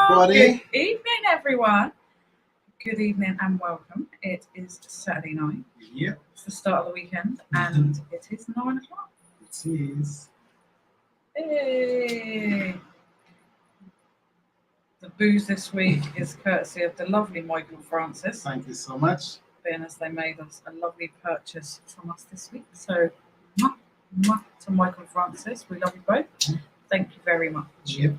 everybody. Good evening, everyone. Good evening and welcome. It is Saturday night. Yep, It's the start of the weekend, and it is 9 o'clock. it is. Hey! The booze this week is courtesy of the lovely Michael Francis, Thank you so much. being as they made us a lovely purchase from us this week. So, mwah to Michael Francis. We love you both. Thank you very much. Yep.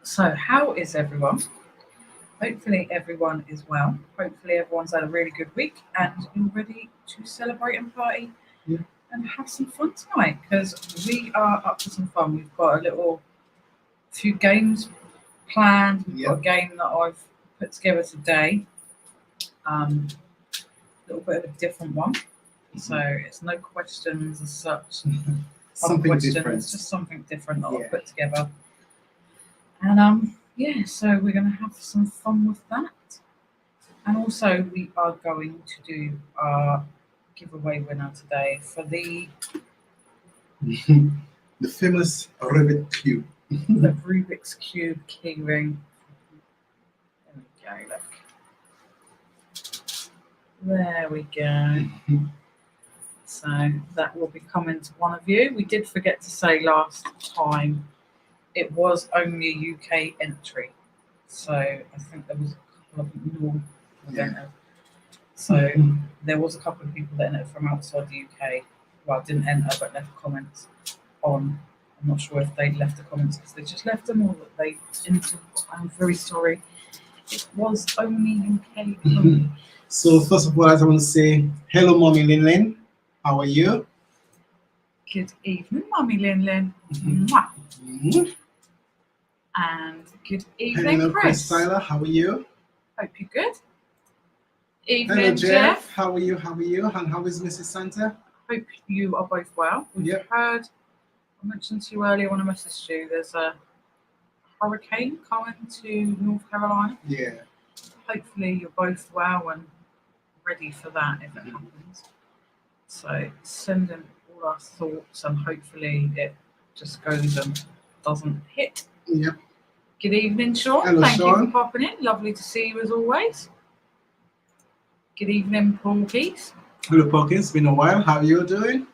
So, how is everyone? Hopefully everyone is well. Hopefully everyone's had a really good week and you're ready to celebrate and party and have some fun tonight, because we are up to some fun. We've got a few games planned. We've got a game that I've put together today. A little bit of a different one. So it's no questions as such. Something different. It's just something different that I've put together. And so we're going to have some fun with that. And also we are going to do our giveaway winner today for the famous Rubik's Cube. the Rubik's Cube key ring. There we go, look. There we go. So that will be coming to one of you. We did forget to say last time it was only a UK entry. So I think there was a couple of more that entered. So there was a couple of people that entered from outside the UK. Well, didn't enter but left comments on. I'm not sure if they left the comments because they just left them or that they entered. I'm very sorry. It was only UK only. So first of all, I want to say hello, Mommy Lin. How are you? Good evening, Mummy Lin. Mwah. And good evening, hello, Chris. Tyler. How are you? Hope you're good. Evening, hello, Jeff. How are you? How are you? And how is Mrs. Santa? Hope you are both well. We've heard, I mentioned to you earlier when I messaged you, there's a hurricane coming to North Carolina. Yeah. Hopefully you're both well and ready for that if it happens. So sending all our thoughts and hopefully it just goes and doesn't hit. Yep. Good evening, Sean. Hello, Thank Sean. you for popping in. Lovely to see you as always. Good evening, Paul Keys. Hello, Pockets. It's been a while. How are you doing?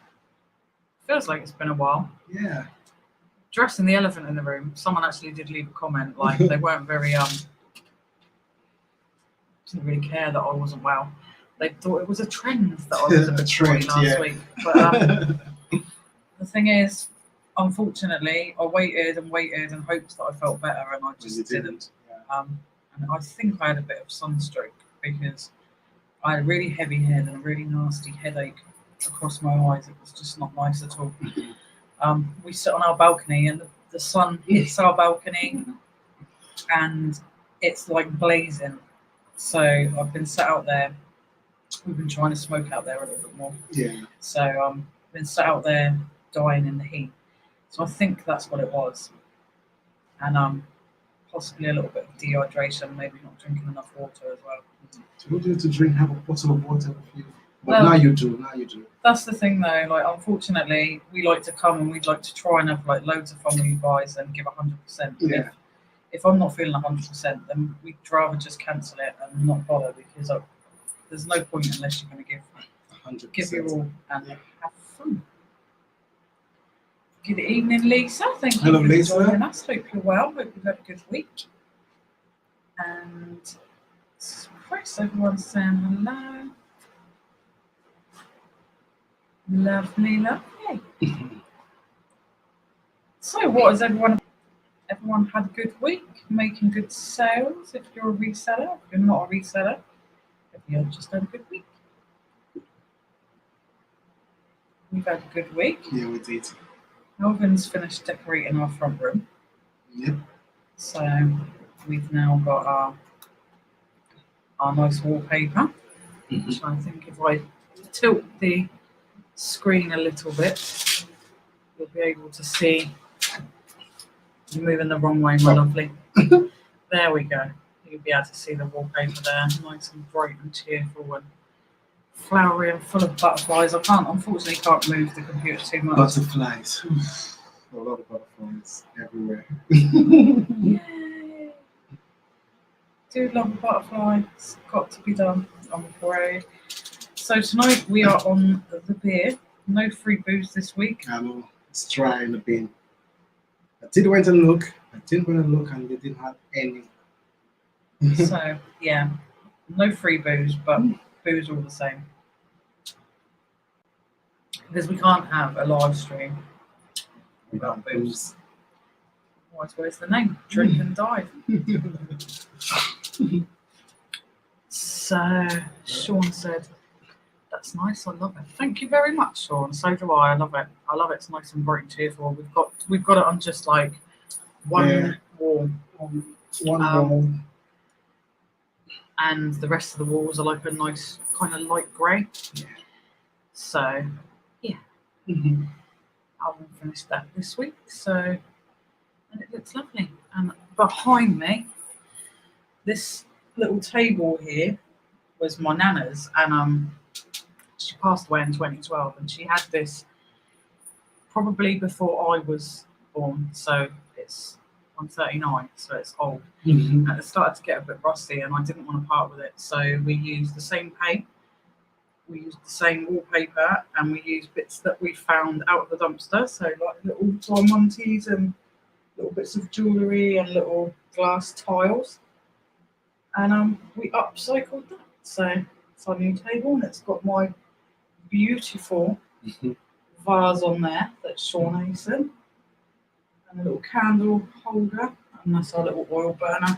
Feels like it's been a while. Yeah. Dressing the elephant in the room. Someone actually did leave a comment, like they weren't very didn't really care that I wasn't well. They thought it was a trend that I was a bit trend last week. But the thing is, unfortunately, I waited and hoped that I felt better, and I just didn't. And I think I had a bit of sunstroke because I had a really heavy head and a really nasty headache across my eyes. It was just not nice at all. We sit on our balcony and the sun hits our balcony and it's like blazing. So I've been sat out there. We've been trying to smoke out there a little bit more. Yeah. So I've been sat out there dying in the heat. So I think that's what it was. And possibly a little bit of dehydration, maybe not drinking enough water as well. So what do you need to drink? Have a bottle of water with you. But now you do. That's the thing though, like unfortunately we like to come and we'd like to try and have like loads of fun with you guys and give 100%. Yeah. If I'm not feeling 100%, then we'd rather just cancel it and not bother because there's no point unless you're going to give 100%. Give your all and have fun. Good evening, Lisa. Thank you for joining us. Hope you're well. Hope you've had a good week. And Chris, everyone's saying hello. Lovely. So, what has everyone had a good week? Making good sales if you're a reseller. If you're not a reseller, if you've just had a good week. We've had a good week. Yeah, we did. Melvin's finished decorating our front room. Yep. So we've now got our nice wallpaper. Which I think if I tilt the screen a little bit, you'll be able to see. You're moving the wrong way, my lovely. There we go. You'll be able to see the wallpaper there, nice and bright and cheerful and flowery and full of butterflies. Unfortunately can't move the computer too much. Butterflies. A lot of butterflies everywhere. Yay! Do love a butterfly. It's got to be done, I'm afraid. So tonight we are on the beer. No free booze this week. I know, it's dry in the bin. I did went and look. And they didn't have any. So yeah, no free booze, but booze all the same. Because we can't have a live stream without booze. Otherwise, where's the name? Drink and dive. So Sean said, "That's nice. I love it. Thank you very much, Sean. So do I. I love it. I love it. It's nice and bright and cheerful. We've got it on just like one wall, One wall. and the rest of the walls are like a nice kind of light grey. Yeah. So yeah, Mm-hmm. I will finish that this week. So and it looks lovely. And behind me, this little table here was my nana's, and she passed away in 2012, and she had this probably before I was born. So I'm 39, so it's old. Mm-hmm. And it started to get a bit rusty, and I didn't want to part with it. So we used the same paint, we used the same wallpaper, and we used bits that we found out of the dumpster. So like little diamantes and little bits of jewellery and little glass tiles. And we upcycled that. So it's our new table, and it's got my beautiful vase on there that Sean Asen, and a little candle holder, and that's our little oil burner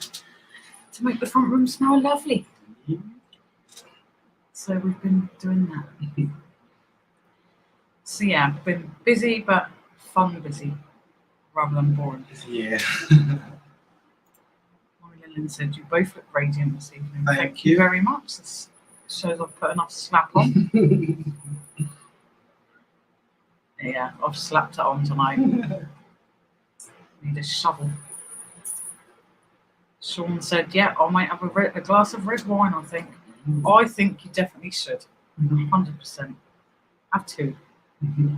to make the front room smell lovely. So we've been doing that. So yeah, been busy but fun busy rather than boring busy. Yeah. Lynn said you both look radiant this evening. Thank you. Very much. This shows I've put enough slap on. Yeah, I've slapped it on tonight. Need a shovel. Sean said, yeah, I might have a glass of red wine, I think. I think you definitely should. 100%. Have two.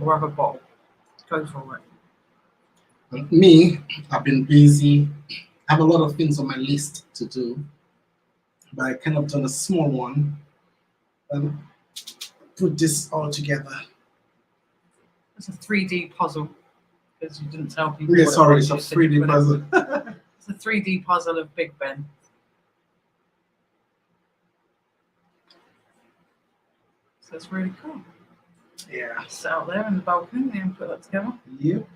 Or have a bottle. Go for it. Me, I've been busy. I have a lot of things on my list to do, but I kind of done a small one and put this all together. It's a 3D puzzle, because you didn't tell people. Yeah, what sorry, it was. it's a 3D puzzle. It's a 3D puzzle of Big Ben. So it's really cool. Yeah. Sit out there in the balcony and put that together. Yep.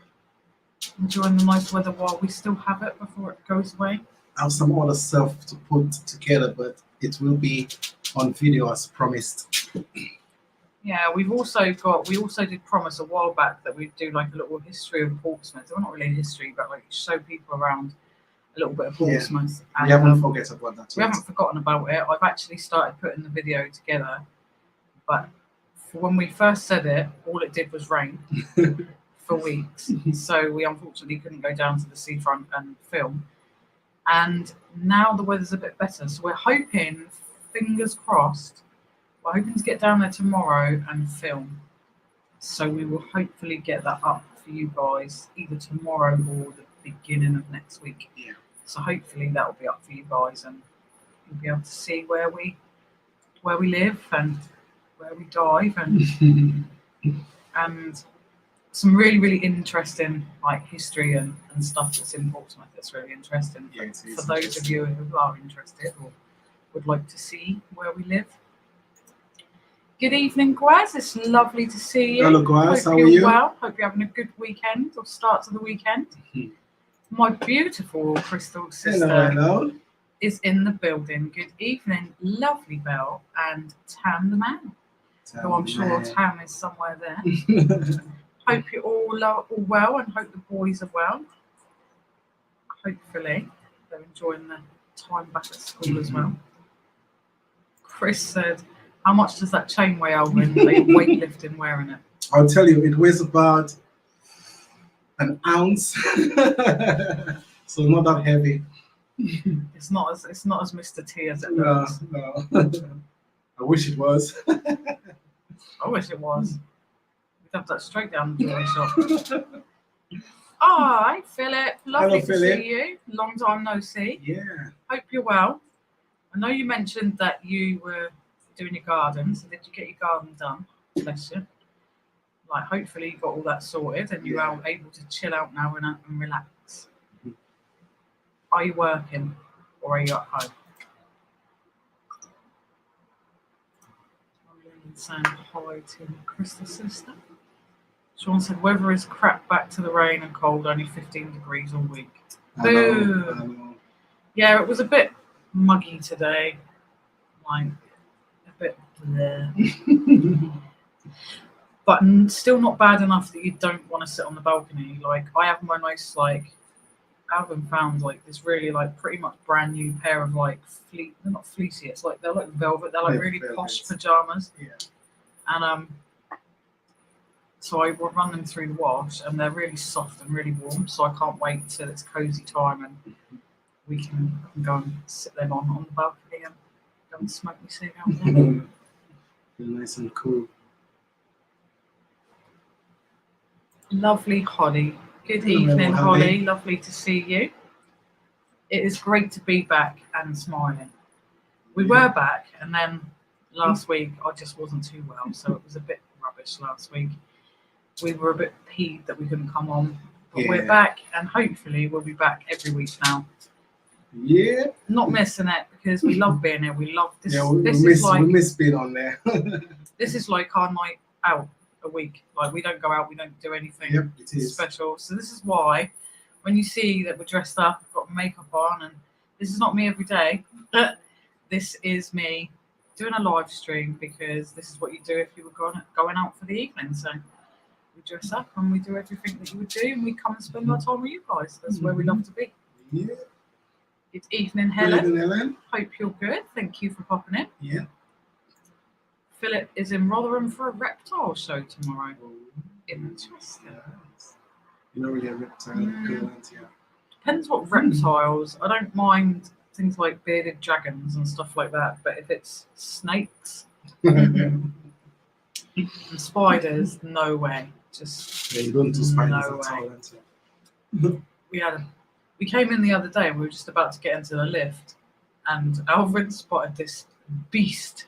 Enjoying the nice weather while we still have it before it goes away. I have some other stuff to put together, but it will be on video as promised. Yeah, we also did promise a while back that we'd do like a little history of Portsmouth. Well, not really history, but like show people around a little bit of Portsmouth. Yeah. And, we haven't forgotten about that. We haven't forgotten about it. I've actually started putting the video together, but when we first said it, all it did was rain for weeks. So we unfortunately couldn't go down to the seafront and film. And now the weather's a bit better. So we're hoping, fingers crossed, we're hoping to get down there tomorrow and film. So we will hopefully get that up for you guys either tomorrow or the beginning of next week. Yeah. So hopefully that will be up for you guys, and you'll be able to see where we live and where we dive, and some really, really interesting like history and stuff that's in Portsmouth that's really interesting. Yeah, for those of you who are interested or would like to see where we live. Good evening, Gwaz. It's lovely to see you. Hello, Gwaz. How are you're you? Well. Hope you're having a good weekend or start to the weekend. My beautiful crystal sister hello. is in the building. Good evening, lovely Belle and Tam the man. Who I'm sure Tam is somewhere there. Hope you're all well, and hope the boys are well. Hopefully they're enjoying the time back at school as well. Chris said, how much does that chain weigh, Alvin? Are you weightlifting wearing it? I'll tell you, it weighs about an ounce. So not that heavy. It's not as Mr. T as it No, looks. no. I wish it was. I wish it was. We'd have that straight down the jewelry shop. Hi, Philip. Lovely Hello, to Philip. see you. Long time no see. Yeah. Hope you're well. I know you mentioned that you were doing your garden, so did you get your garden done? Bless you. Like, hopefully you got all that sorted and you are able to chill out now and relax. Mhm. Are you working or are you at home? I'm saying hi to Krista's sister. Sean said, weather is crap, back to the rain and cold, only 15 degrees all week. I know. Yeah, it was a bit muggy today. Like, a bit bleh. But still not bad enough that you don't want to sit on the balcony. Like, I have my nice, like, Alvin found, like, this really, like, pretty much brand new pair of, like, they're not fleecy, it's like, they're like velvet, they're like really posh pajamas. Yeah. And, so I will run them through the wash, and they're really soft and really warm. So I can't wait till it's cozy time and we can go and sit them on the balcony and go and smoke me cig out there. Nice and cool. Lovely Holly. Good Hello, evening, Holly. Holly. Lovely to see you. It is great to be back and smiling. We were back, and then last week I just wasn't too well, so it was a bit rubbish last week. We were a bit peeved that we couldn't come on, but we're back, and hopefully we'll be back every week now. Yeah. Not missing it because we love being here. We love this. Yeah, we miss being on there. This is like our night out a week. Like, we don't go out, we don't do anything special. So this is why when you see that we're dressed up, I've got makeup on, and this is not me every day. This is me doing a live stream because this is what you do if you were going out for the evening. So we dress up and we do everything that you would do, and we come and spend our time with you guys. That's where we love to be. Yeah. Good evening, Helen. Good evening, Helen. Hope you're good. Thank you for popping in. Yeah. Philip is in Rotherham for a reptile show tomorrow. Interesting. You're not really a reptile girl, yeah. Depends what reptiles. I don't mind things like bearded dragons and stuff like that, but if it's snakes and spiders, no way. Just you don't do spiders no at way. all. We came in the other day and we were just about to get into the lift, and Alvin spotted this beast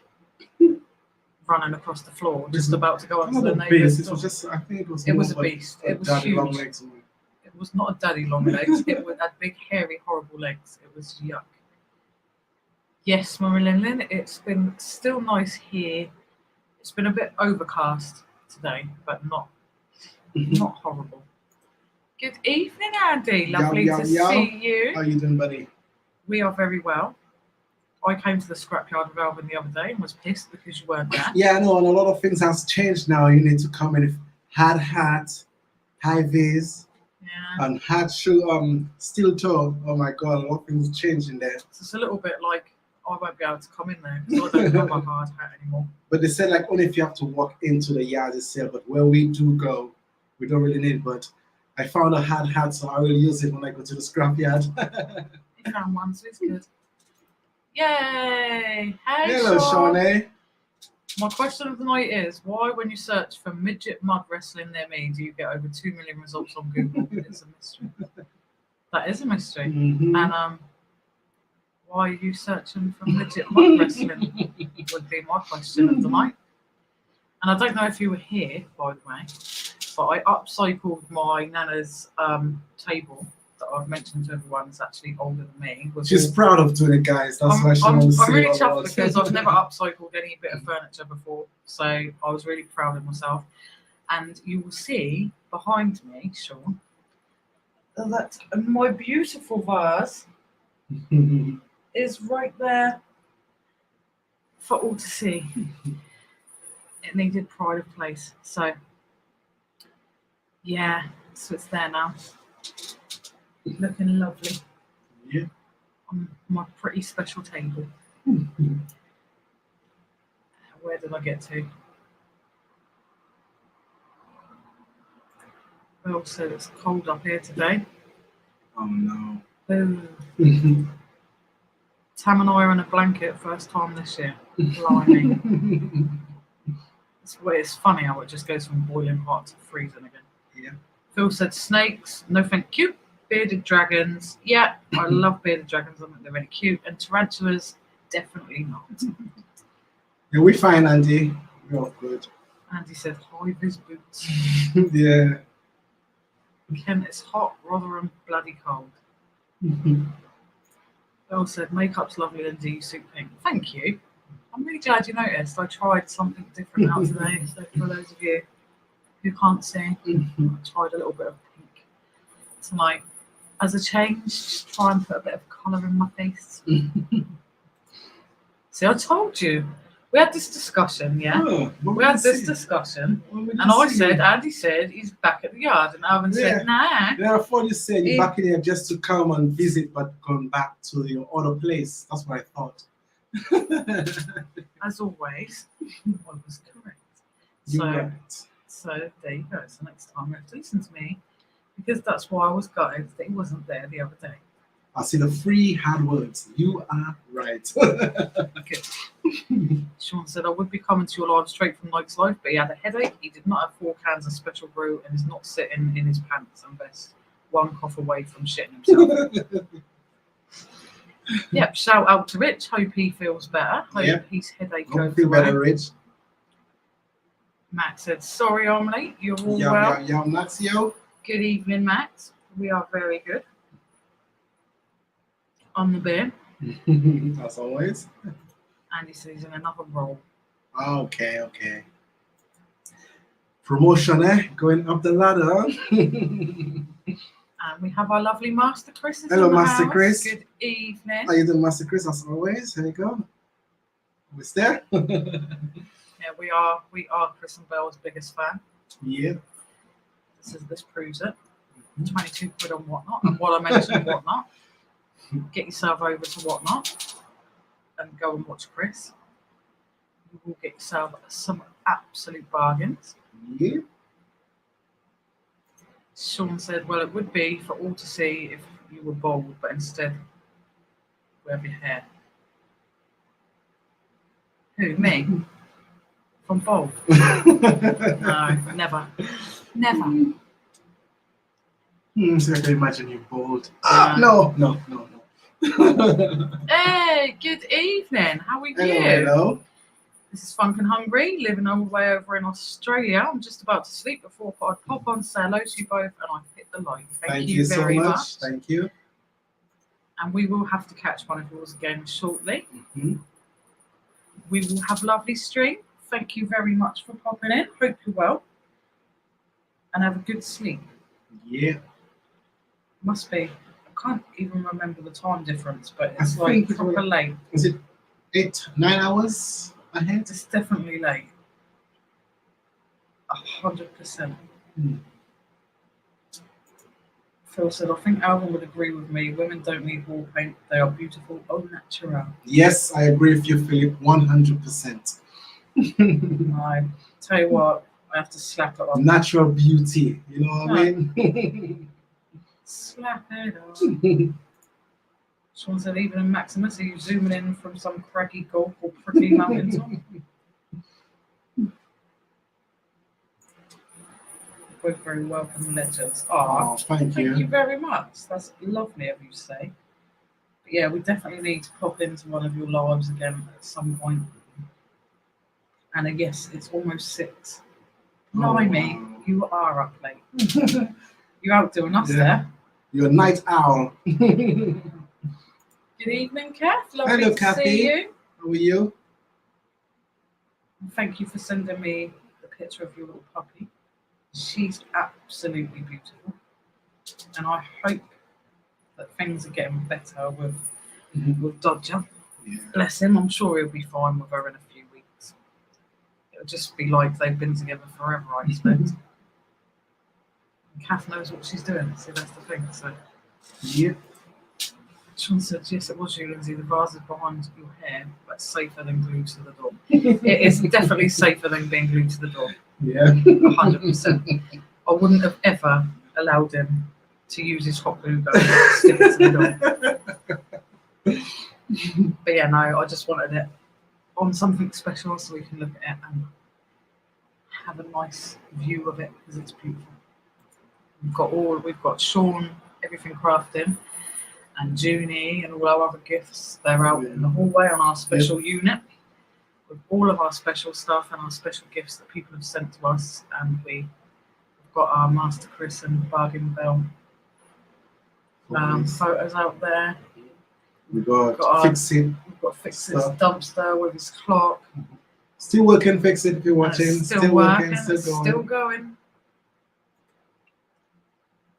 running across the floor, just about to go onto the neighbour's door. I think it was a beast. It was huge. Long legs. It was not a daddy long legs. It had big, hairy, horrible legs. It was yuck. Yes, Marilyn, it's been still nice here. It's been a bit overcast today, but not horrible. Good evening, Andy. Lovely to see you. How you doing, buddy? We are very well. I came to the scrapyard with Alvin the other day and was pissed because you weren't there. Yeah, I know, and a lot of things has changed now. You need to come in hard hat, high vis, and hard shoe, steel toe. Oh my god, a lot of things changed in there. So it's a little bit like I won't be able to come in there because I don't have a hard hat anymore. But they said like only if you have to walk into the yard itself. But where we do go, we don't really need. But I found a hard hat, so I will use it when I go to the scrapyard. You found one, so it's good. Yay! Hey, hello, Shawnee. My question of the night is, why when you search for midget mud wrestling near me, do you get over 2 million results on Google? It's a mystery. That is a mystery. Mm-hmm. And why are you searching for midget mud wrestling would be my question of the night. And I don't know if you were here, by the way, but I upcycled my Nana's table that I've mentioned to everyone is actually older than me. She's proud of doing it, guys. That's why I'm really chuffed because I've never upcycled any bit of furniture before. So I was really proud of myself. And you will see behind me, Sean, that my beautiful vase is right there for all to see. It needed pride of place. So, yeah, so it's there now. Looking lovely. Yeah. On my pretty special table. Where did I get to? Well, so it's cold up here today. Oh no. Ooh. Tam and I are in a blanket first time this year. Blimey. It's funny how it just goes from boiling hot to freezing again. Yeah. Phil said snakes, no thank you. Bearded dragons, yeah, I love bearded dragons. I think they're really cute. And tarantulas, definitely not. Yeah, we fine, Andy. We're all good. Andy said high vis boots. Yeah. Ken, it's hot rather than bloody cold. Phil said makeup's lovely, Lindsay. You suit pink. Thank you. I'm really glad you noticed. I tried something different out today. So for those of you who can't see, I tried a little bit of pink tonight. As a change, just try and put a bit of colour in my face. See, I told you. We had this discussion, yeah? Oh, We had this discussion, and I said, Andy said he's back at the yard, and Alvin said, nah. Yeah, I thought you said you're back in here just to come and visit, but going back to your other place. That's what I thought. As always, I was correct. You're right. So there you go. So next time you have to listen to me, because that's why I was gutted that he wasn't there the other day. I see the 3 hard words. You are right. Good. Sean said, I would be coming to your live straight from Nike's life, but he had a headache. He did not have 4 cans of special brew and is not sitting in his pants and vest, 1 cough away from shitting himself. Yep, shout out to Rich. Hope he feels better. Hope his headache goes feel away. better, Rich. Matt said, sorry I'm late. You're all well. Yeah, Max, yo. Good evening, Matt. We are very good. On the beer. As always. Andy says he's in another role. Okay. Promotion, going up the ladder. And we have our lovely Master Chris. Hello, Master Chris. Good evening. How you doing, Master Chris? As always. There you go. What's there? Yeah, we are Chris and Belle's biggest fan. Yeah. This proves it. 22 quid on Whatnot. And while I mentioned Whatnot, get yourself over to Whatnot and go and watch Chris. You will get yourself some absolute bargains. Yeah. Sean said, well, it would be for all to see if you were bald, but instead we have your hair. Who, me? From bald? No, never. So I can imagine you bald. No. No. Hey, good evening. How are you? Hello. This is Funk and Hungry, living all the way over in Australia. I'm just about to sleep before I pop on, say hello to you both, and I hit the like. Thank you very so much. Thank you. And we will have to catch one of yours again shortly. Mm-hmm. We will have a lovely stream. Thank you very much for popping in. Hope you're well. And have a good sleep. Yeah. Must be. I can't even remember the time difference, but it's like proper late. Is it 8-9 hours ahead? It's definitely late. 100%. Phil said, I think Alvin would agree with me. Women don't need wall paint. They are beautiful au naturel. Yes, I agree with you, Philip, 100%. I tell you what, I have to slap it on. Natural beauty, you know what I mean? Slap it on. Sean said, even in Maximus, are you zooming in from some craggy gulf or prickly mountain top? We're very welcome legends. Oh, thank you. Thank you very much. That's lovely of you to say. But yeah, we definitely need to pop into one of your lives again at some point. And yes, it's almost 6. Blimey, wow. You are up late. You're outdoing us there. You're a night owl. Good evening, Kath. Lovely Hello, to Kathy. see you. How are you? Thank you for sending me the picture of your little puppy. She's absolutely beautiful. And I hope that things are getting better with Dodger. Yeah. Bless him. I'm sure he'll be fine with her in a few weeks. It'll just be like they've been together forever, I expect. Kath knows what she's doing. See, that's the thing. So, yeah. Sean said, yes, it was you, Lindsay. The vase is behind your hair, but safer than glued to the door. It is definitely safer than being glued to the door. Yeah. 100%. I wouldn't have ever allowed him to use his hot glue gun to stick it to the door. But yeah, no, I just wanted it on something special so we can look at it and have a nice view of it because it's beautiful. We've got Sean, Everything Crafting, and Junie, and all our other gifts. They're out in the hallway on our special unit with all of our special stuff and our special gifts that people have sent to us. And we've got our Master Chris and Bargain Bell photos out there. We've got Fix It. We've got Fix It's dumpster with his clock. Still working, Fix It if you're watching. Still working, still going.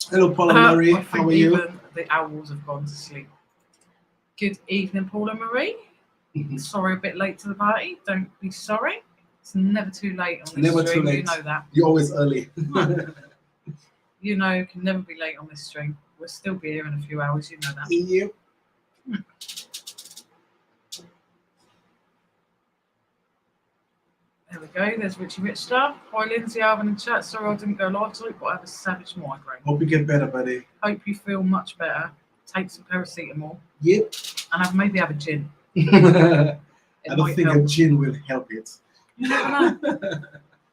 Hello, Paula Marie. How are you? Even the owls have gone to sleep. Good evening, Paula Marie. Sorry, a bit late to the party. Don't be sorry. It's never too late on this never stream. Too late. You know that. You're always early. You know, you can never be late on this stream. We'll still be here in a few hours. You know that. Yep. There we go. There's Richie Rich Stuff. Hi, Lynsey Alvin in chat. Sorry I didn't go live tonight, but I have a savage migraine. Hope you get better, buddy. Hope you feel much better. Take some paracetamol. Yep. And maybe have a gin. I don't think a gin will help it. You never know.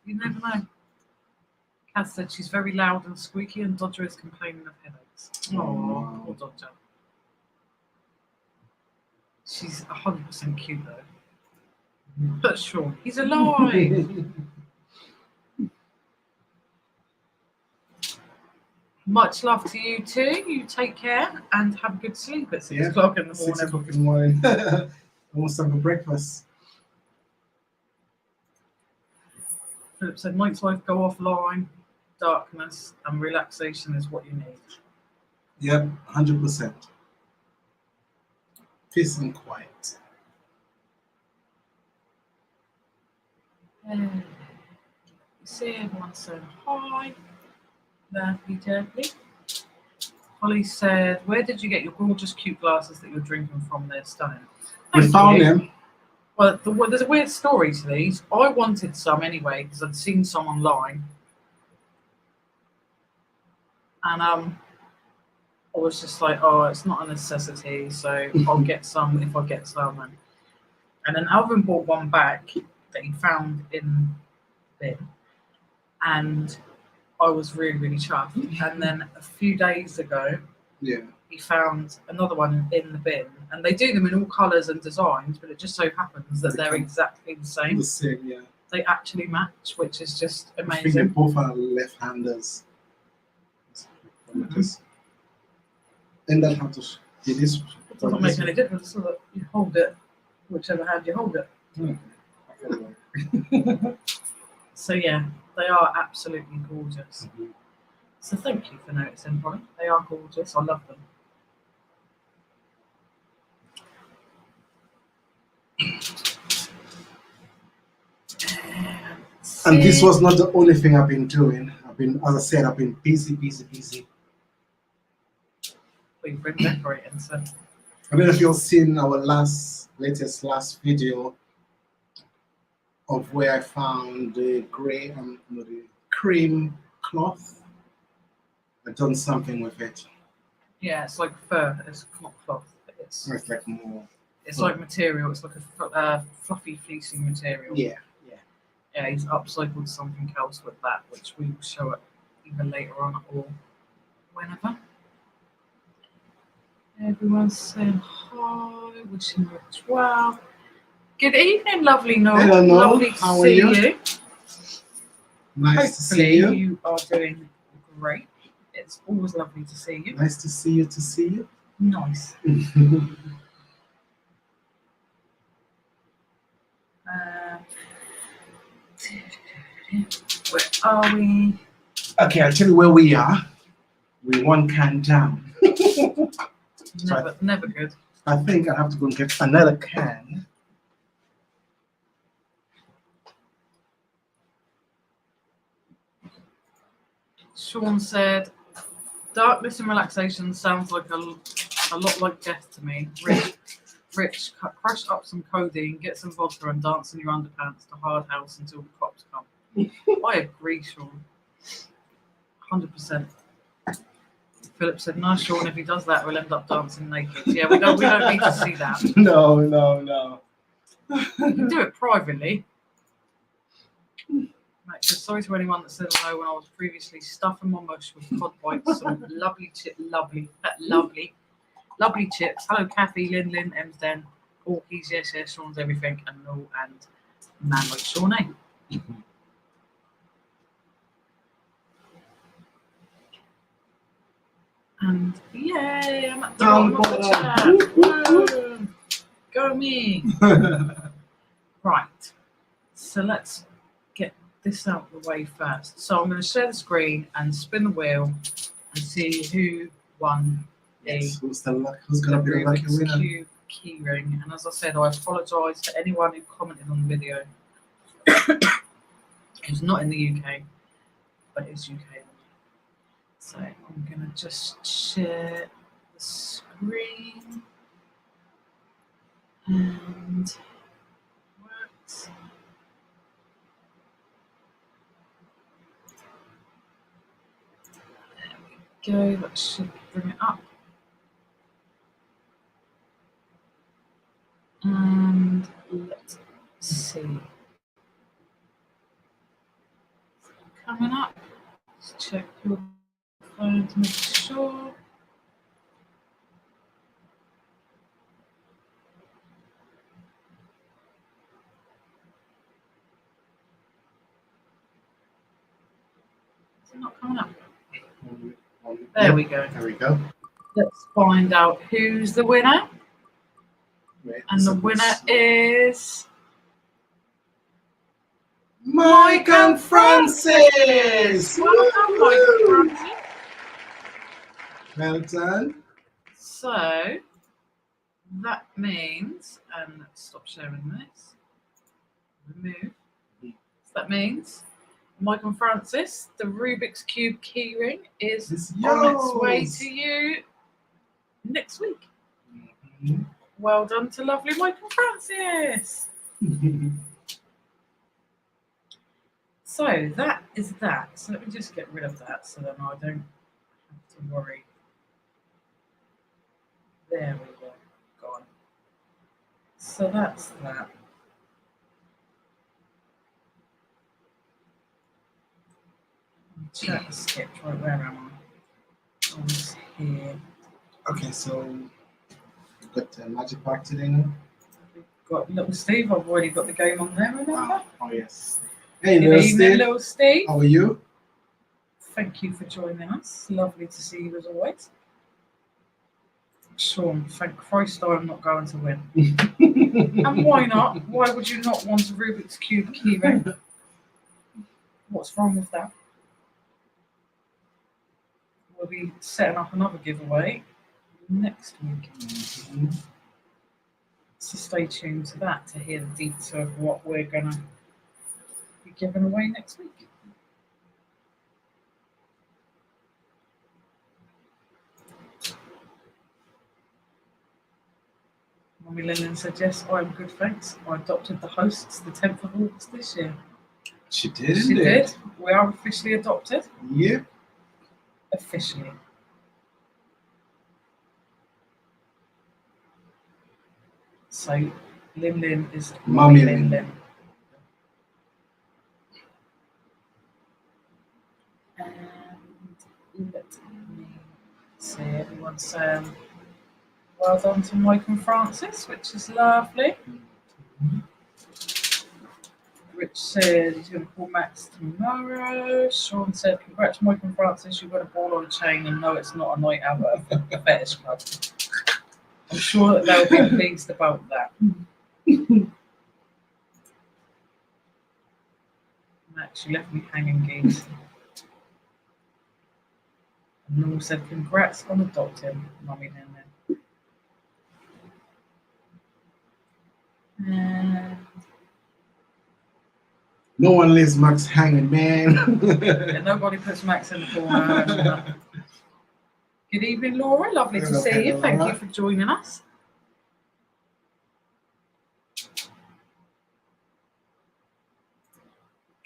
You never know. Kat said she's very loud and squeaky, and Dodger is complaining of headaches. Oh, poor Dodger. She's 100% cute though. But sure, he's alive. Much love to you too. You take care and have a good sleep at 6 o'clock in the morning. 6 o'clock in the morning. Almost time for breakfast. Philip said, nights life go offline, darkness and relaxation is what you need. Yep, 100%. Peace and quiet. You see everyone saying hi. Lovely derpy. Holly said, where did you get your gorgeous cute glasses that you're drinking from? They're stunning. We found them. Well, there's a weird story to these. I wanted some anyway because I'd seen some online. And I was just like, oh, it's not a necessity, so I'll get some if I get some. And then Alvin bought one back that he found in the bin. And I was really, really chuffed. And then a few days ago, he found another one in the bin. And they do them in all colours and designs, but it just so happens that they're exactly the same. The same, yeah. They actually match, which is just amazing. I think they both are left-handers. And then how to do this? It doesn't make any difference so that you hold it, whichever hand you hold it. So yeah, they are absolutely gorgeous. So thank you for noticing, Polly. They are gorgeous. I love them. And this was not the only thing I've been doing. As I said, I've been busy. We've been decorating, so. I don't know if you've seen our last video of where I found the grey and the cream cloth. I've done something with it. Yeah, it's like fur. It's not cloth. It's like more. It's like material. It's like a fluffy, fleecy material. Yeah. Yeah, he's upcycled something else with that, which we will show it either later on or whenever. Everyone's saying hi, wishing you well. Good evening, lovely Noel. Hello, Noel. Lovely to How are see you? Nice to see you. Hopefully you are doing great. It's always lovely to see you. Nice to see you. Nice. Where are we? Okay, I'll tell you where we are. We're one can down. Never good. I think I have to go and get another can. Sean said, darkness and relaxation sounds like a lot like death to me. Rich, crush up some codeine, get some vodka and dance in your underpants to Hard House until the cops come. I agree, Sean. 100%. Philip said, no, Sean, if he does that, we'll end up dancing naked. Yeah, we don't need to see that. No. You can do it privately. Actually, sorry to anyone that said hello when I was previously stuffing my mush with cod bites, some lovely chips. Hello, Kathy, Lynn, Emsden, Porkies, yes, Sean's everything, and Noel and man like Shawnee. And yay, I'm at the bottom of the chat. Go me. Right. So let's get this out of the way first. So I'm going to share the screen and spin the wheel and see who won who's going to be the lucky winner? Cube key ring. And as I said, I apologise to anyone who commented on the video. It's not in the UK, but it's UK. So I'm going to just share the screen and works. There we go, that should bring it up. And let's see. Coming up, let's check your phone to make sure. Is it not coming up? There we go. There we go. Let's find out who's the winner. Wait, And the winner is Mike and Francis. Well done, Mike and Francis. Well done. So that means, and let's stop sharing this. Remove. So that means Mike and Francis, the Rubik's Cube keyring is on its way to you next week. Mm-hmm. Well done to lovely Mike and Francis. So that is that. So let me just get rid of that so then I don't have to worry. There we go. Gone. So that's that. Chat skipped. Right, where am I? I was here. Okay, so you've got the magic pack today now? We've got little Steve. I've already got the game on there, remember? Oh yes. Hey, Good evening, little Steve. How are you? Thank you for joining us. Lovely to see you as always. Sean, thank Christ I'm not going to win. And why not? Why would you not want a Rubik's Cube keyring? What's wrong with that? We'll be setting up another giveaway next week. Mm-hmm. So stay tuned to that to hear the detail of what we're going to be giving away next week. Mummy Lillian said, yes, I'm good, thanks. I adopted the hosts the 10th of August this year. She did, She did. We are officially adopted. Yep. Officially. So, Lin is Mummy Lin. Lin. And let me see, everyone's saying well done to Mike and Francis, which is lovely. Rich said he's going to call Max tomorrow. Sean said, congrats, Mike and Francis, you've got a ball on a chain and no, it's not a night out at a fetish club. I'm sure that they'll be pleased about that. Max, you left me hanging, geese. And Noel said, congrats on adopting Mummy Lin. And no one leaves Max hanging, man. yeah, nobody puts Max in the corner. Good evening, Laura. Lovely to see you. Thank you for joining us.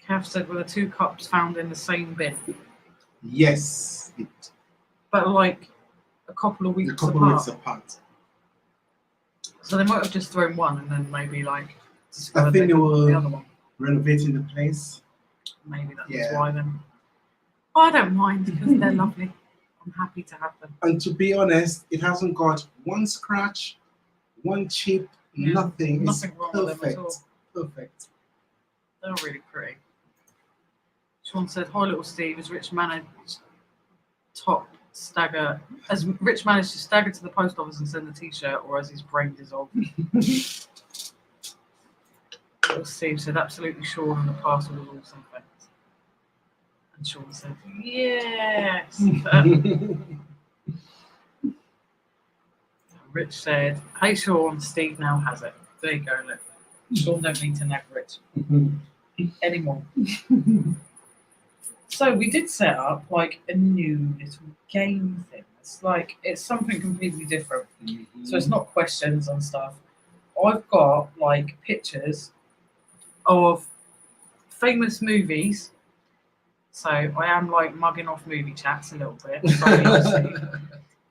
Kath said, were the two cups found in the same bin? Yes. But like a couple of weeks apart. So they might have just thrown one and then maybe like I think they were the other one. renovating the place. maybe that was Yeah. why then. I don't mind because they're lovely. I'm happy to have them. And to be honest, it hasn't got one scratch, one chip, Yeah, nothing. nothing It's wrong with them perfect. at all. Perfect. They're really pretty. Sean said, "Hi, little Steve. Has Rich managed to stagger to the post office and send the T-shirt, or has his brain dissolved?" Little Steve said, "Absolutely sure, and the parcel was awesome, thanks." And Sean said, "Yes." Rich said, "Hey Sean, Steve now has it." There you go, look. Sean don't need to nag Rich anymore. So we did set up like a new little game thing. It's something completely different. So it's not questions and stuff. I've got like pictures of famous movies. So I am like mugging off movie chats a little bit. Obviously.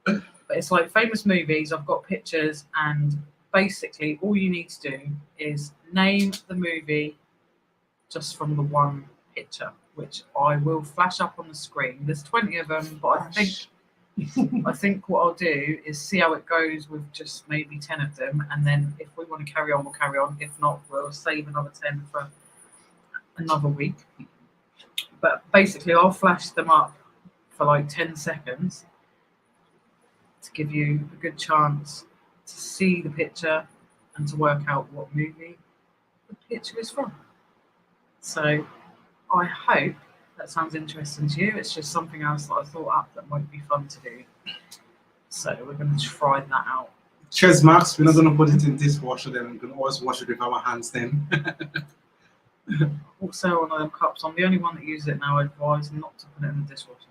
But it's like famous movies. I've got pictures, and basically all you need to do is name the movie just from the one picture, which I will flash up on the screen. There's 20 of them, but I think what I'll do is see how it goes with just maybe 10 of them, and then if we want to carry on, we'll carry on. If not, we'll save another 10 for another week. But basically, I'll flash them up for like 10 seconds to give you a good chance to see the picture and to work out what movie the picture is from. So I hope that sounds interesting to you. It's just something else that I thought up that might be fun to do. So we're going to try that out. Cheers, Max. We're not going to put it in dishwasher then. We're going to always wash it with our hands then. Also, on them cups, I'm the only one that uses it now. I advise not to put it in the dishwasher.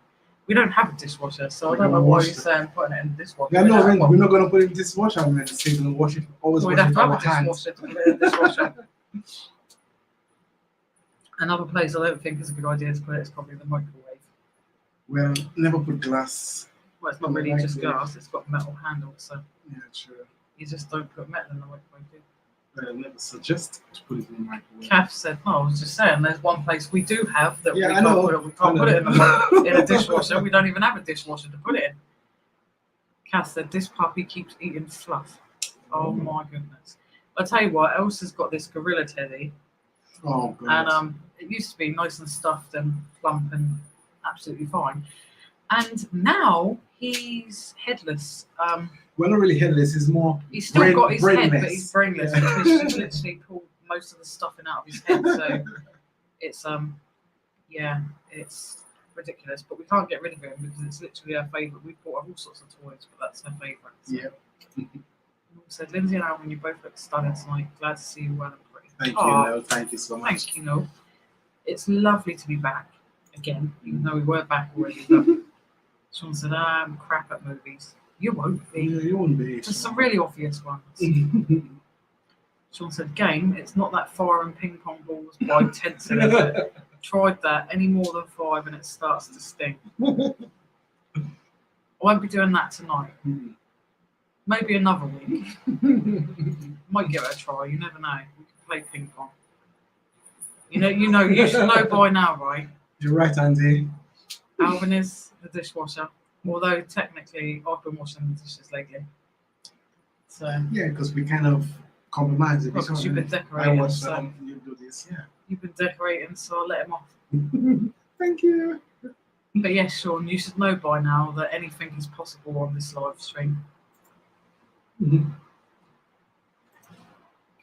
We don't have a dishwasher, so I don't know why you're saying putting it in the dishwasher. Yeah, no, we're not going to put it in the dishwasher. I'm going to say we're going to wash it. Always wash it with our hands. Dishwasher to put it in the dishwasher. Another place I don't think is a good idea to put it is probably the microwave. Well, never put glass. Well, it's not really just glass, it's got metal handles, so yeah, true. You just don't put metal in the microwave, do you? But I never suggest to put it in the microwave. Kath said, "No, I was just saying, there's one place we do have that we can't put it in a dishwasher. We don't even have a dishwasher to put it in." Kath said, "This puppy keeps eating fluff." Oh my goodness. I'll tell you what, Elsa's got this gorilla teddy. Oh, God. And it used to be nice and stuffed and plump and absolutely fine. And now he's headless. Well, not really headless. He's more. He's still got his brainless. head, but he's brainless because she's literally pulled most of the stuffing out of his head. So it's it's ridiculous. But we can't get rid of him because it's literally our favourite. We've bought all sorts of toys, but that's her favourite. So. Yeah. Said, "Lynsey and Alvin, you both look stunning tonight. Glad to see you well and pretty." Thank you, Noel. Thank you so much. Thank you, Noel. It's lovely to be back again, even though we were back already. But Sean said, "I'm crap at movies." You won't be. Yeah, you won't be. Just some really obvious ones. Sean said, "Game, it's not that fire and ping pong balls by tensor, is it? Tried that any more than 5 and it starts to sting." I won't be doing that tonight. Maybe another week. Might give it a try. You never know. We can play ping pong. You should know by now, right? You're right, Andy. Alvin is the dishwasher. Although technically, I've been washing the dishes lately. So yeah, because we kind of compromise it. Because you've been decorating. I watch so you do this. Yeah. You've been decorating, so I'll let him off. Thank you. But yes, Sean, you should know by now that anything is possible on this live stream.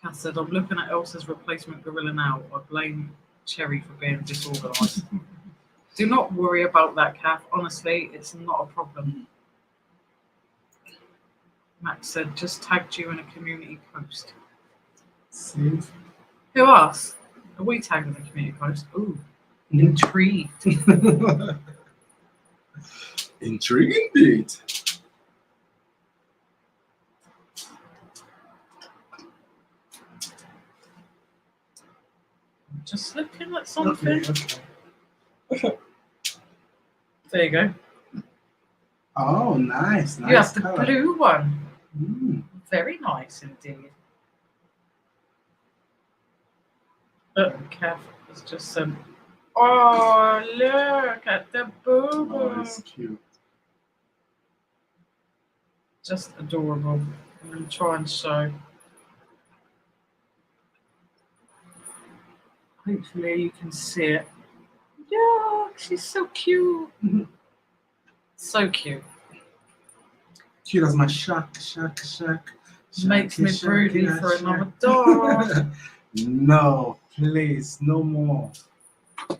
Kath said, "I'm looking at Elsa's replacement gorilla now. I blame Cherry for being disorganised." Do not worry about that, Kath. Honestly, it's not a problem. Max said, "Just tagged you in a community post." See? Who asked? Are we tagged in a community post? Ooh, intrigued. Intriguing indeed. Just looking at something. Okay. There you go. Oh, nice. You have the color. blue one. Very nice indeed. Kath has just said, Oh, look at the boo Oh, boo. it's cute. Just adorable. I'm going to try and show. Hopefully you can see it. Yeah, she's so cute. So cute. Cute as my shack. Makes me broody for another dog. No, please, no more.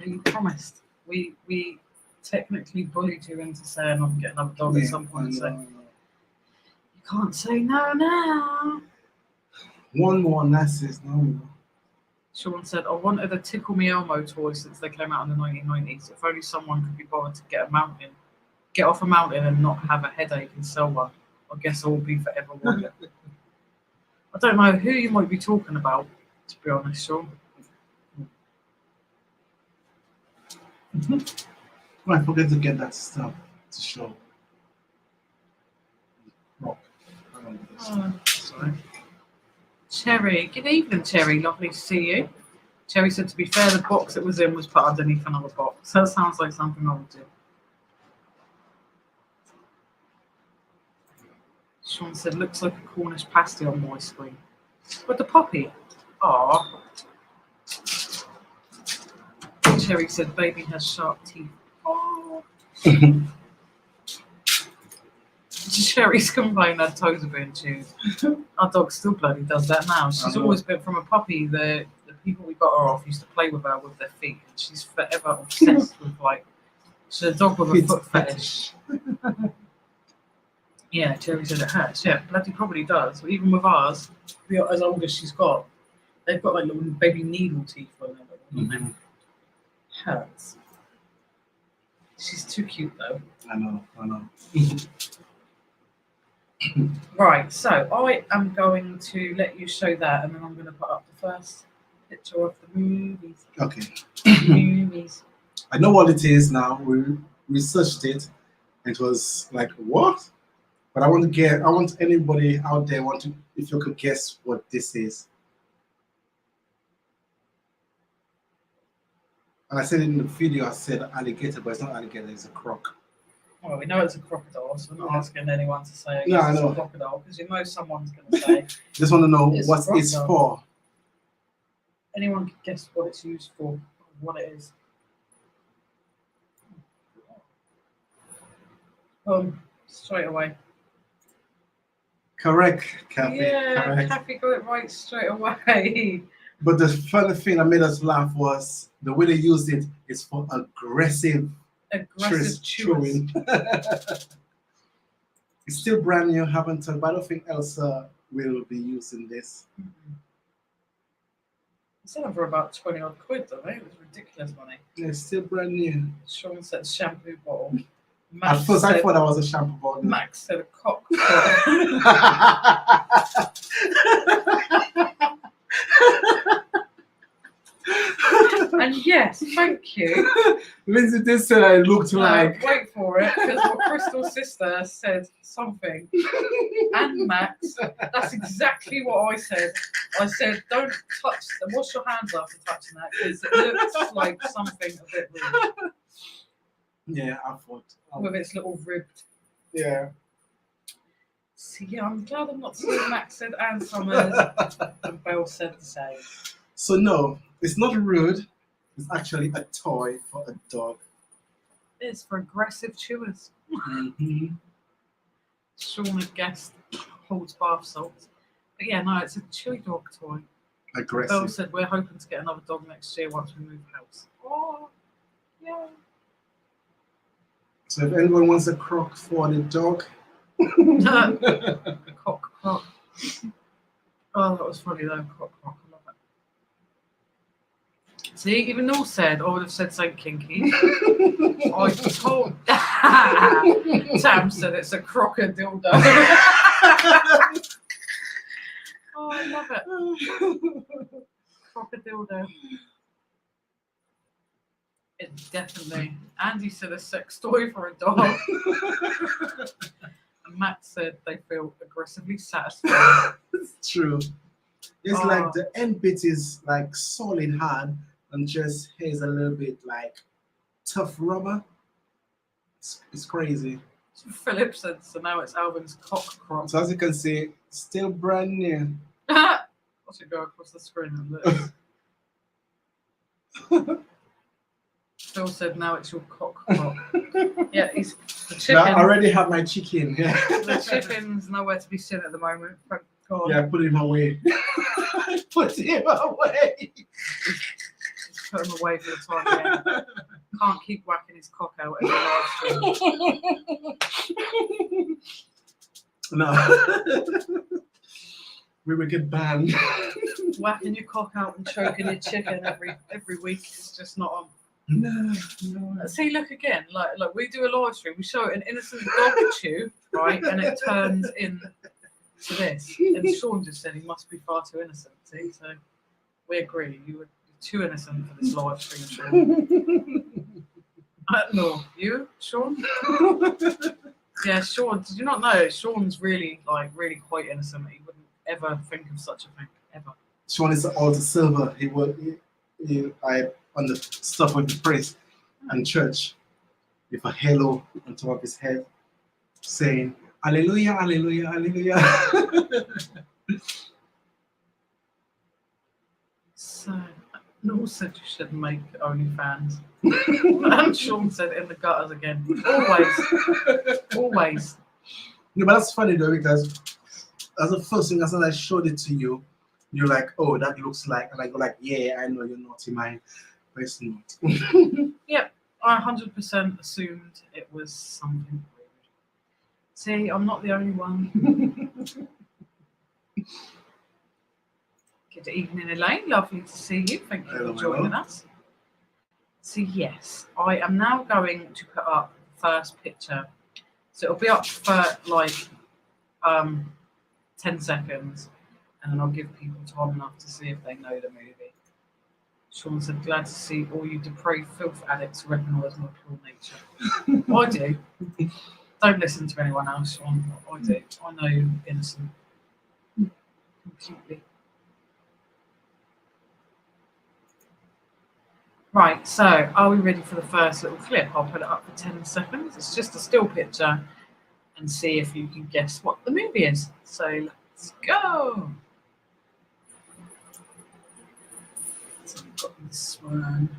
You promised. We technically bullied you into saying I'm getting another dog at some point. So you can't say no now. One more, and that's it. No more. Sean said, I wanted a Tickle Me Elmo toy since they came out in the 1990s. If only someone could be bothered to get off a mountain and not have a headache and sell one. I guess I will be forever one. I don't know who you might be talking about, to be honest, Sean. I forget to get that stuff to show. Rock. Sorry. Cherry. Good evening, Cherry. Lovely to see you. Cherry said, to be fair, the box it was in was put underneath another box. That sounds like something I would do. Sean said, looks like a Cornish pasty on my screen. With the puppy. Aww. Cherry said, baby has sharp teeth. Oh. Cherry's complaining her toes are being chewed. Our dog still bloody does that now. She's always been, from a puppy, the people we got her off used to play with her with their feet. And she's forever obsessed with, like, she's a dog with a foot fetish. Yeah, Cherry said it hurts. Yeah, bloody probably does. But even with ours, as old as she's got, they've got like little baby needle teeth on them. Mm-hmm. Hurts. She's too cute though. I know. Right, so I am going to let you show that, and then I'm going to put up the first picture of the movies. Okay. Movies. I know what it is now. We researched it. It was like, what? But I want anybody out there if you could guess what this is. And I said in the video, I said alligator, but it's not alligator, it's a croc. Well, we know it's a crocodile, so we're not asking anyone to say no, I it's know. a crocodile, because you know someone's going to say. Just want to know what it's for. Anyone can guess what it's used for, what it is. Straight away. Correct, Kathy. Yeah, correct. Kathy got it right straight away. But the funny thing that made us laugh was the way they used it is for aggressive chewing. It's still brand new, haven't heard, but I don't think Elsa will be using this. Mm-hmm. It's selling for about 20 odd quid, though, eh? It was ridiculous money. Yeah, it's still brand new. Sean said shampoo bottle. At first, I thought that was a shampoo bottle. Max said a cock. And yes, thank you. Lynsey did say it looked like. Wait for it, because my Crystal sister said something. And Max, that's exactly what I said. I said, don't touch them. Wash your hands after touching that, because it looks like something a bit rude. Yeah, I thought. With its little ribbed. Yeah. So yeah, I'm glad I'm not seeing Max said Anne Summers and Belle said the same. So no, it's not rude. It's actually a toy for a dog. It's for aggressive chewers. Mm-hmm. Sean had guessed holds bath salts. But yeah, no, it's a chewy dog toy. Aggressive. Belle said we're hoping to get another dog next year once we move house. Oh, yeah. So if anyone wants a croc for the dog. Cock. Oh, that was funny though. Cock. I love it. See, even Noel said, I would have said something kinky. I told. Tam said it's a crocodile. Oh, I love it. Crocodile. It's definitely. Andy said a sex toy for a dog. And Matt said they feel aggressively satisfied. It's true. It's like the end bit is like solid hard, and and just hair's a little bit like tough rubber. It's crazy. So Philip said, so now it's Alvin's cock crop. So as you can see, still brand new. I should go across the screen and look. Phil said, now it's your cock crop. Yeah, he's the chicken. Now, I already have my chicken. Yeah. The chicken's nowhere to be seen at the moment. Thank God. Yeah, put him away. Put him away. Put him away for the time being. Can't keep whacking his cock out every live stream. No. We would get banned. Whacking your cock out and choking your chicken every week is just not on. No. See, look again. Like we do a live stream, we show an innocent dog chew, right, and it turns into this. And Sean just said he must be far too innocent. See, so we agree. You were too innocent for this live stream, Sean. No, you, Sean? Yeah, Sean. Did you not know? Sean's really quite innocent. He wouldn't ever think of such a thing, ever. Sean is all the silver. He on the stuff with the priest and church with a halo on top of his head saying Hallelujah, Hallelujah, Hallelujah. So, Noel said you should make OnlyFans. And Sean said in the gutters again. Always. No, but that's funny though, because that's the first thing as soon as I showed it to you, you're like, oh, that looks like, and I go like, yeah, I know you're naughty, man. But it's not. Yep, I 100% assumed it was something weird. See, I'm not the only one. Good evening, Elaine. Lovely to see you. Thank you for joining us. So yes, I am now going to put up the first picture. So it'll be up for like 10 seconds, and then I'll give people time enough to see if they know the movie. Sean said, glad to see all you depraved filth addicts recognise my pure nature. I do. Don't listen to anyone else, Sean. I do. I know you're innocent. Completely. Right, so are we ready for the first little clip? I'll put it up for 10 seconds. It's just a still picture and see if you can guess what the movie is. So let's go. So I've got this one.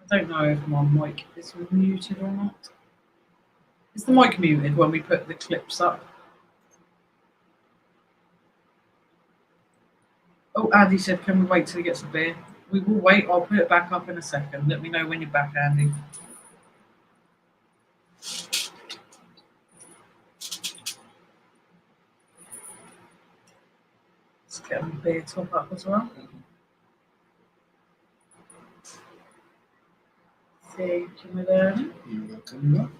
I don't know if my mic is muted or not. Is the mic muted when we put the clips up? Oh, Andy said, can we wait till he gets a beer? We will wait. I'll put it back up in a second. Let me know when you're back, Andy. Let's get a beer top up as well. Thank you, madam. You're welcome.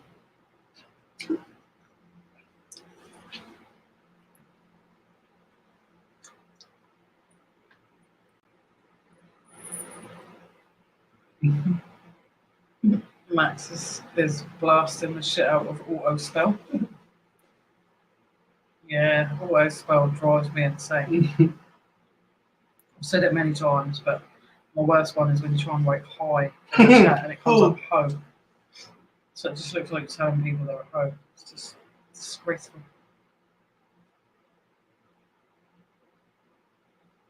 Max is blasting the shit out of auto spell. Yeah, auto spell drives me insane. I've said it many times, but my worst one is when you try and write hi in the chat and it comes up ho. So it just looks like you're telling people they're at home. It's just disgraceful.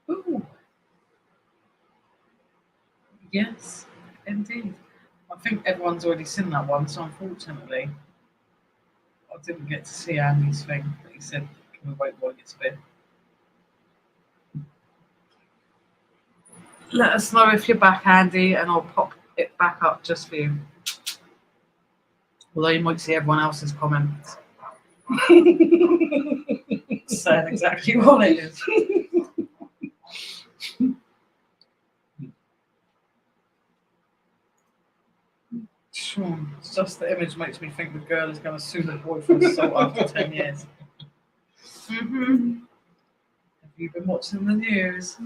Ooh. Yes, indeed. I think everyone's already seen that one, so unfortunately, I didn't get to see Andy's thing. But he said, can we wait while it gets a bit? Let us know if you're back, Andy, and I'll pop it back up just for you. Although you might see everyone else's comments. Saying exactly what it is. Sean, it's just the image makes me think the girl is going to sue the boy for assault after 10 years. Mm-hmm. Have you been watching the news?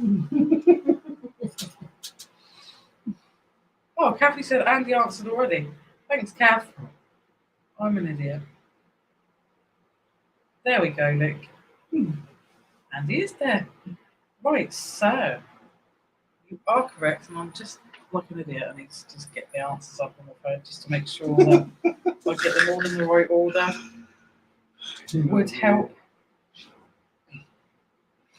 Oh, Kathy said Andy answered already. Thanks, Kath. I'm an idiot. There we go, Luke. Andy is there. Right, so You are correct, and I'm just like an idiot. I need to just get the answers up on my phone just to make sure that I get them all in the right order. Would help.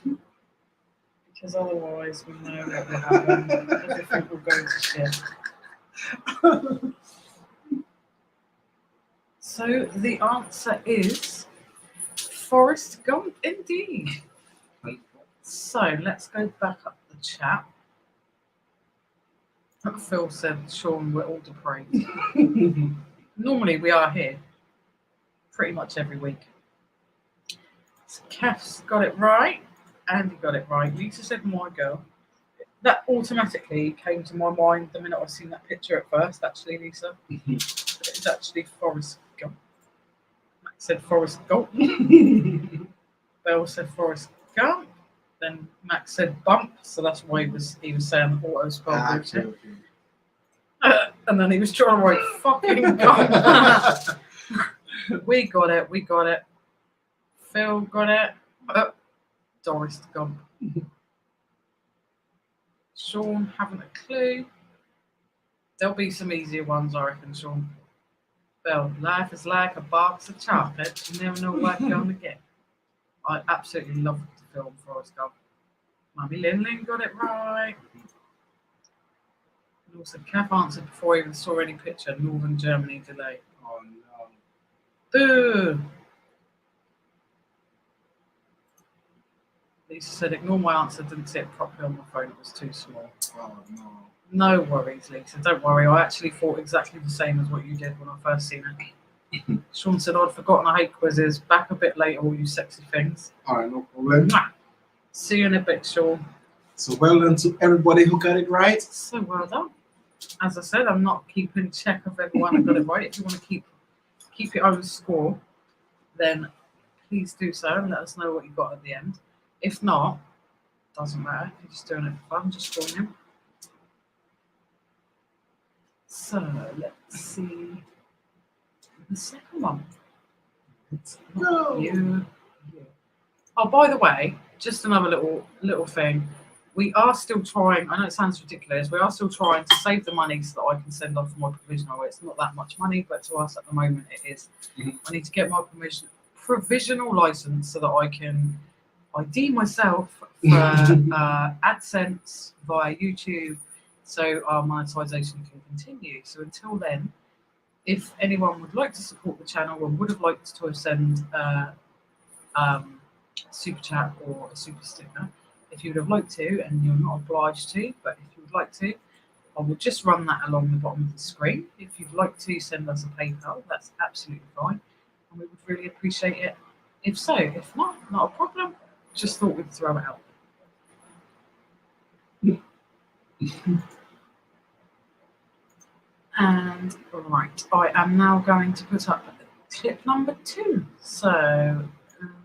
Because otherwise we know what will happen. Everything will go to shit. So the answer is Forrest Gump indeed. So let's go back up the chat. Phil said, Sean, we're all depraved. Normally we are here pretty much every week. So Kath's got it right. Andy got it right. Lisa said, my girl. That automatically came to my mind the minute I seen that picture at first, actually, Lisa. It's actually Forrest Gump. Max said Forrest Gump. Belle said Forrest Gump. Then Max said bump, so that's why he was saying auto spell bullshit. And then he was trying to write fucking Gump. We got it. Phil got it. Doris Gump. Sean, haven't a clue. There'll be some easier ones, I reckon, Sean. Belle, life is like a box of chocolate. You never know what you're going to get. I absolutely love the film Forrest Gump. Mummy Lin got it right. And also, Kath answered before I even saw any picture. Northern Germany delay. Oh no. Boo! Lisa said, ignore my answer, didn't see it properly on my phone, it was too small. Oh no. No worries, Lisa, don't worry. I actually thought exactly the same as what you did when I first seen it. Sean said, I'd forgotten I hate quizzes. Back a bit later, all you sexy things. Alright, no problem. See you in a bit, Sean. So well done to everybody who got it right. So well done. As I said, I'm not keeping check of everyone who got it right. If you want to keep your own score, then please do so and let us know what you got at the end. If not, doesn't matter. If you're just doing it for fun, just join in. So let's see the second one. Let's go. You. Oh, by the way, just another little thing. We are still trying. I know it sounds ridiculous. We are still trying to save the money so that I can send off my provisional. It's not that much money, but to us at the moment it is. I need to get my provisional license so that I can ID myself for AdSense via YouTube, so our monetization can continue. So until then, if anyone would like to support the channel and would have liked to send super chat or a super sticker, if you would have liked to, and you're not obliged to, but if you would like to, I will just run that along the bottom of the screen. If you'd like to send us a PayPal, that's absolutely fine, and we would really appreciate it. If so, if not a problem. Just thought we'd throw it out. And right, I am now going to put up clip number 2. So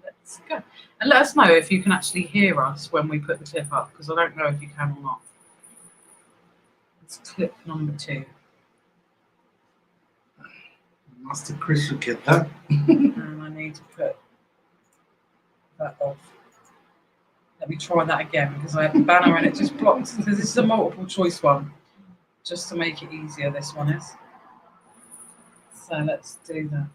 let's go. And let us know if you can actually hear us when we put the clip up, because I don't know if you can or not. It's clip number 2. Master Chris should get that. And I need to put that off. Let me try that again, because I have the banner and it just blocks. Because this is a multiple choice one, just to make it easier, this one is. So let's do that.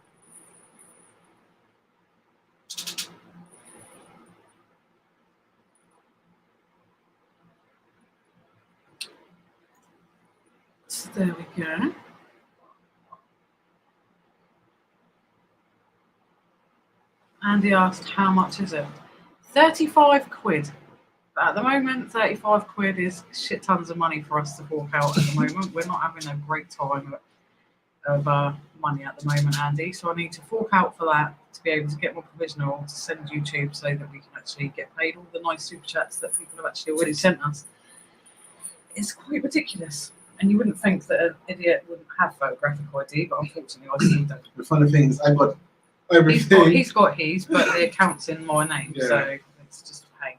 So there we go. Andy asked, how much is it? 35 quid. But at the moment, 35 quid is shit tons of money for us to fork out at the moment. We're not having a great time of money at the moment, Andy. So I need to fork out for that to be able to get my provisional to send YouTube so that we can actually get paid all the nice super chats that people have actually already sent us. It's quite ridiculous. And you wouldn't think that an idiot wouldn't have photographic ID, but unfortunately I still don't. The funny thing is, I got everything. He's got his, but the account's in my name, so it's just a pain.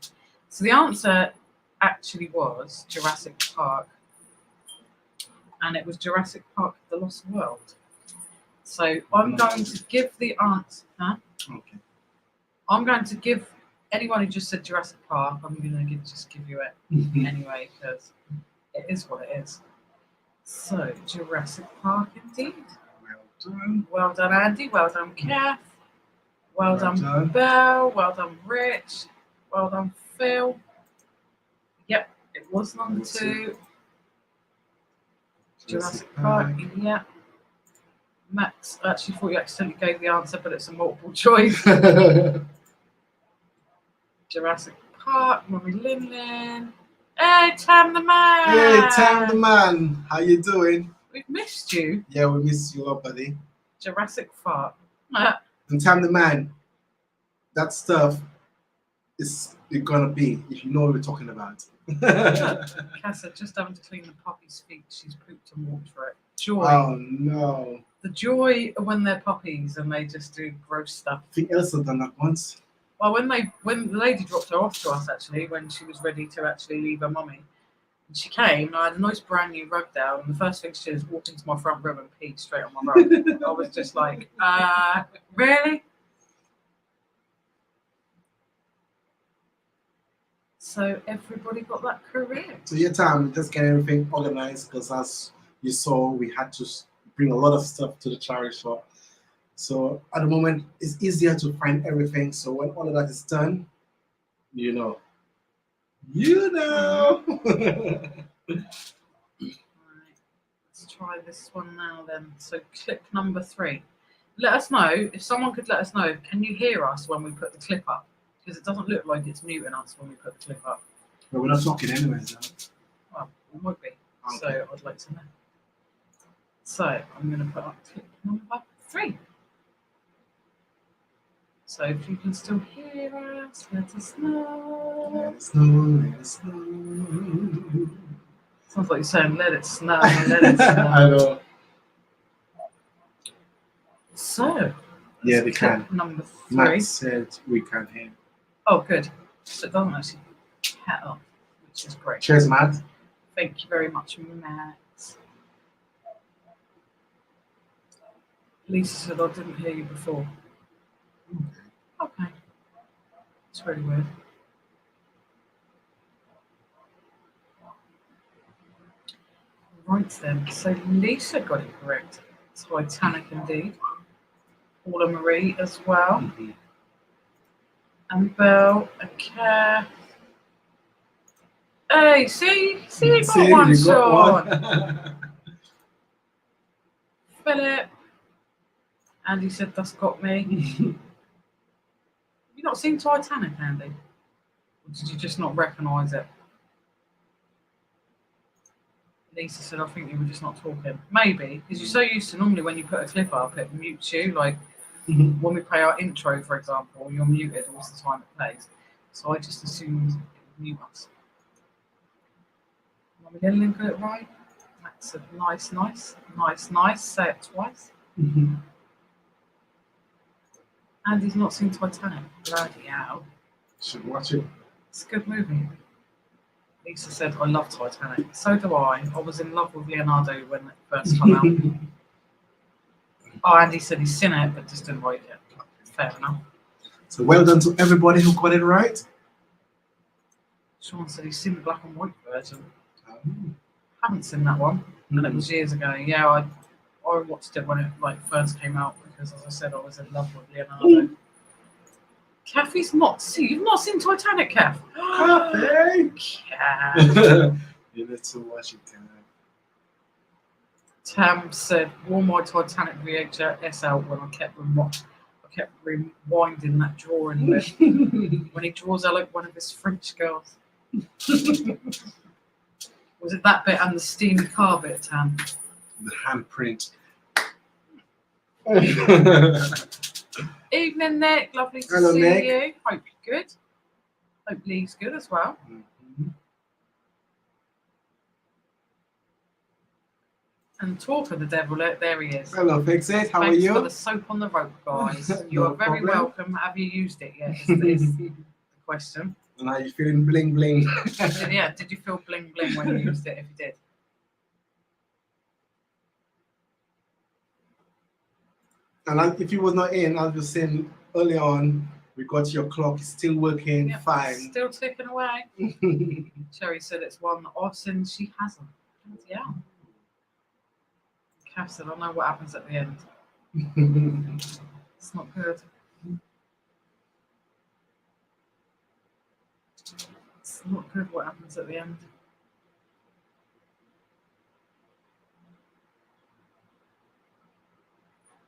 So the answer actually was Jurassic Park, and it was Jurassic Park: The Lost World. So I'm going to give the answer. Okay. I'm going to give anyone who just said Jurassic Park, I'm gonna just give you it anyway because it is what it is. So Jurassic Park indeed. Well done. Well done, Andy. Well done, Kath. Well done, done. Belle. Well done, Rich. Well done, Phil. Yep, it was number 2. Jurassic Park. Yep. Max actually thought you accidentally gave the answer, but it's a multiple choice. Jurassic Park, Mummy Lin. Hey, Tam the man! Hey, Tam the man! How you doing? We've missed you. Yeah, we missed you a lot, buddy. Jurassic Park. And Tam the man, that stuff is gonna be, if you know what we're talking about. Casa just having to clean the puppy's feet. She's pooped and walked for it. Joy. Oh no. The joy of when they're puppies and they just do gross stuff. I think Elsa done that once. Well, when the lady dropped her off to us, actually, when she was ready to actually leave her mummy, and she came, and I had a nice brand new rug down, and the first thing she did was walk into my front room and pee straight on my rug. I was just like, really? So everybody got that correct. So your time, just get everything organized, because as you saw, we had to bring a lot of stuff to the charity shop. So at the moment, it's easier to find everything. So when all of that is done, you know. Right, let's try this one now then. So clip number 3. Let us know, if someone could let us know, can you hear us when we put the clip up? Because it doesn't look like it's muting us when we put the clip up. But we're not talking anyways, though. Well, it might be. Okay. So I'd like to know. So I'm going to put up clip number 3. So if you can still hear us, let us know. Let us know, let us know. Sounds like you're saying, let it snow, let it snow. I know. So, Yeah, that's they clip can. number 3. Matt said we can hear. Oh, good. So it doesn't actually cut off, which is great. Cheers, Matt. Thank you very much, Matt. Lisa said, I didn't hear you before. Okay. It's really weird. Right then, so Lisa got it correct. Titanic indeed. Paula Marie as well. Mm-hmm. And Belle and Care. Hey, see, you got one, you Sean. got one. Philip. Andy said that's got me. Have you not seen Titanic, Andy? Or did you just not recognise it? Lisa said, I think you were just not talking. Maybe, because you're so used to normally when you put a clip up, it mutes you. Like when we play our intro, for example, you're muted all the time it plays. So I just assumed it would mute us. Mummy Lillian got it right. Max said, nice. Say it twice. Andy's not seen Titanic. Bloody hell. Should watch it. It's a good movie. Lisa said, I love Titanic. So do I. I was in love with Leonardo when it first came out. Oh, Andy said he's seen it, but just didn't like it. Fair enough. So well done to everybody who got it right. Sean said he's seen the black and white version. Haven't seen that one. And it was years ago. Yeah, I watched it when it first came out because, as I said, I was in love with Leonardo. Kathy's not seen. You've not seen Titanic, Kath? Kathy! Kath. You need to watch it, Kath. Tam said, wore my Titanic VHS out when I kept rewinding that drawing bit. When he draws out like one of his French girls. Was it that bit and the steamed car bit, Tam? The handprint. Evening, Nick. Lovely to Hello, see Nick. you. Hope you're good. Hope Lee's good as well. And talk of the devil, there he is. Hello, Fix It. How Thanks are you? for the soap on the rope, guys. You No are very problem. welcome. Have you used it yet? Is the question. And are you feeling bling bling? Did you feel bling bling when you used it? If you did. And if you was not in, I was just saying early on, We got your clock. It's still working Yep, fine. Still ticking away. Cherry said it's one that Austin she hasn't. Yeah. Kath said, I know what happens at the end. It's not good. It's not good what happens at the end.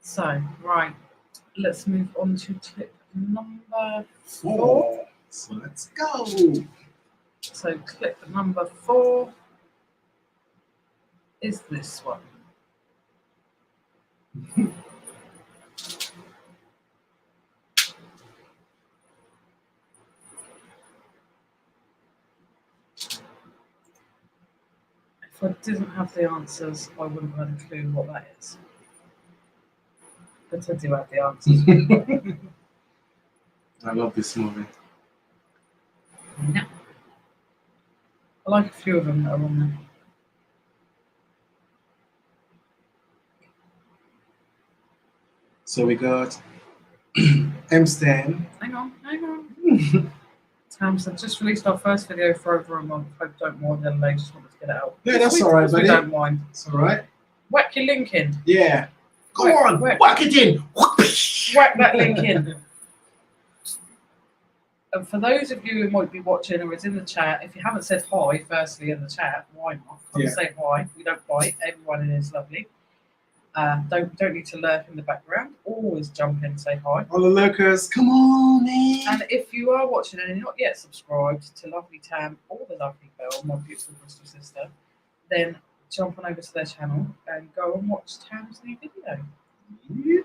So, right, let's move on to clip number 4. So let's go. So, clip number 4 is this one. If I didn't have the answers, I wouldn't have had a clue what that is. But I do have the answers. I love this movie. No. I like a few of them that are on there. So we got M-Stan. Hang on. Tam said, just released our first video for over a month. Hope don't mind the delay, just wanted to get it out. Yeah, that's all right, buddy. We don't mind. It's all right. Whack your link in. Yeah. Go on, whack it in. Whack that link in. And for those of you who might be watching or is in the chat, if you haven't said hi, firstly in the chat, why not? Come say hi. We don't bite. Everyone in is lovely. Don't need to lurk in the background. Always jump in and say hi. All the lurkers, come on, man. And if you are watching and you're not yet subscribed to Lovely Tam or the Lovely Belle, my beautiful crystal sister, then jump on over to their channel and go and watch Tam's new video. Yeah.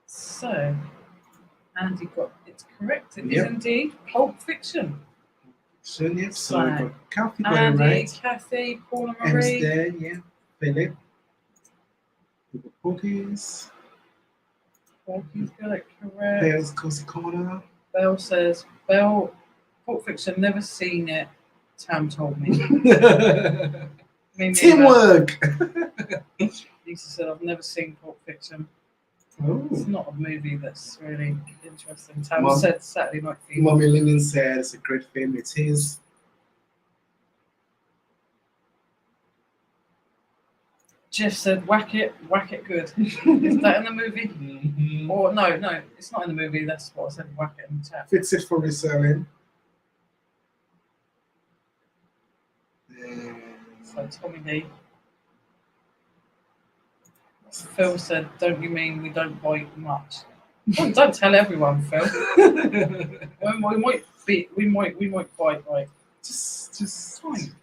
So, Andy got it correct. It is indeed Pulp Fiction. So we got Kathy got it Andy, right. Kathy, Paula Marie. M-Stan, yeah. Philip. We got Porky's. Porky's got it correct. Belle's Coast Corner. Belle says, Belle, Pulp Fiction, never seen it. Tam told me. Teamwork! Lisa said, I've never seen Pulp Fiction. Oh. It's not a movie that's really interesting. Tam said Saturday Night Fever. Mommy Linden said it's a great film. It is. Jeff said, whack it good. Is that in the movie? Mm-hmm. Or no, it's not in the movie. That's what I said, whack it in the chat. Fix it for reselling. So Tommy D. Phil said, don't you mean we don't bite much? Don't tell everyone, Phil. we might bite like just time.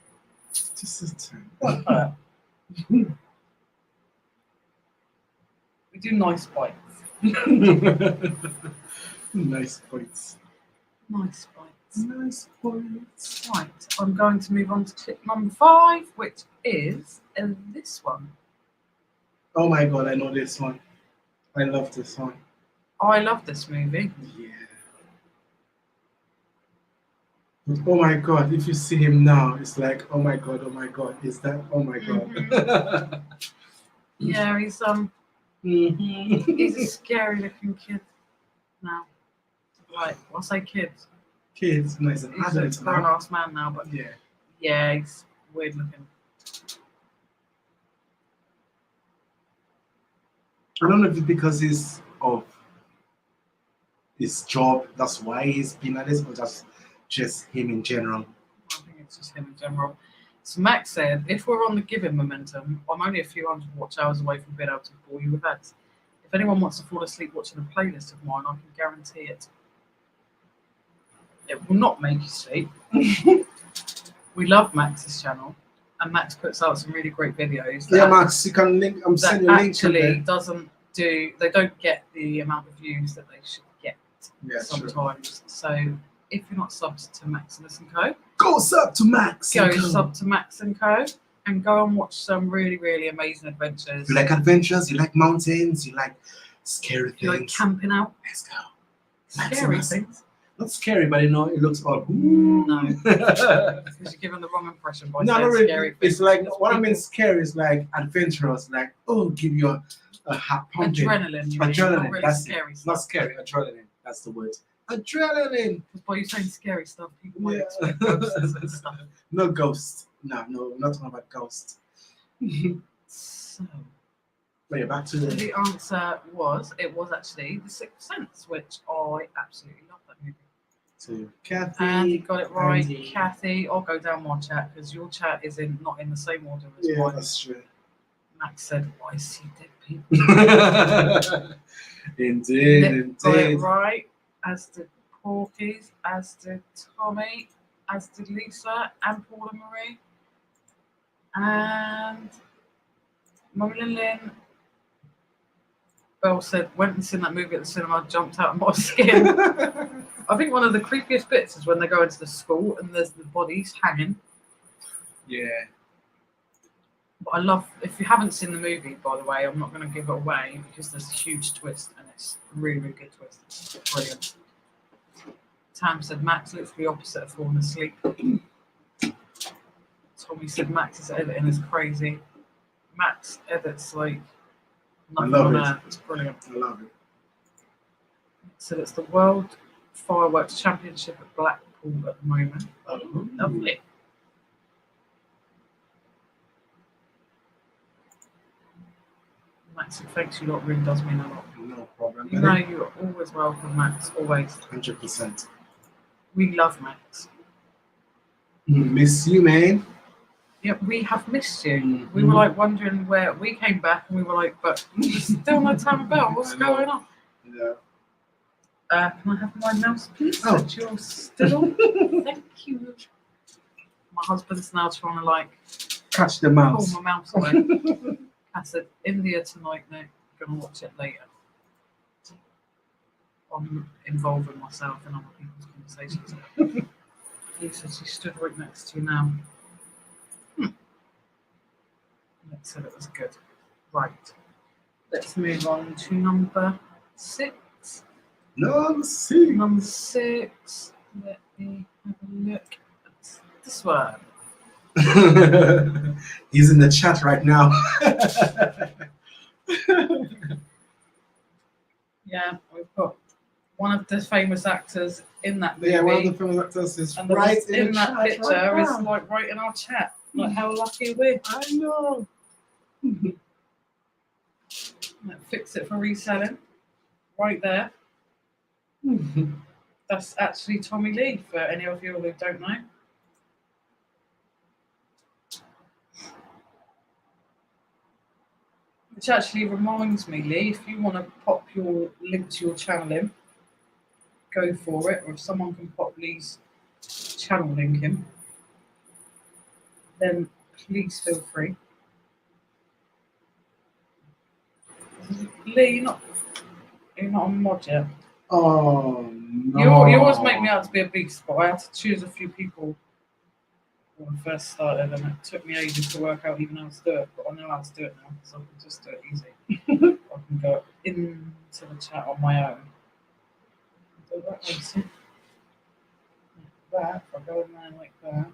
Just a time. Like that. We do nice bites. Nice bites. Nice bites. Nice bites. Right, I'm going to move on to clip number 5, which is this one. Oh my god, I know this one. I love this one. I love this movie. Yeah. But oh my god, if you see him now, it's like, oh my god, is that, oh my god. Mm-hmm. Yeah, he's he's a scary looking kid now. Right, I'll say kid. Kids, no, he's an He's adult a grown-ass man now, but yeah, he's weird looking. I don't know if it's because he's of his job, that's why he's been at this, or just him in general. I think it's just him in general. So Max said, if we're on the giving momentum, I'm only a few hundred watch hours away from being able to bore you with ads. If anyone wants to fall asleep watching a playlist of mine, I can guarantee it. It will not make you sleep. We love Max's channel, and Max puts out some really great videos. Yeah, Max, you can link. I'm sending a link to actually they don't get the amount of views that they should get sometimes. True. So if you're not subbed to Max and Co, go sub to Max. Go sub to Max and Co, and go and watch some really, really amazing adventures. You like adventures? You like mountains? You like scary things? You like camping out? Let's go. Scary things. Not scary, but you know, it looks all. No, because you're giving the wrong impression by saying really, scary things. It's like what I mean. Scary is like adventurous. Like give you a heart pumping. Adrenaline. You mean, Adrenaline. not really That's scary it. stuff. Not scary. Adrenaline. That's the word. Adrenaline. Because by you saying scary stuff, people might Yeah. expect ghosts and stuff. No ghosts. No, not talking about ghosts. So, But yeah, back to the answer was, it was actually The Sixth Sense, which I absolutely love that movie. to Kathy. Andy got it right. Andy. Kathy, I'll go down my chat because your chat is not in the same order as Yeah, mine. that's true. Max said, I see dead people. Indeed, Nick got it indeed. right, as did Porkies, as did Tommy, as did Lisa and Paula Marie. And Mummy and Lynn. Belle said, went and seen that movie at the cinema, jumped out of my skin. I think one of the creepiest bits is when they go into the school and there's the bodies hanging. Yeah. But I love, if you haven't seen the movie, by the way, I'm not going to give it away because there's a huge twist and it's a really, really good twist. It's brilliant. Tam said, Max looks the opposite of falling asleep. Tommy said, Max's editing is crazy. Max edits like nothing on earth. It's brilliant. I love it. So it's the World Fireworks Championship at Blackpool at the moment. Oh, Lovely. Max, thanks you lot, really does mean a lot. no problem. You know you're always welcome, Max, always. 100%. We love Max. Miss you, man. Yeah, we have missed you. Mm-hmm. We were like wondering where we came back and we were like, but there's still no Tam Bell. What's going on? Yeah. Can I have my mouse, please? Oh. That you're still on? Thank you. My husband's now trying to like Catch the mouse. pull my mouse away. I said, India tonight, Nick. Gonna watch it later. I'm involving myself in other people's conversations. He said she stood right next to you now. Nick said it was good. Right. Let's move on to number 6. No, see. Number 6. Let me have a look. It's this one. He's in the chat right now. Yeah, we've got one of the famous actors in that movie. Yeah, one of the famous actors is and right in in that the chat picture right is now. like right in our chat. Like how lucky are we? I know. Fix it for reselling. Right there. That's actually Tommy Lee for any of you who don't know. Which actually reminds me, Lee, if you want to pop your link to your channel in, go for it. Or if someone can pop Lee's channel link in, then please feel free. Lee, you're not on mod yet. Oh no. You always make me out to be a beast, but I had to choose a few people when I first started, and it took me ages to work out even how to do it. But I know how to do it now, so I can just do it easy. I can go into the chat on my own. Do that, easy. Like that. If I go in there like that,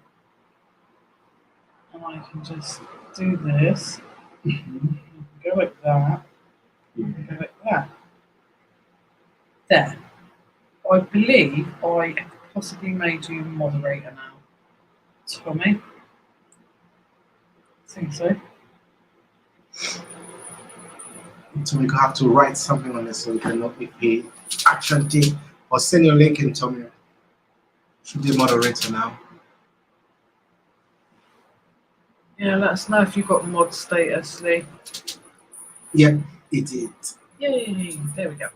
and I can just do this. Go like that. Go like that. There. I believe I possibly made you moderator now. Tommy? I think so. So we have to write something on this so we can know if he actually did. Or send your link in, Tommy. Should be moderator now. Yeah, let us know if you've got mod status, Lee. Yep, it did. Yay! There we go.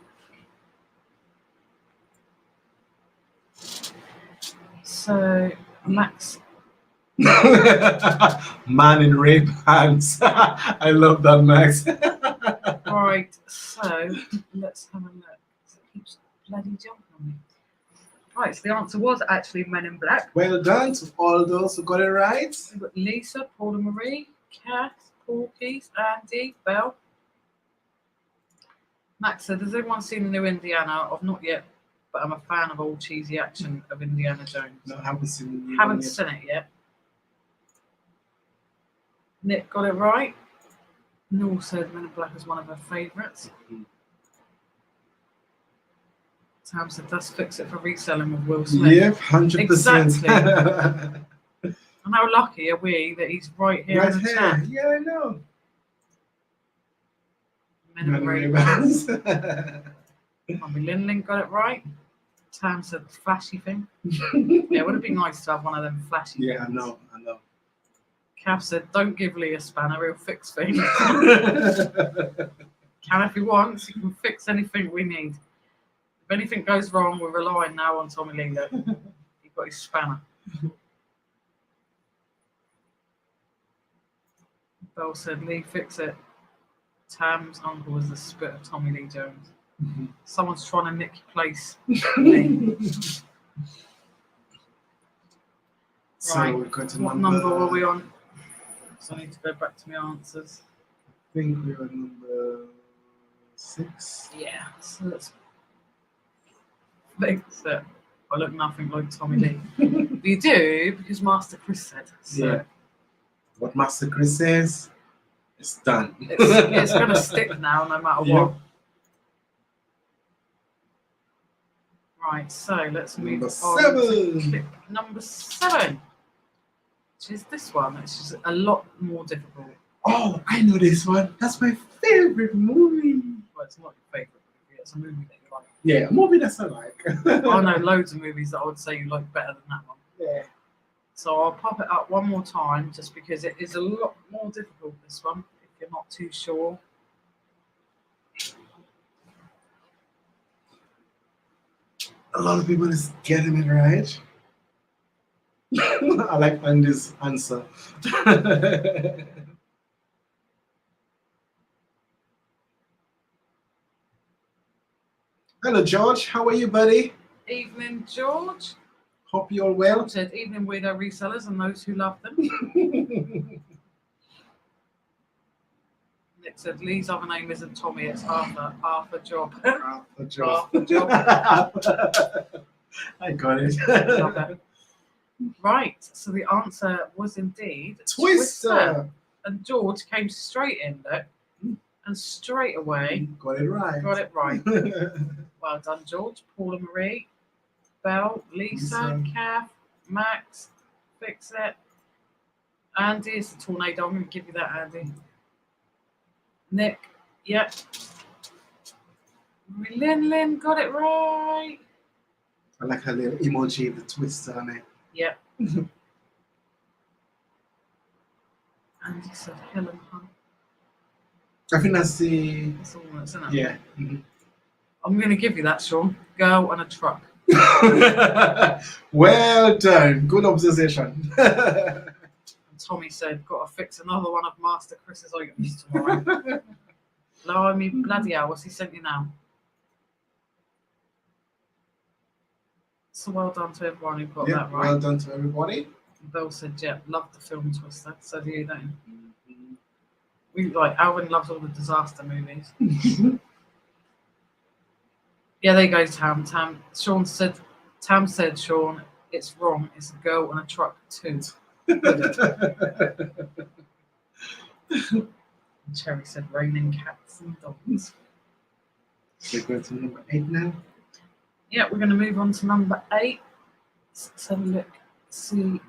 So, Max. Man in red pants. I love that, Max. Right, so let's have a look. It keeps bloody jumping on me. Right, so the answer was actually Men in Black. Well done to all those who got it right. We've got Lisa, Paula Marie, Kath, Porkies, Andy, Belle. Max said, has everyone seen the new Indiana? I've not yet, but I'm a fan of all cheesy action of Indiana Jones. No, I haven't seen it. Haven't seen it yet. Nick got it right. Noel said Men in Black is one of her favourites. Tam said that's Fix It for reselling with Will Smith. Yep, 100%. Exactly. And how lucky are we that he's right here Right in the here. chat? Yeah, I know. Men in Ray-Bans. Mummy Lin got it right. Tam said flashy thing. Yeah, it would have been nice to have one of them flashy things. Yeah, I know. Cav said, don't give Lee a spanner, he'll fix things. Can if he wants, he can fix anything we need. If anything goes wrong, we're relying now on Tommy Lee. Look. He got his spanner. Bell said, Lee, fix it. Tam's uncle was the spit of Tommy Lee Jones. Someone's trying to nick your place. Lee. So Right. we've got to What number were we on? So I need to go back to my answers. I think we were number 6. Yeah, so let's fix it. I look nothing like Tommy Lee. But you do, because Master Chris said. So Yeah. What Master Chris says, it's done. it's going to stick now, no matter what. Yep. Right, so let's move Number on 7. to clip number 7, which is this one. It's just a lot more difficult. Oh, I know this one. That's my favorite movie. Well, it's not your favourite movie, it's a movie that you like. Yeah, a movie that's I like. I know loads of movies that I would say you like better than that one. Yeah. So I'll pop it up one more time just because it is a lot more difficult, this one, if you're not too sure. A lot of people is getting it right. I like Andy's answer. Hello, George. How are you, buddy? Evening, George. Hope you're well. George said, evening, weirdo resellers and those who love them. Nick said, Lee's other name isn't Tommy, it's Arthur. Arthur Job. Arthur Job. Arthur Job. I got it. Love it. Right, so the answer was indeed Twister. And George came straight in, look, and straight away Got it right. got it right. Well done, George. Paula Marie, Belle, Lisa, Kath, Max, Fix It. Andy is the tornado. I'm going to give you that, Andy. Nick, yep. Lynn got it right. I like her little emoji, the twister on it. Yep. Andy said Helen Hunt. I think that's the. That's all that's in it. Yeah. I'm going to give you that, Sean. Girl and a truck. Well done. Good observation. And Tommy said, got to fix another one of Master Chris's items tomorrow. Blimey, bloody hell, what's he sent you now? So well done to everyone who got that right. Well done to everybody. Bill said, yeah, love the film Twister. So do you, don't you? We like Alvin loves all the disaster movies. Yeah, there you go, Tam. Sean said, Tam said, Sean, it's wrong. It's a girl and a truck too. Cherry said, raining cats and dogs. So we're going to number 8 now. Yeah, we're going to move on to number 8. Let's have a look, see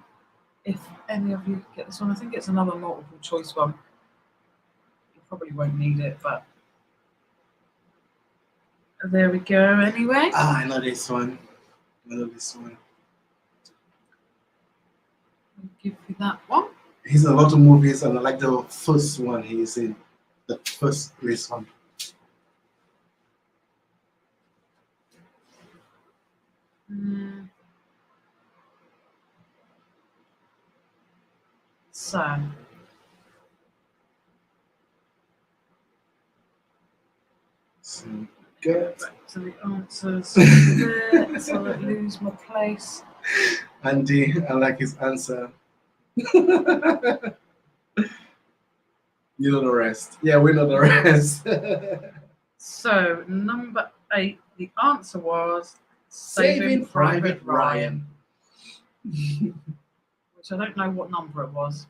if any of you get this one. I think it's another multiple choice one. You probably won't need it, but there we go anyway. Ah, I know this one. I'll give you that one. He's in a lot of movies, and I like the first one he's in. The first race one. So Good. back to the answers there, so I lose my place. Andy, I like his answer. You know the rest. Yeah, we know the rest. So number 8, the answer was Saving Private Ryan. Which I don't know what number it was.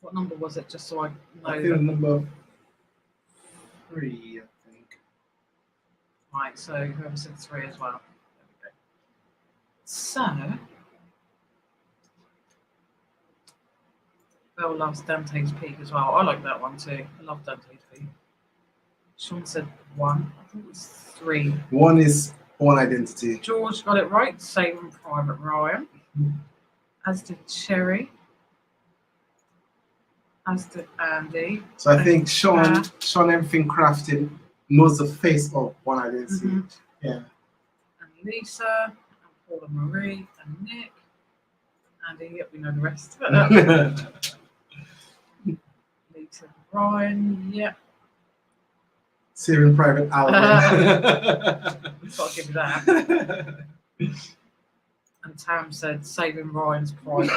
What number was it? Just so I know. I think number 3, I think. Right, so whoever said 3 as well. There we go. So, Belle loves Dante's Peak as well. I like that one too. I love Dante's Peak. Sean said 1. I think it was 3. 1 is Born Identity. George got it right. Saving Private Ryan. As did Cherry. As did Andy. So I think Sean Everything Crafted knows the face of Born Identity. Mm-hmm. Yeah. And Lisa, and Paula Marie, and Nick. Andy, yep, we know the rest. Lisa, Ryan, yep. Saving Private Alvin. Gotta give you that. And Tam said, Saving Ryan's Private.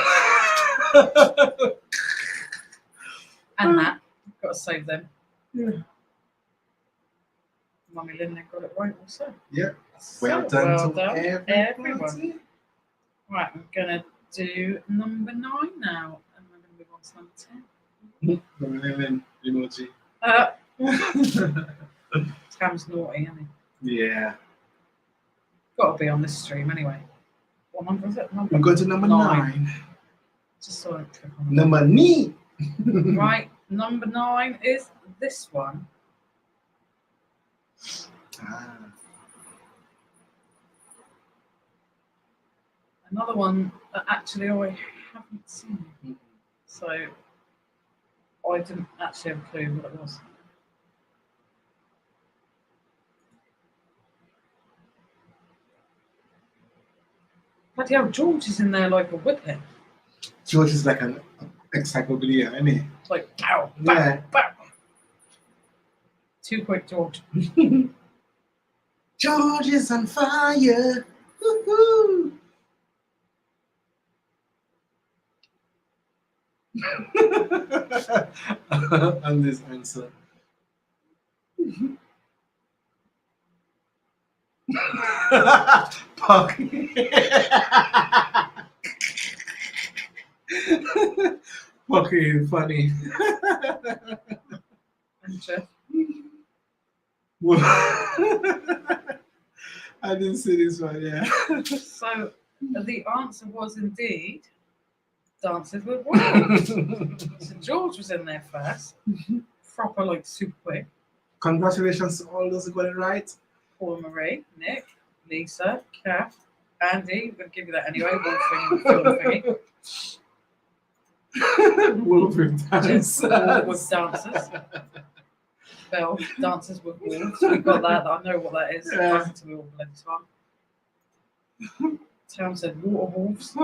And that, got to save them. Yeah. Mummy Lynn got it right also. Yeah. So Well done to everyone. everybody. Right, I'm gonna do number 9 now, and we're gonna move on to number 10. Emoji. Tam's naughty, isn't he? Yeah. Got to be on this stream anyway. What number is it? We'll go to number 9. Just so I don't click on it. Number 9. Right, number 9 is this one. Another one that actually I haven't seen. So I didn't actually have a clue what it was. Bloody hell, George is in there like a whippet. George is like an encyclopedia, isn't he? It's like, pow, pow, Yeah. pow. Too quick, George. George is on fire. Woo-hoo. And this answer. Pocky. Pocky is funny. And Jeff. I didn't see this one, yeah. So the answer was indeed Dances with Wolves. So George was in there first. Proper, like, super quick. Congratulations to all those who got it right. Paula Marie, Nick, Lisa, Kath, Andy. I'm going to give you that anyway. Wolf thingy. Wolf with dancers. Wolf with dancers. Belle, Dances with Wolves. We've got that. I know what that is. Yeah. Back to me all the time. Tam said water wolves.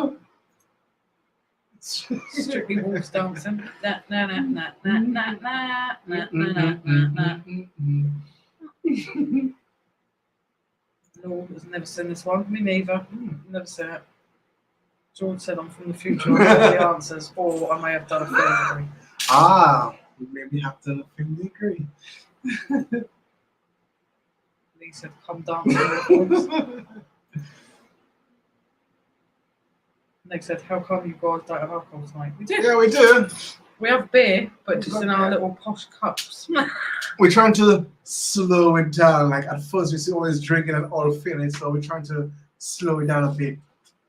Strictly wolves dancing. Na na na na na na na na na na na. Lord has never seen this one. Me neither. Never seen it. George said I'm from the future. I know the answers, or I may have done a film degree. Ah, we maybe have done a film degree. Lee said, "Come dancing with wolves." Nick said, "How come you guys don't have alcohol tonight?" We do. Yeah, we do. We have beer, but just in our little posh cups. We're trying to slow it down. Like at first, we're always drinking and all feeling, so we're trying to slow it down a bit.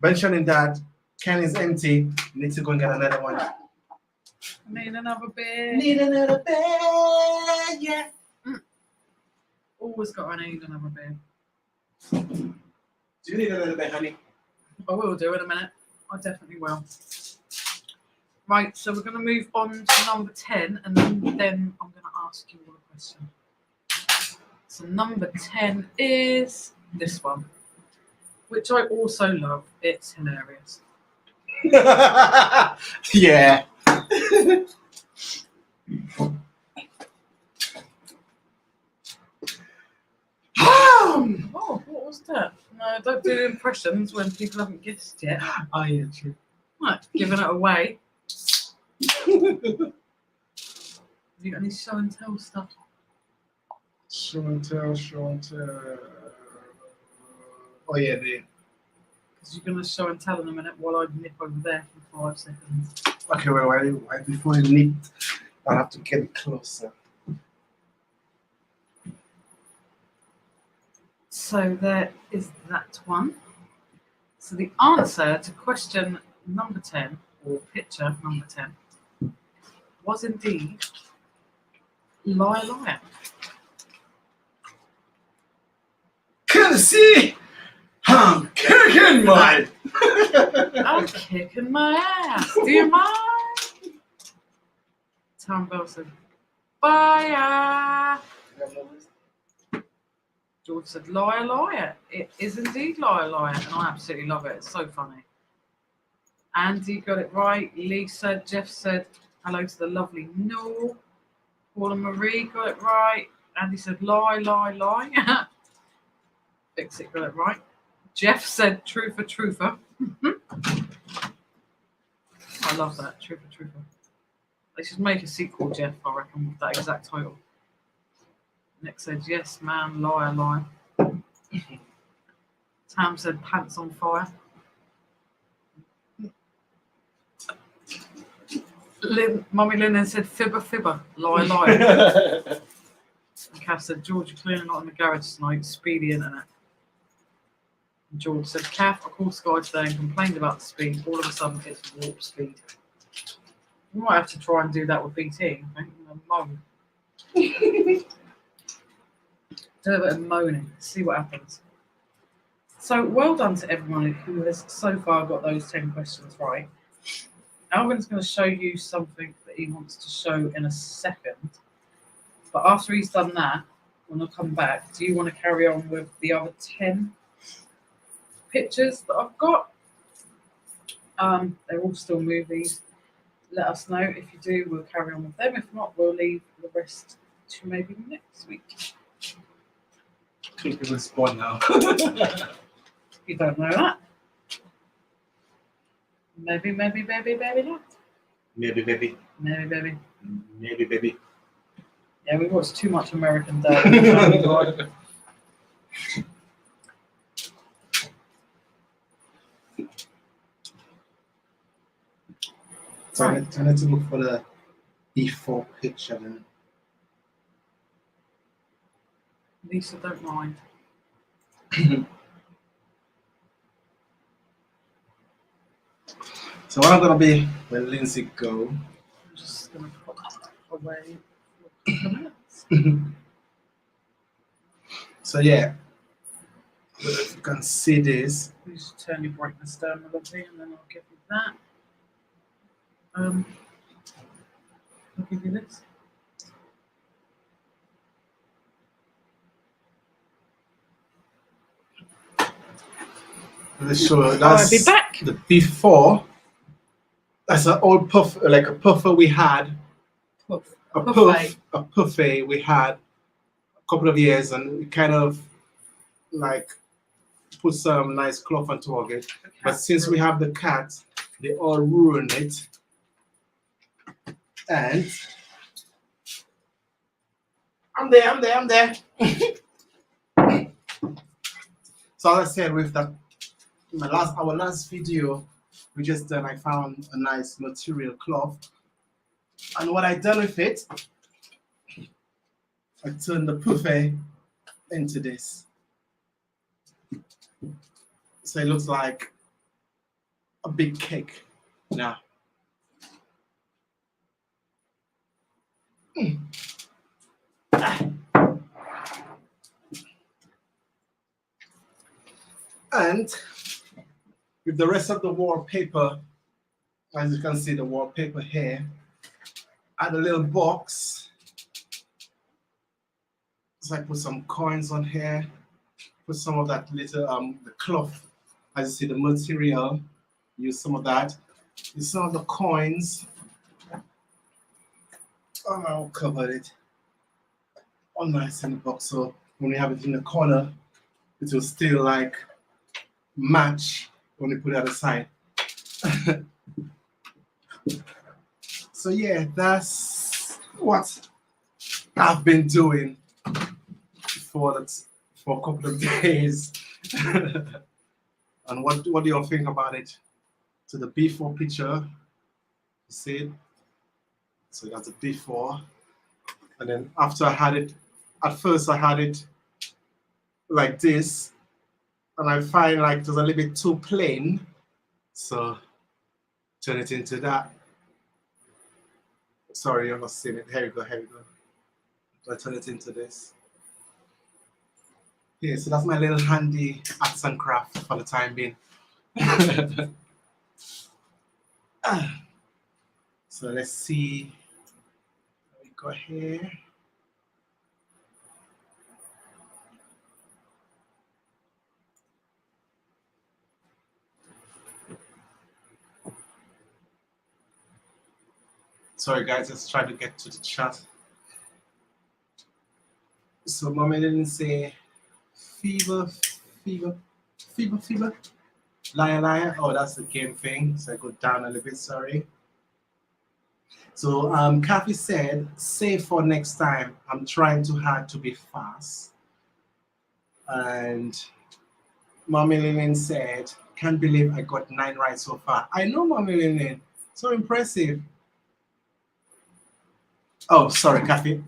Mentioning that can is empty, need to go and get another one. Need another beer. Need another beer, yeah. Always got to need another beer. Do you need another beer, honey? I will do in a minute. I definitely will. Right, so we're going to move on to number 10, and then I'm going to ask you all a question. So number 10 is this one, which I also love. It's hilarious. Yeah. Oh, what was that? No, don't do impressions when people haven't guessed yet. Oh, yeah, true. Right, giving it away. Have you got any show and tell stuff? Show and tell. Oh, yeah, there. Because you're going to show and tell in a minute while I nip over there for 5 seconds. Okay, wait, before you nip, I have to get it closer. So there is that one. So the answer to question number 10, or picture number 10, was indeed liar, liar. Can you see? I'm kicking my. I'm kicking my ass. Do you mind? Tom Bell said, bye. George said, liar, liar. It is indeed liar, liar. And I absolutely love it. It's so funny. Andy got it right. Lee said, Jeff said, hello to the lovely Noor. Paula Marie got it right. Andy said, lie, lie, lie. Fix it got it right. Jeff said, truther, truther. I love that, truther, truther. They should make a sequel, Jeff, I reckon, with that exact title. Nick said, yes, man, liar, liar. Tam said, pants on fire. Mummy Lynn said, fibber, fibber, liar, liar. And Kath said, George, you're clearly not in the garage tonight, speedy internet. And George said, Kath, I called Sky today and complained about the speed. All of a sudden, it's warp speed. We might have to try and do that with BT. I think. Moan. Do a bit of moaning, see what happens. So well done to everyone who has so far got those 10 questions right. Alvin's going to show you something that he wants to show in a second. But after he's done that, when I come back, do you want to carry on with the other 10 pictures that I've got? They're all still movies. Let us know. If you do, we'll carry on with them. If not, we'll leave the rest to maybe next week. Click the spot now. You don't know that. Maybe not. Maybe, baby. Maybe. Baby. Yeah, we watched too much American Dad. So I need to look for the before picture then. Lisa, don't mind. So what I'm gonna be when Lynsey go. I'm just gonna put away for a couple of minutes. So yeah, if you can see this. You just turn your brightness down a little bit, and then I'll give you that. I'll give you this. Let's show I'll that's be back. the before. That's an old puff, like a puffer we had. Puff. A puffet we had a couple of years, and we kind of like put some nice cloth on top of it. But since we have the cat, they all ruin it. And I'm there. So as I said, with that, our last video we just done, I found a nice material cloth, and what I done with it, I turned the buffet into this, so it looks like a big cake now. And with the rest of the wallpaper, as you can see, the wallpaper here, add a little box. So I put some coins on here, put some of that little the cloth, as you see the material, use some of that, use some of the coins. Oh, I'll cover it all nice in the box, so when we have it in the corner, it will still like match when we put it aside. So yeah, that's what I've been doing for a couple of days. And what do you all think about it? So the before picture see it? So that's a before. And then after I had it, at first I had it like this, and I find like it was a little bit too plain. So turn it into that. Sorry, you're not seeing it. Here we go, here we go. So I turn it into this. Yeah, so that's my little handy arts and craft for the time being. So let's see. We go here. Sorry guys, let's try to get to the chat. So Mommy didn't say fever, fever, fever, fever. Liar, liar. Oh, that's the game thing. So I go down a little bit, sorry. So Kathy said, save for next time. I'm trying too hard to be fast. And Mommy Lillian said, can't believe I got 9 right so far. I know, Mommy Lillian. So impressive. Oh, sorry, Kathy.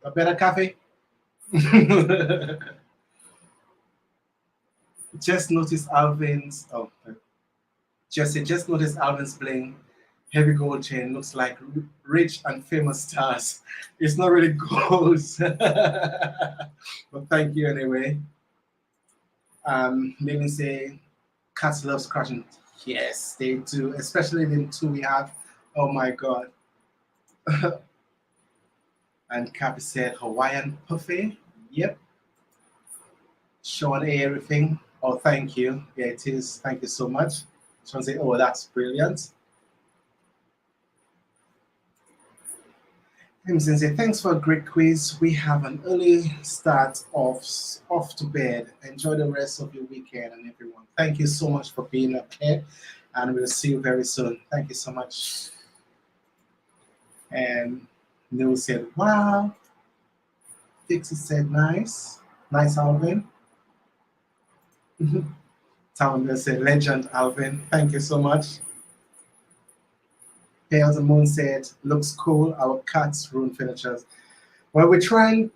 A better Kathy? Just notice Alvin's, oh, just notice Alvin's bling. Heavy gold chain looks like rich and famous stars. It's not really gold, but thank you anyway. Maybe say cats love scratching. Yes, they do, especially the 2 we have. Oh my god. And Cappy said Hawaiian buffet. Yep. Sean everything. Oh, thank you. Yeah, it is. Thank you so much. Sean say, oh, that's brilliant. Emerson say, thanks for a great quiz. We have an early start off to bed. Enjoy the rest of your weekend and everyone. Thank you so much for being up here, and we'll see you very soon. Thank you so much. And Neil said, wow. Dixie said, nice. Nice, Alvin. Towner said, legend, Alvin. Thank you so much. Pales and Moon said, looks cool. Our cats ruin furnitures. Well, we're trying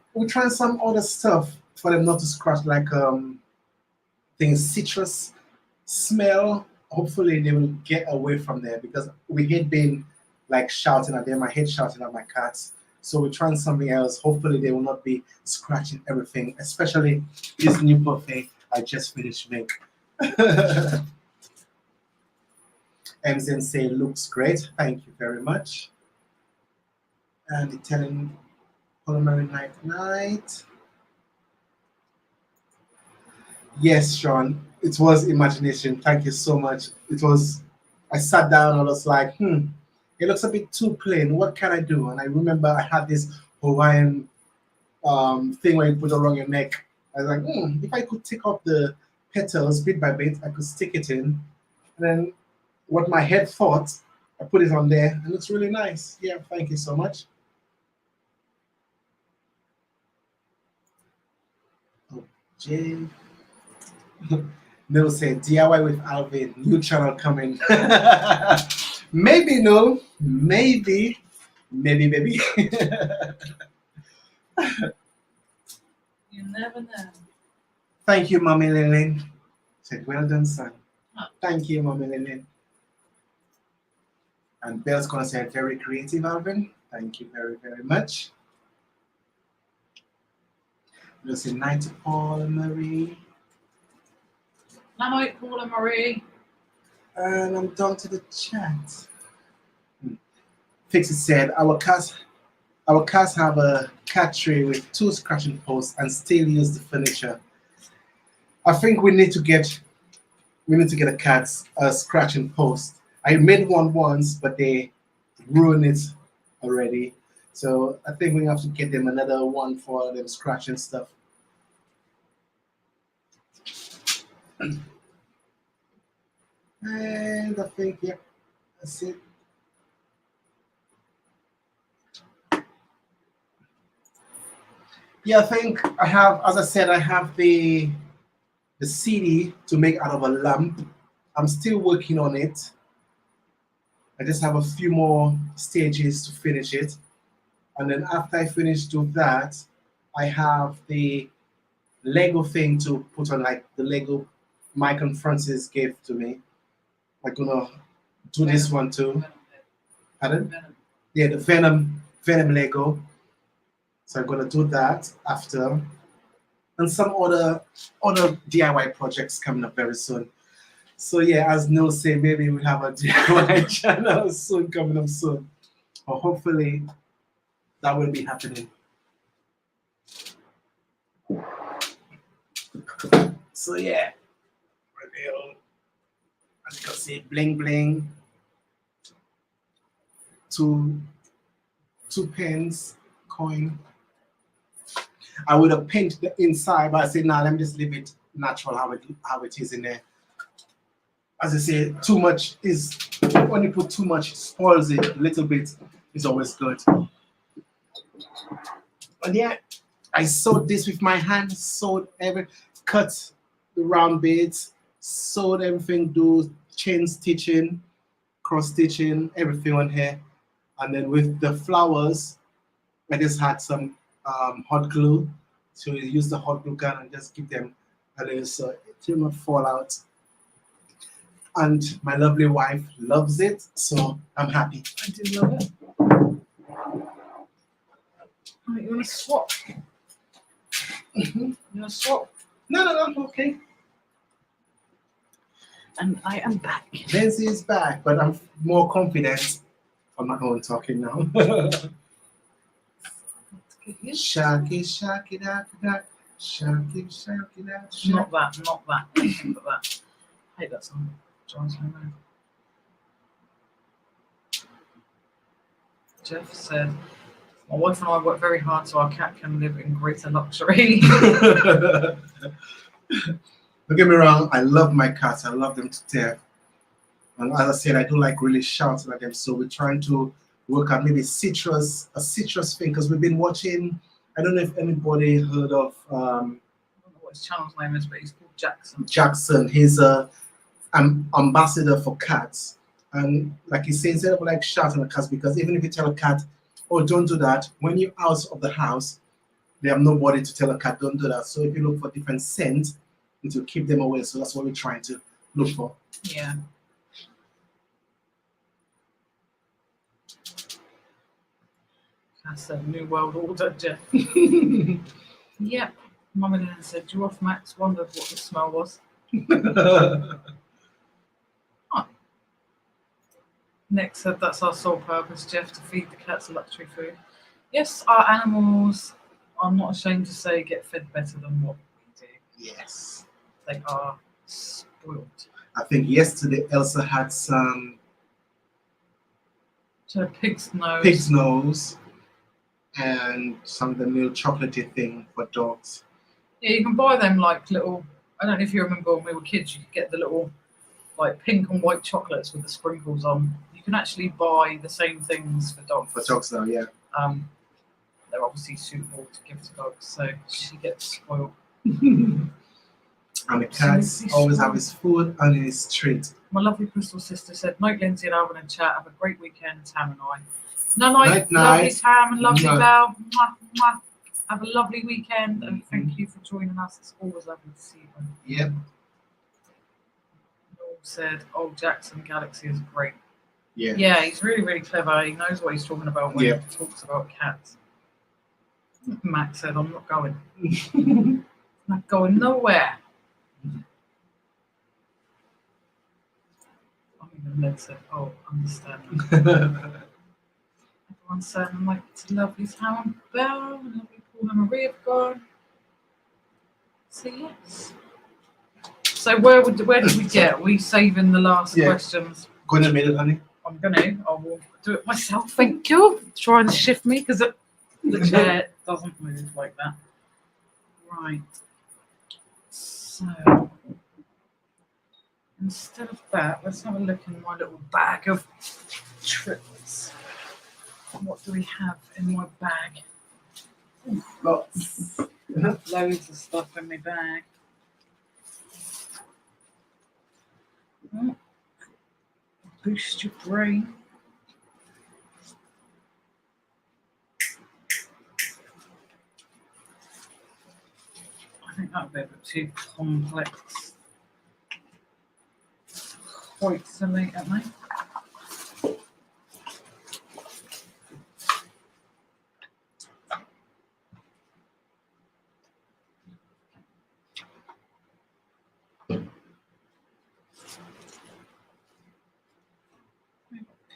some other stuff for them not to scratch, like things citrus smell. Hopefully they will get away from there, because we hate being like shouting at them. I hate shouting at my cats. So we're trying something else. Hopefully they will not be scratching everything, especially this new buffet I just finished making. MZN say looks great. Thank you very much. And Italian Polymer night. Yes, Sean, it was imagination. Thank you so much. It was, I sat down and I was like, it looks a bit too plain. What can I do? And I remember I had this Hawaiian thing where you put it around your neck. I was like, if I could take off the petals bit by bit, I could stick it in. And then what my head thought, I put it on there, and it's really nice. Yeah, thank you so much. Oh, Jay. Neil said, DIY with Alvin, new channel coming. Maybe, no. Maybe. Maybe. You never know. Thank you, Mommy Lillian. Said, well done, son. Oh. Thank you, Mommy Lillian. And Bell's gonna say, very creative, Alvin. Thank you very, very much. We'll say night to Paul and Marie. Night, Paul and Marie. And I'm down to the chat. Fixit said, our cats have a cat tree with 2 scratching posts and still use the furniture. I think we need to get a cat's scratching post. I made one once, but they ruined it already. So I think we have to get them another one for them scratching stuff. And I think, yeah, that's it. Yeah, I think I have, as I said, I have the CD to make out of a lamp. I'm still working on it. I just have a few more stages to finish it. And then after I finish with that, I have the Lego thing to put on, like the Lego Mike and Francis gave to me. I'm gonna do this one too. Pardon? Yeah, the Venom Lego. So I'm gonna do that after. And some other DIY projects coming up very soon. So yeah, as Neil said, maybe we have a DIY channel soon coming up soon. Or hopefully that will be happening. So yeah, as you can see, bling bling. Two pence coin. I would have painted the inside, but I said, nah, let me just leave it natural how it is in there. As I say, too much is, when you put too much, it spoils it. A little bit is always good. And yeah, I sewed this with my hands, cut the round bits, sewed everything, do chain stitching, cross stitching, everything on here. And then with the flowers, I just had some hot glue. So you use the hot glue gun and just give them a little so it will not fall out. And my lovely wife loves it, so I'm happy. I do love it. Right, you want to swap? You want to swap? No, okay. And I am back. Lynsey is back, but I'm more confident on my own talking now. Shaki, shaki, da, da, shaki, shaki, da, shaki. Not that. Anything but that. I hate that song. Drives me mad. Jeff said, my wife and I work very hard so our cat can live in greater luxury. Don't get me wrong, I love my cats. I love them to death. And as I said, I do like really shouting at them. So we're trying to work out maybe a citrus thing, because we've been watching. I don't know if anybody heard of I don't know what his channel's name is, but he's called Jackson. Jackson. He's an ambassador for cats. And like he says, instead of like shouting at cats, because even if you tell a cat, oh, don't do that, when you're out of the house, they have nobody to tell a cat, don't do that. So if you look for different scents, it will keep them away. So that's what we're trying to look for. Yeah. That's a new world order, Jeff. Yep. Mum and Lynn said, you off Max wondered what the smell was. Oh. Nick said that's our sole purpose, Jeff, to feed the cats luxury food. Yes, our animals, I'm not ashamed to say, get fed better than what we do. Yes. They are spoiled. I think yesterday Elsa had some So pig's nose and some of the new chocolatey thing for dogs. Yeah, you can buy them like little, I don't know if you remember when we were kids, you could get the little like pink and white chocolates with the sprinkles on. You can actually buy the same things for dogs. For dogs now, yeah. They're obviously suitable to give to dogs, so she gets spoiled. And the cats always have his food and his treat. My lovely Crystal sister said, night Lynsey and Alvin and chat, have a great weekend, Tam and I. Night, lovely Tam and lovely Belle. Mwah, mwah. Have a lovely weekend and thank you for joining us. It's always lovely to see you. Yep. Noel said, oh, Jackson Galaxy is great. Yeah. Yeah, he's really, really clever. He knows what he's talking about when he talks about cats. Max said, I'm not going. I'm not going nowhere. And Ned said, oh, understand. Everyone's saying, like, it's lovely Tam and Belle, and lovely Paul and Maria have gone. So, yes. So, where did we get? Are we saving the last questions? Go in the middle, honey. I will do it myself, thank you. Trying to shift me because the chair doesn't move like that. Right. So, instead of that, let's have a look in my little bag of tricks. What do we have in my bag? Lots. Loads of stuff in my bag. Oh, boost your brain. I think that would be a bit too complex. Quite silly, at me.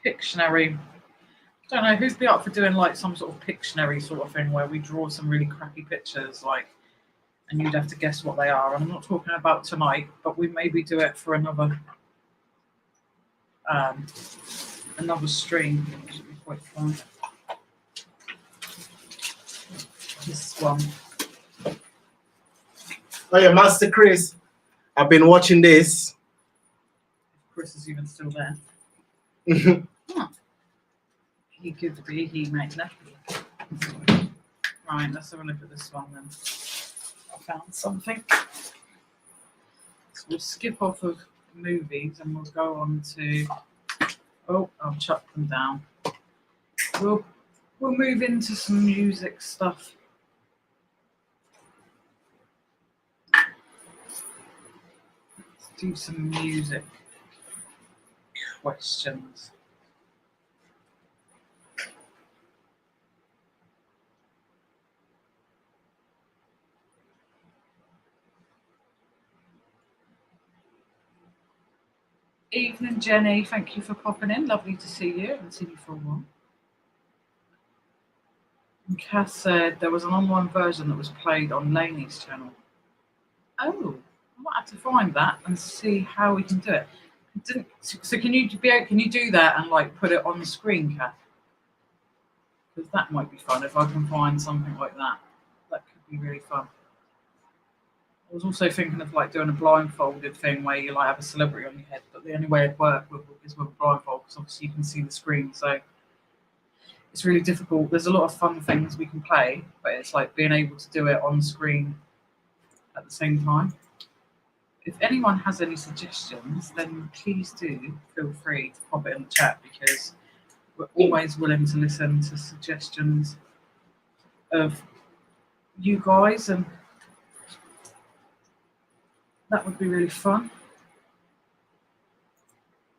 Pictionary. I don't know who'd be up for doing like some sort of Pictionary sort of thing where we draw some really crappy pictures, like, and you'd have to guess what they are. And I'm not talking about tonight, but we maybe do it for another stream, which would be quite fun. This one. Oh yeah, Master Chris. I've been watching this. Chris is even still there. Huh. He could be, he might not be. Right, let's have a look at this one then. I found something. So we'll skip off of movies and we'll go on to. Oh, I'll chuck them down. We'll move into some music stuff. Let's do some music questions. Evening, Jenny. Thank you for popping in. Lovely to see you. I haven't seen you for a while. And Cass said there was an online version that was played on Laney's channel. Oh, I might have to find that and see how we can do it. So can you do that and like put it on the screen, Cass? Because that might be fun if I can find something like that. That could be really fun. I was also thinking of like doing a blindfolded thing where you like have a celebrity on your head, but the only way it'd work is with a blindfold because obviously you can see the screen. So it's really difficult. There's a lot of fun things we can play, but it's like being able to do it on screen at the same time. If anyone has any suggestions, then please do feel free to pop it in the chat because we're always willing to listen to suggestions of you guys, and that would be really fun.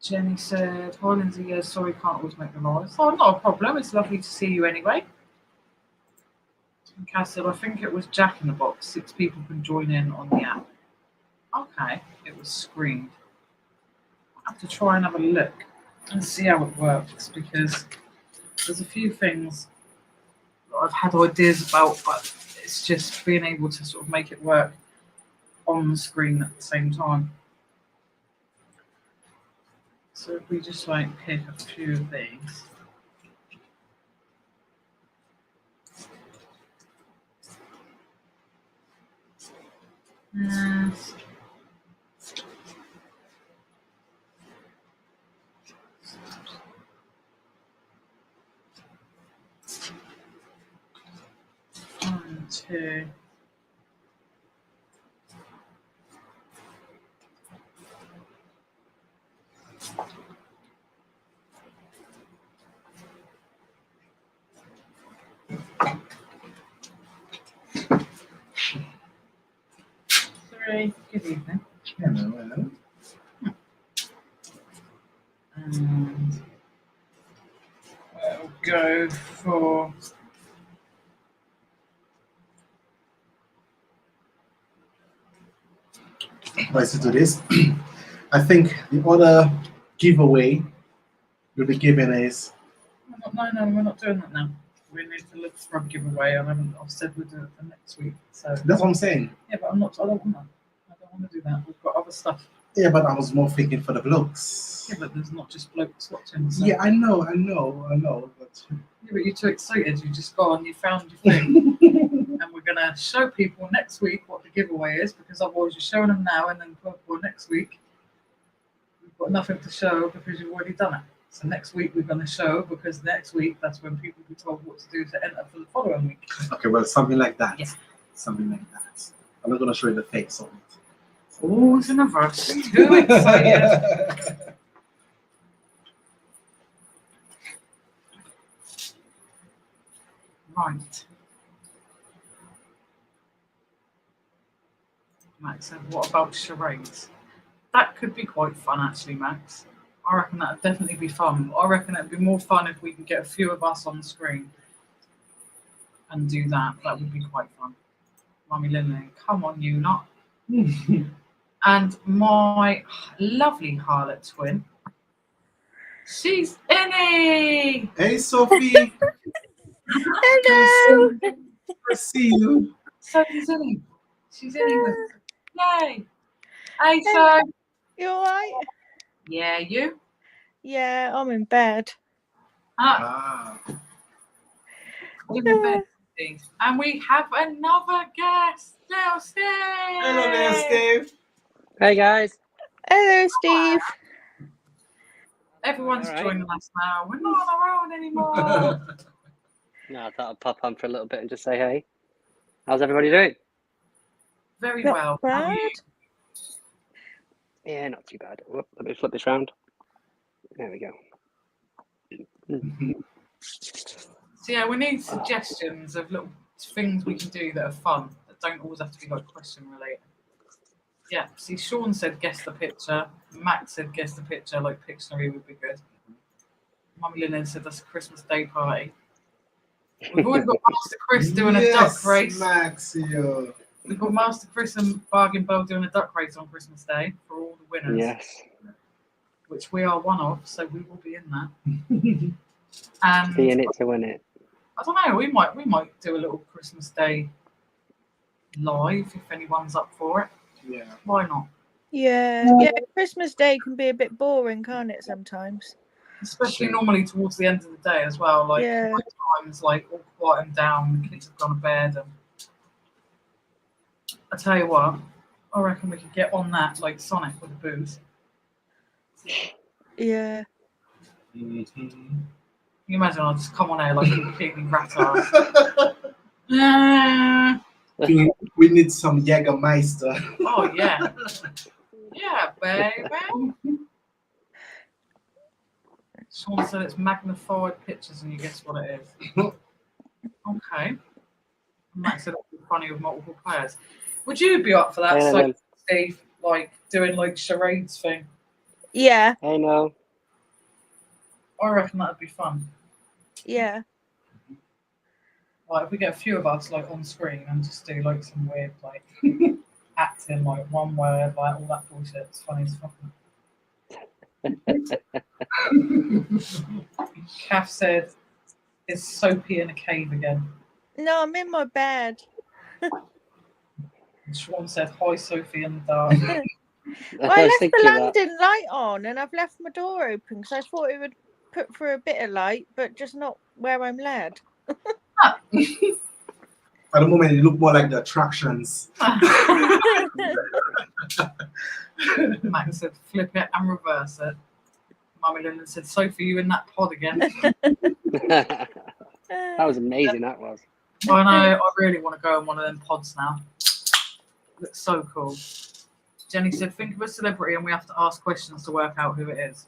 Jenny said, hi Lynsey, yeah, sorry, can't always make the lives. Oh, not a problem, it's lovely to see you anyway. And Cass said, I think it was Jack in the Box. 6 people can join in on the app. Okay, it was screened. I have to try and have a look and see how it works because there's a few things that I've had ideas about, but it's just being able to sort of make it work on the screen at the same time. So if we just like pick a few of these. Yes. One, two. Three. Good evening. Hello. And we'll go for Let's do this. I think the other giveaway we'll be giving is. No, we're not doing that now. We need to look for a giveaway. I've said we'll do it for next week. So That's what I'm saying. yeah, but I don't want that. I don't want to do that. We've got other stuff. Yeah, but I was more thinking for the blokes. Yeah, but there's not just blokes watching. So. Yeah, I know. But Yeah, but you're too excited. You just gone. You found your thing, and we're gonna show people next week what the giveaway is because otherwise you're showing them now, and then for next week we've got nothing to show because you've already done it. So next week we're gonna show because next week that's when people will be told what to do to enter for the following week. Okay, well, something like that. Yeah. Something like that. I'm not gonna show you the face of it. Oh, it's in a rush. Too excited. Right. Max said, what about charades? That could be quite fun, actually, Max. I reckon that'd definitely be fun. I reckon it'd be more fun if we can get a few of us on the screen and do that. That would be quite fun. Mummy Lily, come on, you lot. And my lovely harlot twin, she's Innie. Hey, Sophie. Hello. I see you. Sophie's Innie. She's Innie with us. Yay. Hey, Hello. so. You alright? Yeah, you? Yeah, I'm in bed. Ah, Ah. in the bed, please. And we have another guest, little Steve. Hello there, Steve. Hey guys. Hello, Steve. Everyone's All right. joining us now. We're not on our own anymore. No, I thought I'd pop on for a little bit and just say hey. How's everybody doing? Very Not well. How are you? bad. Yeah, not too bad. Whoop, let me flip this round. There we go. So yeah, we need suggestions of little things we can do that are fun, that don't always have to be like question related. Yeah, see, Sean said guess the picture. Max said guess the picture, like Pictionary would be good. Mummy Lynn said that's a Christmas Day party. We've already got Master Chris doing a duck race. Max, yo. We've got Master Chris and Bargain Bowl doing a duck race on Christmas Day for all the winners, Yes. which we are one of, so we will be in that. And Be in it to win it. I don't know, we might do a little Christmas Day live if anyone's up for it. Yeah. Why not? Yeah, Christmas Day can be a bit boring, can't it, sometimes? Especially normally towards the end of the day as well. Like Yeah. my time's like all quieting down, the kids have gone to bed, and I tell you what, I reckon we could get on that like Sonic with the booze. Yeah. Mhm. Can you imagine I just come on air like completely rat ass? We need some Jägermeister. Oh yeah. Yeah, baby. Sean said it's magnified pictures and you guess what it is. Okay. Max said it would be funny with multiple players. Would you be up for that, Hey, so no. Steve, like doing like charades thing? Yeah. Hey, no. I reckon that'd be fun. Yeah. Like if we get a few of us like on screen and just do like some weird like acting, like one word, like all that bullshit. It's funny as fuck. Kath said, "Is Soapy in a cave again?" No, I'm in my bed. And Sean said, "Hi, Sophie in the dark." Well, I was left the thinking that. landing light on and I've left my door open because I thought it would put through a bit of light, but just not where I'm led. At the moment, it look more like the attractions. Max said, "Flip it and reverse it." Mummy Lyndon said, "Sophie, you in that pod again?" That was amazing, that was. I know. I really want to go in one of them pods now. Looks so cool. Jenny said, "Think of a celebrity and we have to ask questions to work out who it is."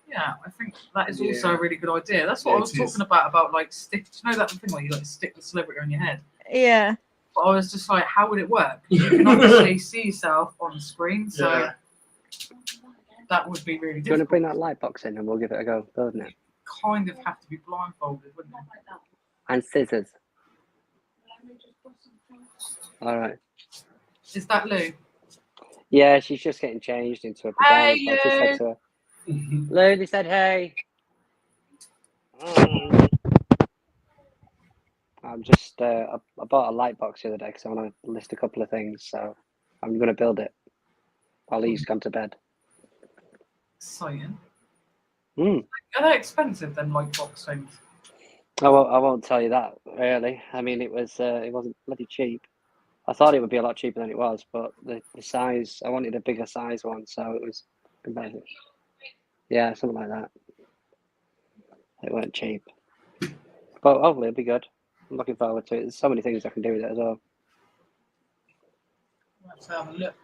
Yeah, I think that is also a really good idea. That's what I was talking about like stick. Do you know that thing where you like stick the celebrity on your head? Yeah. But I was just like, how would it work? You can obviously see yourself on the screen, so that would be really Do you want to difficult. bring that light box in and we'll give it a go, doesn't it? Kind of have to be blindfolded, wouldn't it? And scissors. All right. Is that Lou? Yeah, she's just getting changed into a pajamas. Hey, I just said Lou. to her, Lou, they said hey. Oh. I'm just, I bought a light box the other day because I want to list a couple of things, so I'm going to build it while he's gone to bed. Exciting. Mm. Are they expensive then, like box things? I won't tell you that really. I mean, it wasn't bloody cheap. I thought it would be a lot cheaper than it was, but the size, I wanted a bigger size one, so it was, yeah, something like that. It weren't cheap, but hopefully it'll be good. I'm looking forward to it. There's so many things I can do with it as well. Let's have a look.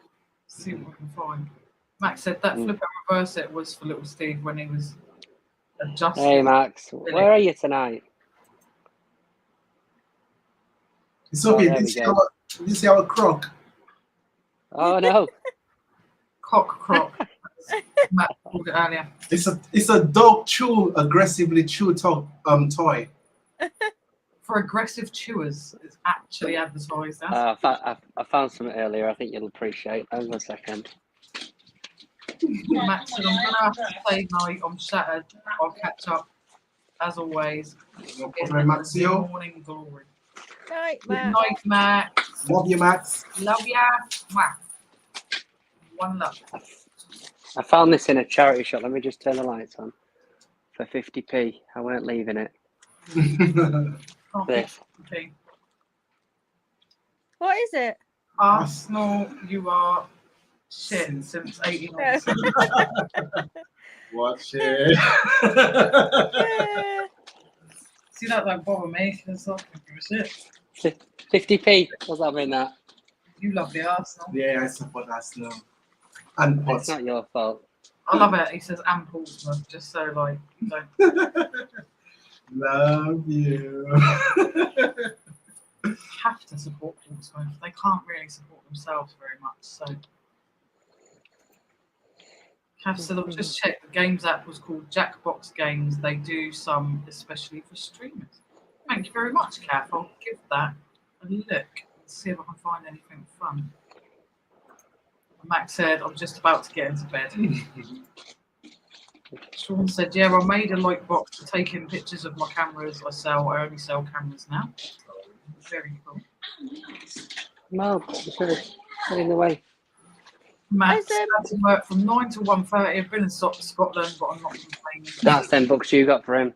See what I can find. Max said that flip and reverse it was for little Steve when he was adjusting. Hey, Max, where are you tonight? Sophie, there did we you go. see our croc? Oh, no. Cock croc. Max called it earlier. It's a dog aggressively chew toy. For aggressive chewers, it's actually advertised as. I found something earlier I think you'll appreciate. Hang on a second. Max said, I'm going to have to say night. I'm shattered. I'll catch up, as always. No problem, Maxio. Morning glory. Night, Good Matt. night, Max. Love you, Max. Love ya. Mwah. One love. I found this in a charity shop. Let me just turn the lights on. For 50p. I weren't leaving it. Oh, This. okay. What is it? Arsenal, you are shit since 89. Watch it. See, that don't bother me because I can give a shit. 50p. What's that mean that? You love the Arsenal. Yeah, I support Arsenal. And It's not your fault. I love it. He says, and Portsmouth, just so like, you don't love you. have to support Portsmouth. They can't really support themselves very much. So, Cav said, I've just checked. The Games app was called Jackbox Games. They do some especially for streamers. Thank you very much, Cav. I'll give that a look and see if I can find anything fun. Max said, I'm just about to get into bed. Sean said, yeah, I made a like box for taking pictures of my cameras I sell. I only sell cameras now. Very cool. No, put in the way. Max had to work from 9 to 1:30. I've been in Scotland, but I'm not complaining. That's them books you got for him.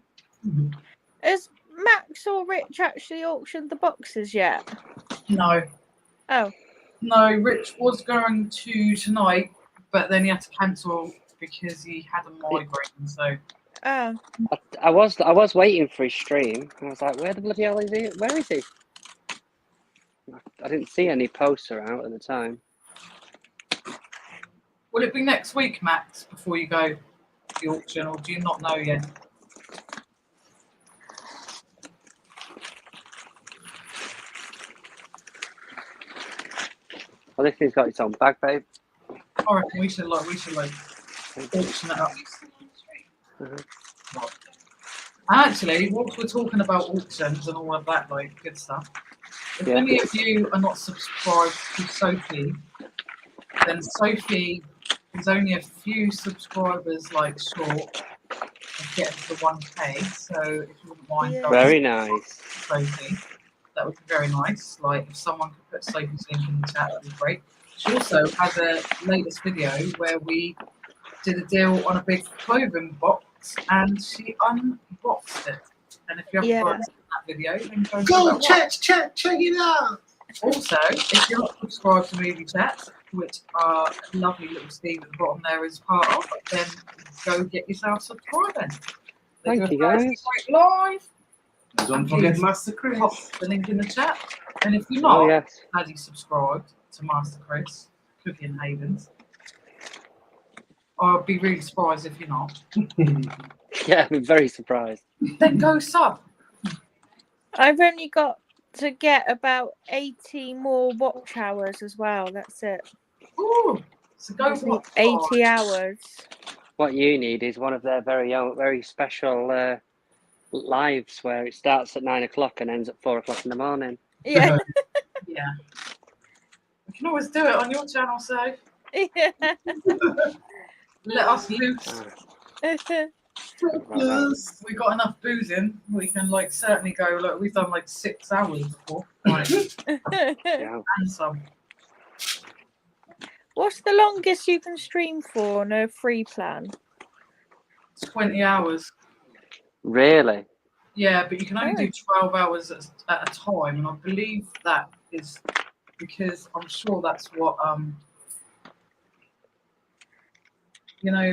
Has Max or Rich actually auctioned the boxes yet? No. Oh. No, Rich was going to tonight, but then he had to cancel because he had a migraine. So. Oh. I was waiting for his stream. I was like, where the bloody hell is he? Where is he? I didn't see any poster out at the time. Will it be next week, Max, before you go to the auction, or do you not know yet? Well, this thing's got its own bag, babe. I reckon we should auction it up. Mm-hmm. Actually, whilst we're talking about auctions and all of that, like good stuff, if any of you are not subscribed to Sophie, then Sophie is only a few subscribers like short of getting to 1K. So if you wouldn't mind, Very nice, Sophie, that would be very nice. Like if someone could put Sophie's link in the chat, that'd be great. She also has a latest video where we did a deal on a big clothing box and she unboxed it. And if you haven't seen that video, then go check it out. Also, if you're not subscribed to Movie Chat, which our lovely little Steve at the bottom there is part of, then go get yourself subscribed. Thank you, guys. Live. Don't forget Master Chris. Pop the link in the chat. And if you're not already subscribed to Master Chris, Cooking Havens, I'd be really surprised if you're not. Yeah, I'd be very surprised. Then go sub. I've only got to get about 80 more watch hours as well. That's it. Ooh, so go watch 80 hours. What you need is one of their very special lives where it starts at 9 o'clock and ends at 4 o'clock in the morning. Yeah. Yeah. You can always do it on your channel, so Yeah. let us loose. We got enough booze in. We can certainly go. Look, we've done 6 hours before. Right. Yeah. And some. What's the longest you can stream for on a free plan? 20 hours. Really? Yeah, but you can only do 12 hours at a time, and I believe that is because I'm sure that's what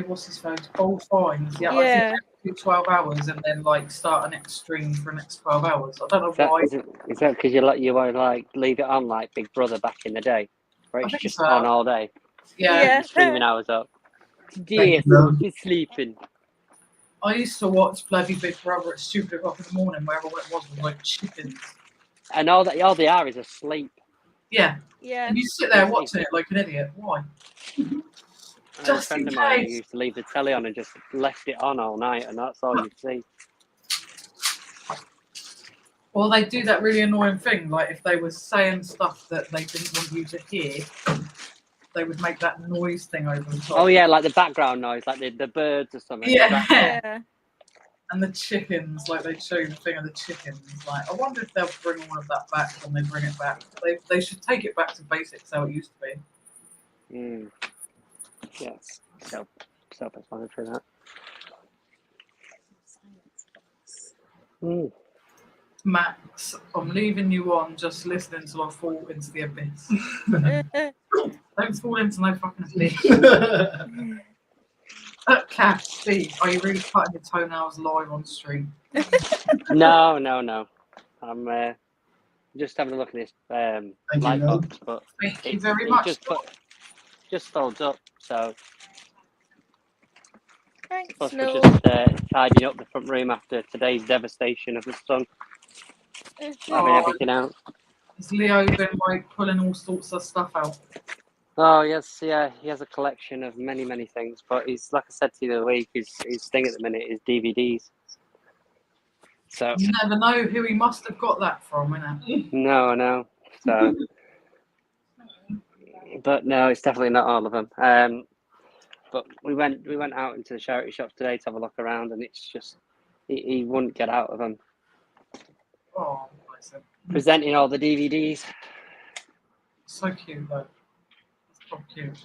what's his phone? Bold Fines. Yeah. I think do 12 hours and then start a next stream for the next 12 hours. I don't know why. Is that because you want to leave it on like Big Brother back in the day, where it's just on all day? Yeah. Screaming I was up. Thank Yes, you. she's sleeping. I used to watch bloody Big Brother at stupid o'clock in the morning, wherever it was with like chickens. And all they are is asleep. Yeah. Yeah. And you sit there watching it like an idiot. Why? And Just a friend in of mine who case. used to leave the telly on and just left it on all night, and that's all you'd see. Or they do that really annoying thing, like if they were saying stuff that they didn't want you to hear, they would make that noise thing over the top. Oh yeah, like the background noise, like the birds or something. Yeah. Yeah. And the chickens, like they show you the thing of the chickens. Like, I wonder if they'll bring all of that back when they bring it back. They should take it back to basics how it used to be. Mm. Yes, self-explanatory that. Mm. Max, I'm leaving you on just listening till I fall into the abyss. Don't fall into no fucking abyss. Cat, Steve, are you really cutting your toenails live on stream? No. I'm just having a look at this Thank light you, box, but Thank you it's very it much. just folds up. So Thanks, plus we're Noel. just tidying up the front room after today's devastation of the sun, having everything out. Has Leo been like pulling all sorts of stuff out? Oh yes, yeah, he has a collection of many things, but he's like I said to you the other week, his thing at the minute is DVDs. So You never know who he must have got that from, innit? no. So, but no, it's definitely not all of them. But we went out into the charity shops today to have a look around, and it's just he wouldn't get out of them. Oh, bless him. Presenting all the DVDs. So cute though. It's so cute.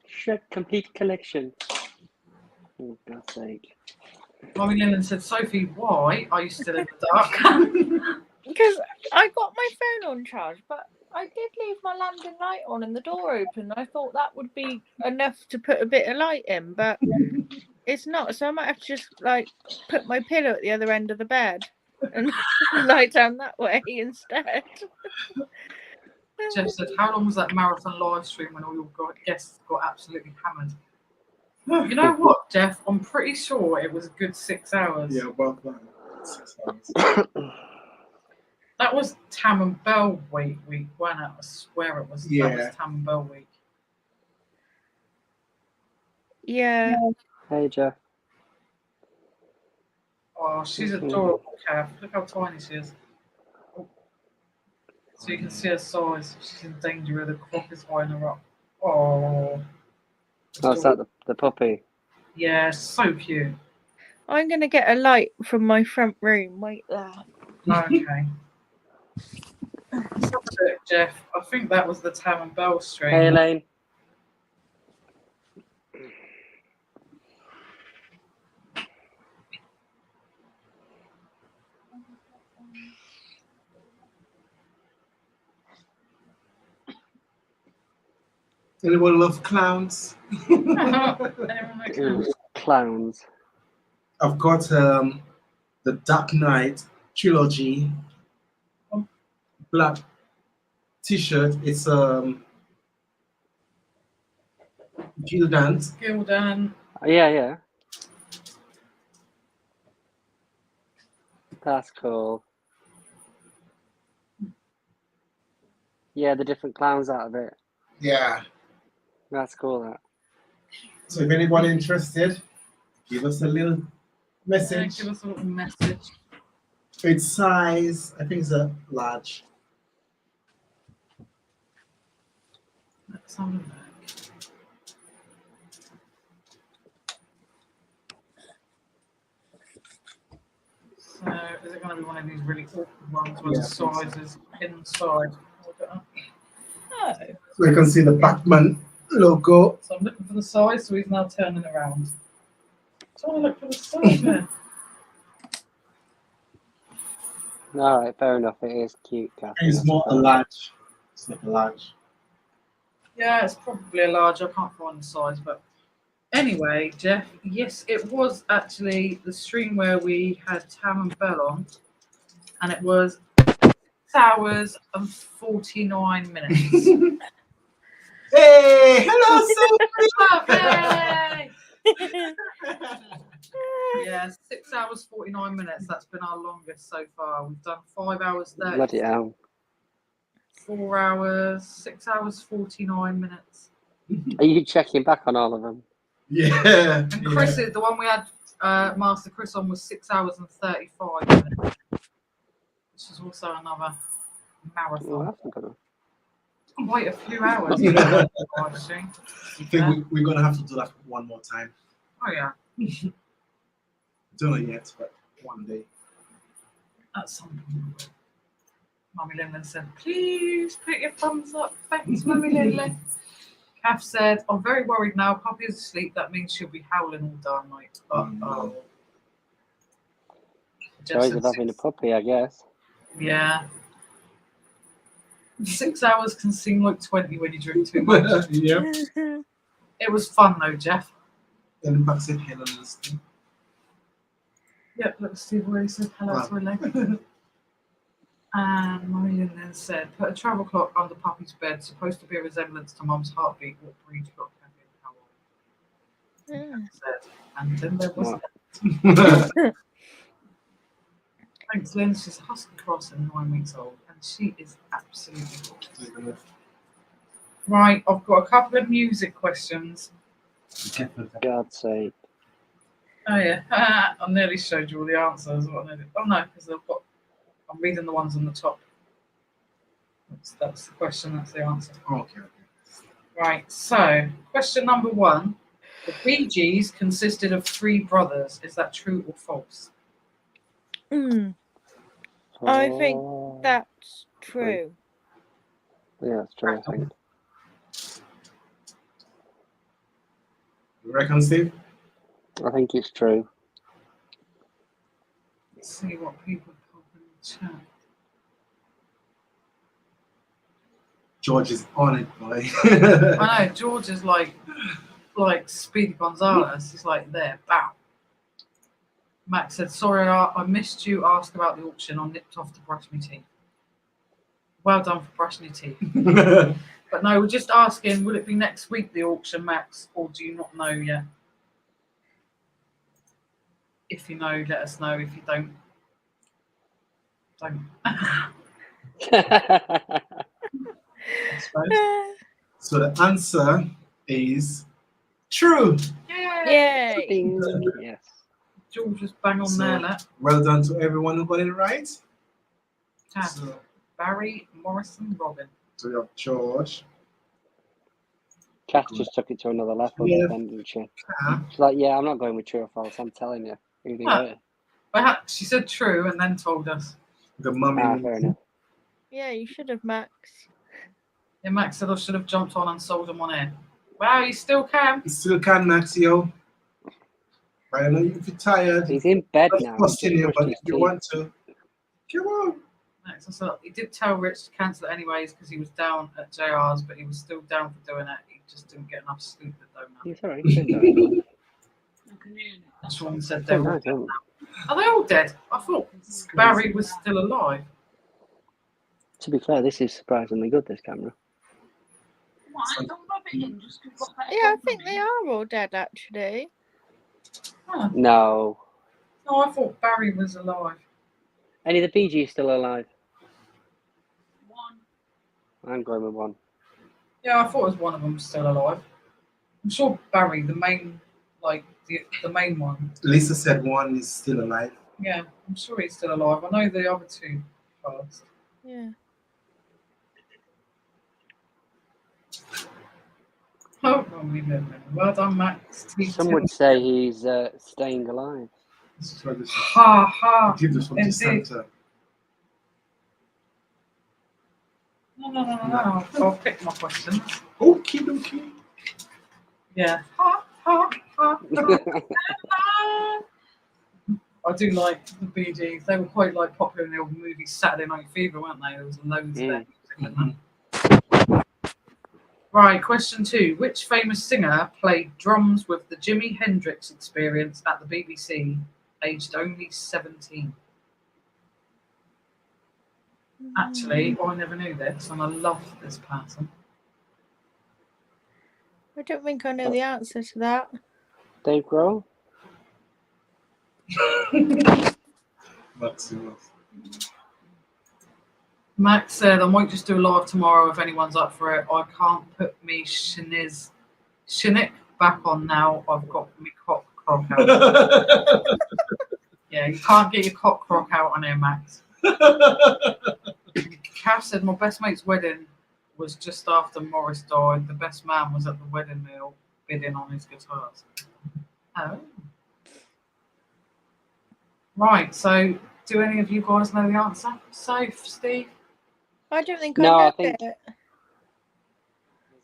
Shrek complete collection. Oh God's sake. Mommy Lennon said, Sophie, why are you still in the dark? Because I got my phone on charge, but I did leave my landing light on and the door open. I thought that would be enough to put a bit of light in, but it's not. So I might have to just like put my pillow at the other end of the bed and lie down that way instead. Jeff said, how long was that marathon live stream when all your guests got absolutely hammered? You know what, Jeff? I'm pretty sure it was a good 6 hours. Yeah, about that. 6 hours. That was Tam and Bell week, wasn't it? I swear it was. Yeah. That was Tam and Bell week. Yeah. Hey Jeff. Oh, she's adorable, Kath. Look how tiny she is. Oh. So you can see her size. She's in danger of the crop is eyeing her up. Oh. Oh, is that the puppy? Yeah, so cute. I'm going to get a light from my front room. Wait there. Okay. Let's have a look, Jeff. I think that was the Tam and Bell stream. Hey Elaine. Anyone love clowns? Anyone like that? Clowns. I've got the Dark Knight trilogy black t-shirt. It's Gildan's. Gildan. Yeah. That's cool. Yeah, the different clowns out of it. Yeah. That's cool. That. So if anyone interested, give us a little message. Give us a little message. Its size, I think it's a large. Let's have a look. So, is it going to be one of these really awkward ones where the size is inside? Oh. So you can see the Batman logo. So I'm looking for the size, so he's now turning around. So I look for the size, man. All right, fair enough. It is cute, Catherine. It's more a large. It's like a large. Yeah, it's probably a large. I can't find the size, but anyway, Jeff, yes, it was actually the stream where we had Tam and Bell on, and it was 6 hours and 49 minutes. Hey, hello, Hey! Sophie. Yeah, 6 hours 49 minutes. That's been our longest so far. We've done 5 hours 30. Bloody hell. 4 hours, 6 hours 49 minutes. Are you checking back on all of them? Yeah. And Chris, the one we had Master Chris on was 6 hours and 35 minutes, which is also another marathon. Oh, that's a good one. Quite a few hours. Yeah. Actually. I think we're gonna have to do that one more time. Oh yeah, Don't know yet, but one day. at some point. Mummy Lindley said, please put your thumbs up. Thanks, Mummy Lindley. Kath said, I'm very worried now. Puppy is asleep. That means she'll be howling all darn night. No. Joys of having a puppy, I guess. Yeah. 6 hours can seem like 20 when you drink too much. Yep. It was fun though, Jeff. And back said hello, listening. Yep, look, Steve already said hello to her leg. And Mummy Lindley said, put a travel clock under Puppy's bed, supposed to be a resemblance to Mum's heartbeat. What breed you got, Kathy? How old? Said, and then there was that. Thanks, Lynn. She's a husky cross and 9 weeks old, and she is absolutely gorgeous. Right, I've got a couple of music questions. For God's sake. Oh yeah, I nearly showed you all the answers. Oh no, because I'm reading the ones on the top. That's the question. That's the answer. Okay. Right. So, question number 1: the Bee Gees consisted of 3 brothers. Is that true or false? I think that's true. Yeah, that's true, I think. You reckon, Steve? I think it's true. Let's see what people put in the chat. George is on it, boy. I know George is like Speedy Gonzales. He's like there, bow. Max said, "Sorry, I missed you. Ask about the auction. I nipped off to brush my teeth." Well done for brushing your teeth. But no, we're just asking, will it be next week, the auction, Max, or do you not know yet? If you know, let us know. If you don't, don't. I suppose. So the answer is true. Yay! Yes. George was bang on So, there, that. Well done to everyone who got it right. Cat, So, Barry, Morrison, Robin. so you have George. Kath just took it to another level, Yeah. then, didn't she? Kath. She's like, yeah, I'm not going with true or false. I'm telling you. Who do you Ah. hear? She said true and then told us. The mummy. Fair enough. Yeah, you should have, Max. Yeah, Max said I should have jumped on and sold them on air. Wow, you still can. You still can, Maxio. I know if you're tired. He's in bed Not now. forcing you, but if you Teeth. want to, come on. Max, I said, he did tell Rich to cancel it anyways because he was down at JR's, but he was still down for doing it. He just didn't get enough sleep at donut. He's alright. He's doing Sean said it. they Oh, were nice, dead. isn't it? Are they all dead? I thought Barry was still alive. To be fair, this is surprisingly good, this camera. Yeah, I think they are all dead, actually. Huh. No. No, I thought Barry was alive. Any of the Bee Gees still alive? I'm going with 1. Yeah, I thought it was one of them still alive. I'm sure Barry, the main, like the main one. Lisa said 1 is still alive. Yeah, I'm sure he's still alive. I know the other 2 passed. Yeah. Oh, well done, Max. Some would say he's staying alive. This is what this is. Ha ha. Give this one to Indeed. Santa. No. I'll pick my questions. Okie dokie. Yeah. Ha ha ha. I do like the Bee Gees. They were quite like popular in the old movie Saturday Night Fever, weren't they? There was loads of their music in them. Right, question 2. Which famous singer played drums with the Jimi Hendrix Experience at the BBC, aged only 17? Actually, I never knew this, and I love this pattern. I don't think I know the answer to that. Dave Grohl? Max said, I might just do a live tomorrow if anyone's up for it. I can't put me Shinnick back on now. I've got me cock crock out. Yeah, you can't get your cock crock out on here, Max. Cass said, my best mate's wedding was just after Morris died. The best man was at the wedding meal bidding on his guitars. Oh. Right, so do any of you guys know the answer? Soph, Steve? I don't think No, I know I think- it.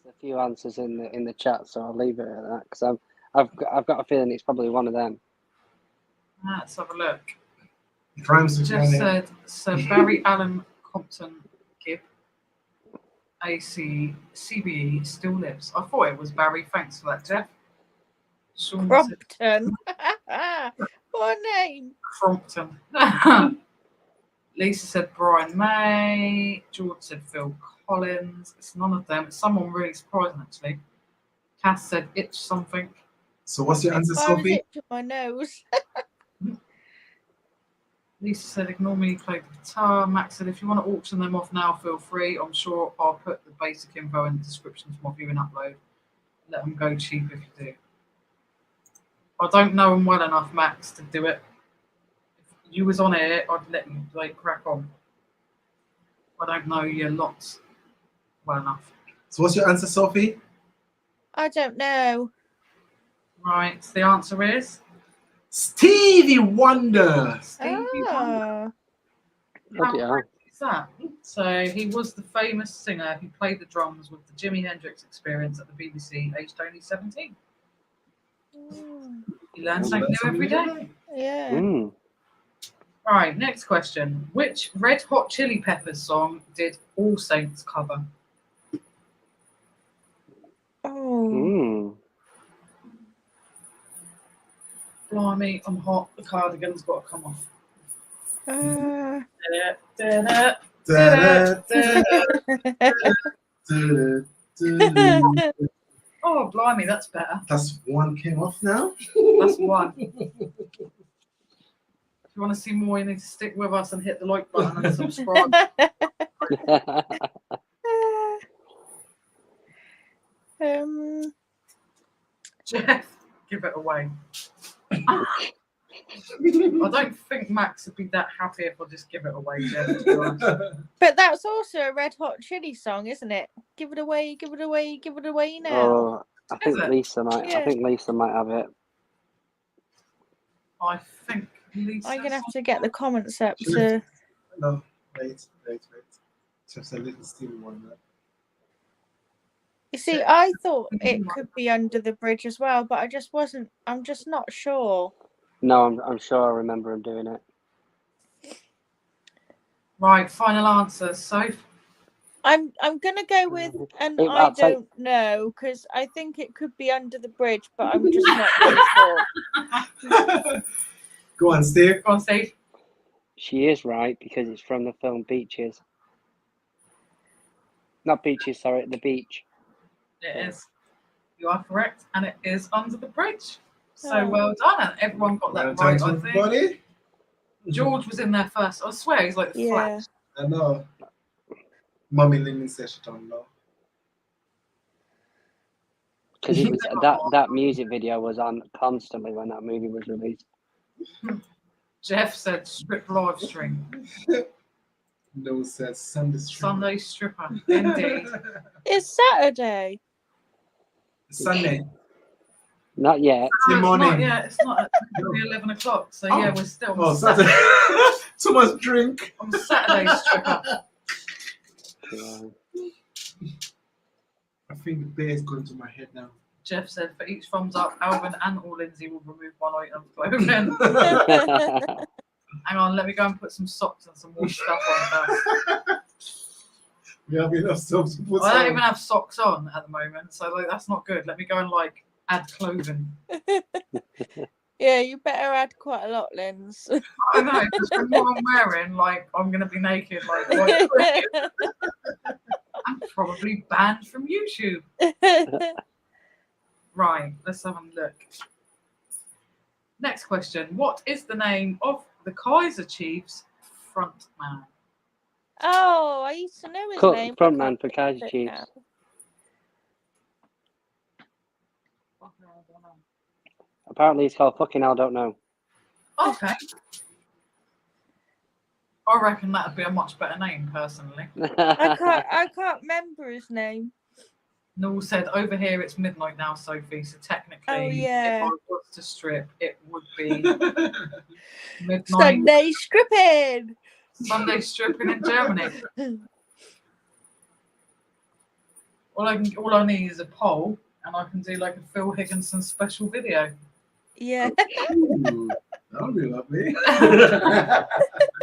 There's a few answers in the chat, so I'll leave it at that because I've got a feeling it's probably one of them. Let's have a look. It rhymes with Jeff my name. said, Sir Barry Allen Compton Gibb, AC, CBE, still lives. I thought it was Barry. Thanks for that, Jeff. Sean said Crompton. What a name. Crompton. Lisa said Brian May. George said Phil Collins. It's none of them. It's someone really surprising, actually. Cass said itch something. So what's your answer, I was Sophie? itching my nose. Lisa said ignore me, play the guitar. Max said if you want to auction them off now, feel free. I'm sure I'll put the basic info in the description to my viewing upload. Let them go cheap if you do. I don't know them well enough, Max, to do it. If you was on air, I'd let you crack on. I don't know your lots well enough. So what's your answer, Sophie? I don't know. Right, the answer is Stevie Wonder. Stevie Wonder. Ah. Bloody hell. Is that? So he was the famous singer who played the drums with the Jimi Hendrix Experience at the BBC, aged only 17. You learn something new every day. Yeah. Mm. Right, next question. Which Red Hot Chili Peppers song did All Saints cover? Oh. Mm. Blimey, I'm hot. The cardigan's got to come off. Uh, Da-da, Da-da, da-da. da-da, da-da. Oh, blimey, that's better. That's one came off now. That's one. If you want to see more, you need to stick with us and hit the like button and subscribe. Jeff, give it away. I don't think Max would be that happy if I just give it away, Jeff. To be honest. but that's also a Red Hot Chili song, isn't it? Give it away, give it away, give it away now. Oh, I think Is it? Lisa might. Yeah. I think Lisa might have it. I think Lisa. I'm gonna have to get the comments up to. No, wait. Just a little Stevie Wonder. You see, I thought it could be Under the Bridge as well, but I just wasn't. I'm just not sure. No, I'm sure I remember him doing it. Right, final answer. So, I'm gonna go with and It- I I'll take- don't know because I think it could be Under the Bridge, but I'm just not really sure. Go on, Steve. go on, Steve. She is right because it's from the film Beaches. Not Beaches, sorry, The Beach. It is. You are correct, and it is Under the Bridge. So Oh. well done, and everyone got that Well right. done I to think everybody. George was in there first. I swear he's like the Yeah. Flash. I know. Mummy Lynn says she don't know. Because it was that music video was on constantly when that movie was released. Jeff said strip live stream. No says Sunday stripper. Sunday stripper. Indeed. It's Saturday. Sunday. Not yet. Good It's morning. not, yeah, it's not. It's gonna be 11 o'clock. So yeah, we're still Oh, on Saturday. Saturday. Too much drink. On Saturday stripper. Yeah. I think the bear is going to my head now. Jeff said for each thumbs up, Alvin and or Lynsey will remove one item of clothing. Hang on, let me go and put some socks and some more stuff on first. We have enough stuff to put I don't on. even have socks on at the moment, so like that's not good. Let me go and like add clothing. Yeah, you better add quite a lot, Lyns. I know, because from what I'm wearing, like I'm gonna be naked, like white cricket. I'm probably banned from YouTube. Right, let's have a look. Next question. What is the name of the Kaiser Chiefs frontman? Oh, I used to know his Cut name. I frontman can't for think Kaiser of it Chiefs. now. Apparently, it's called fucking hell. Don't know. Okay. I reckon that'd be a much better name, personally. I can't remember his name. Noel said, over here it's midnight now, Sophie, so technically, Oh, yeah. if I was to strip, it would be midnight. Sunday stripping. Sunday stripping in Germany. All I need is a poll, and I can do like a Phil Higginson special video. Yeah. Ooh, that would be lovely.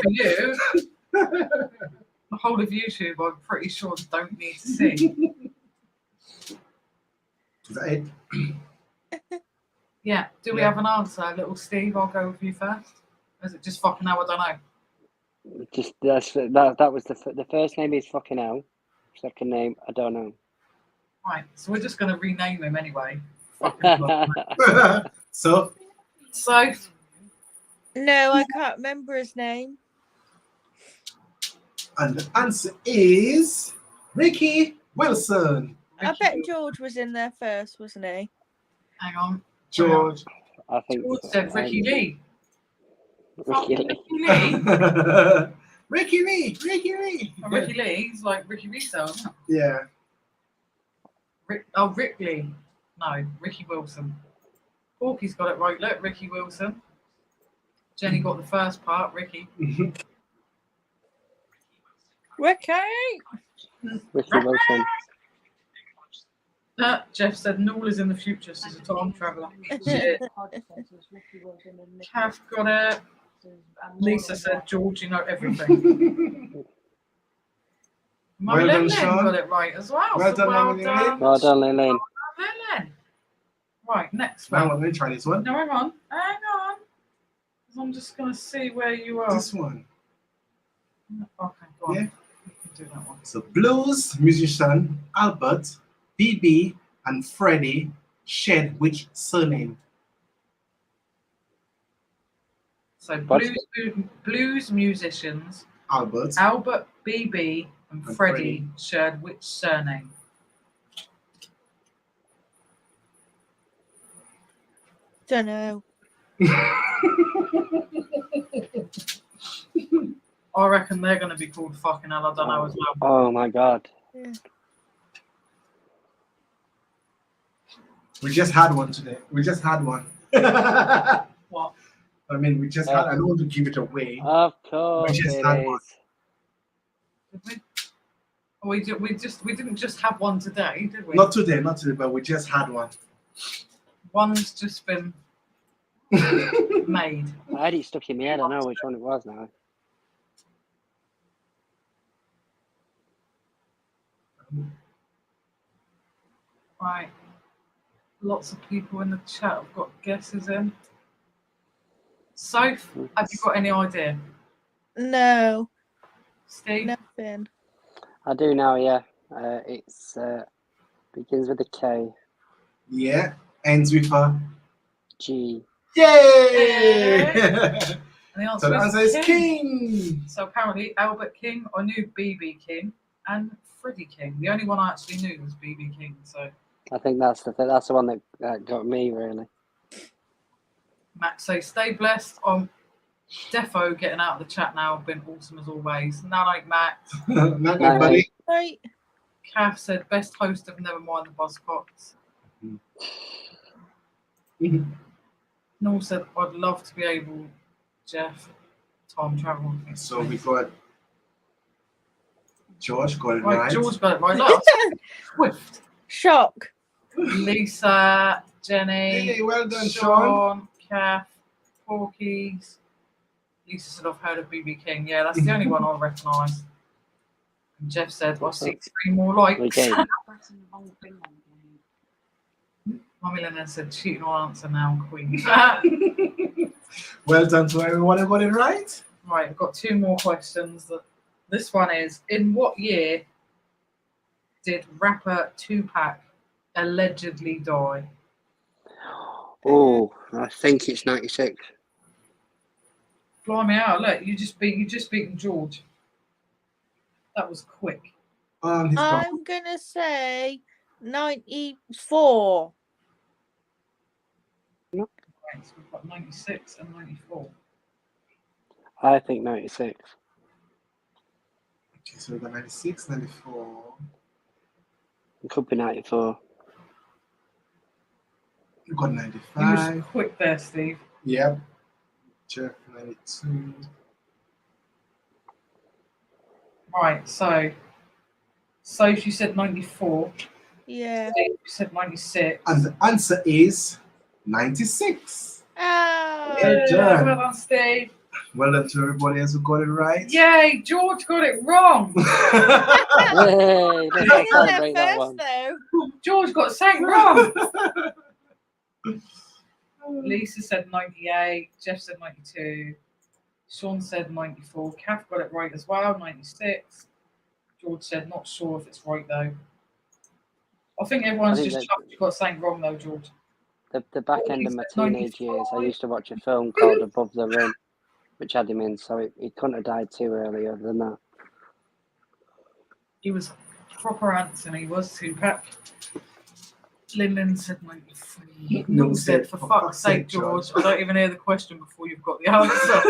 For you, the whole of YouTube, I'm pretty sure don't need to see. Is that it? Yeah. Do we Yeah. have an answer, little Steve? I'll go with you first. Or is it just fucking hell? I don't know. Just that was the first name is fucking hell. Second name, I don't know. Right. So we're just gonna rename him anyway. Fucking So, So No, I can't remember his name. and the answer is Ricky Wilson. I bet George was in there first, wasn't he? hang on. George. I think George said Ricky Lee. Ricky Fucking Lee. Ricky Lee. Ricky Lee. Ricky Lee. And Ricky Lee's like Ricky Riso, isn't it? Yeah. Rick Lee. No, Ricky Wilson. Porky's got it right. Look, Ricky Wilson. Jenny got the first part. Ricky. Ricky. Ricky Wilson. Jeff said Noel is in the future. She's a time traveller. Shit. Kath got it. Lisa said George, you know everything. Well done, Lynn Sean. got it right as well. Well so done, well Lynn. done. Well done, Lynn. Lynn. Right, next Now one. I'm going to try this one. No, hang on. 'Cause I'm just going to see where you are. This one. Okay, go on. Yeah. You can do that one. So blues musician Albert, BB, and Freddie shared which surname? So What? blues musicians Albert. Albert, BB, and And Freddie Freddie. shared which surname? Don't know. I reckon they're going to be called fucking hell. I don't know as well. Oh my god. Yeah. We just had one today. We just had one. What? I mean, we just had. I don't want to give it away. Of course We just it had one. is. Did we? Oh, we didn't just have one today, did we? Not today, but we just had one. One's just been made. I had it stuck in my head. I know which one it was now. Right. Lots of people in the chat have got guesses in. Soph, have you got any idea? No, Steve? nothing. I do now, yeah. It's begins with a K. Yeah, ends with a G. yay. And the So the answer answer is King. So apparently Albert King, I knew BB King, and Freddie King. The only one I actually knew was BB King. So I think that's the one that got me really. Max says, stay blessed. I'm defo getting out of the chat now. Been awesome as always. Night, Max. Not everybody. Right. Kath said, best host of Nevermind the Buzzcocks. Noel said, I'd love to be able, Jeff, time travel. So we got George got it Right, right. George got it right. Look, Swift. Shock. Lisa, Jenny, Hey, well done, Sean. Kath, Porkies. Lisa said, I've heard of BB King. Yeah, that's the only one I recognise. And Jeff said, I see 3 more likes. Okay. Mummy Lennon said, cheating on answer now, Queen. Well done to everyone who got it right. Right, I've got 2 more questions. This one is, in what year did rapper Tupac allegedly die? Oh, I think it's 96. Blimey out! Look, you just beaten George. That was quick. He's gone. I'm gonna say 94. Right, so we've got 96 and 94. I think 96. Okay, so we've got 96, 94. It could be 94. We've got You 95. was quick there, Steve. Yep. Jeff, 92. Right, so Sophie said 94. Yeah. Steve said 96. And the answer is 96. Oh. Well done. Well done, Steve. Well done to everybody else who got it right. Yay, George got it wrong. Yay! I Let's was celebrate there that first, one. though. George got something wrong. Lisa said 98. Jeff said 92. Sean said 94. Kath got it right as well, 96. George said not sure if it's right though. I think everyone's I think just that- chuffed you got something wrong though, George. The back Oh, end he of my said teenage years, I 95. used to watch a film called Above the Rim, which had him in, so he couldn't have died too early other than that. He was proper Anthony, was Tupac. Lyndon said 93. No, Noel said, for fuck's sake, George, I don't even hear the question before you've got the answer.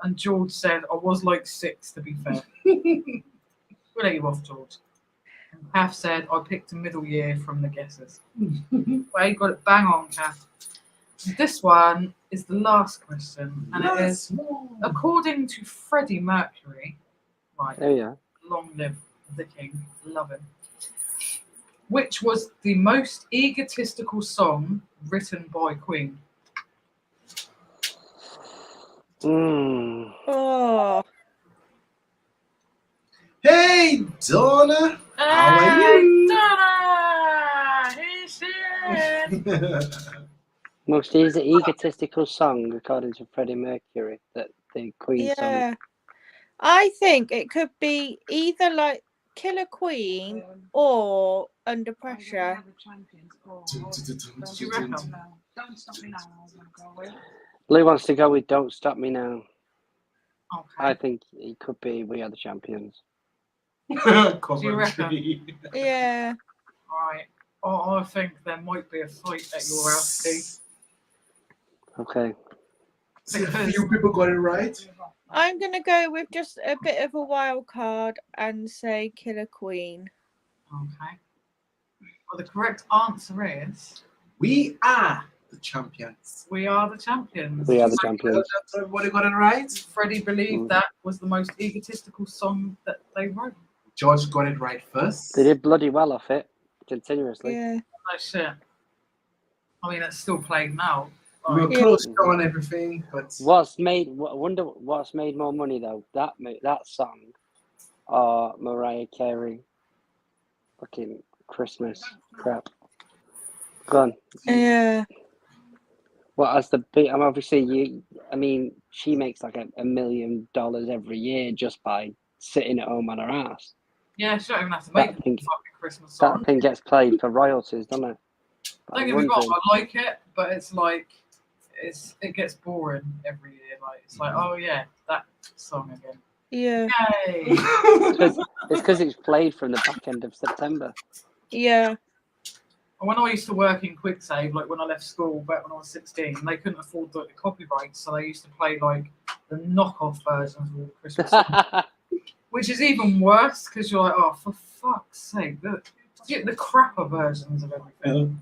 And George said, I was like 6, to be fair. We'll let you off, George. And Kath said, I picked a middle year from the guesses. Well, you got it bang on, Kath. This one is the last question, and it is, according to Freddie Mercury, right, There you are. long live the king, love him, which was the most egotistical song written by Queen? Oh. Hey, Donna. How are you? Donna! Here she is! Most egotistical song, according to Freddie Mercury, that the Queen song. Yeah. I think it could be either like Killer Queen or Under Pressure. Do you reckon? Blue wants to go with Don't Stop Me Now. Okay. I think it could be We Are the Champions. Coventry. Yeah. Right. Oh, I think there might be a fight at your house, Steve. Okay. See, a few people got it right. I'm going to go with just a bit of a wild card and say Killer Queen. Okay. Well, the correct answer is We are the champions. We Are the Champions. We Are the Champions. Everybody got it right. Freddie believed that was the most egotistical song that they wrote. George got it right first. They did bloody well off it, continuously. Yeah. No shit. I mean, it's still played now. We were Like, close on everything, but I wonder what's made more money though, that song or Mariah Carey fucking Christmas crap. Go on. Yeah. What as the big? I'm obviously she makes like $1 million every year just by sitting at home on her ass. yeah, she don't even have to make a fucking Christmas song. That thing gets played for royalties, doesn't it? Don't get me wrong, I like it, but it's like it gets boring every year. Like it's like, oh yeah, that song again. Yeah. Yay! It's because it's played from the back end of September. Yeah. When I used to work in QuickSave, like when I left school back when I was 16, they couldn't afford the copyrights, so they used to play like the knockoff versions of all the Christmas songs, which is even worse because you're like, oh, for fuck's sake, get the crapper versions of everything.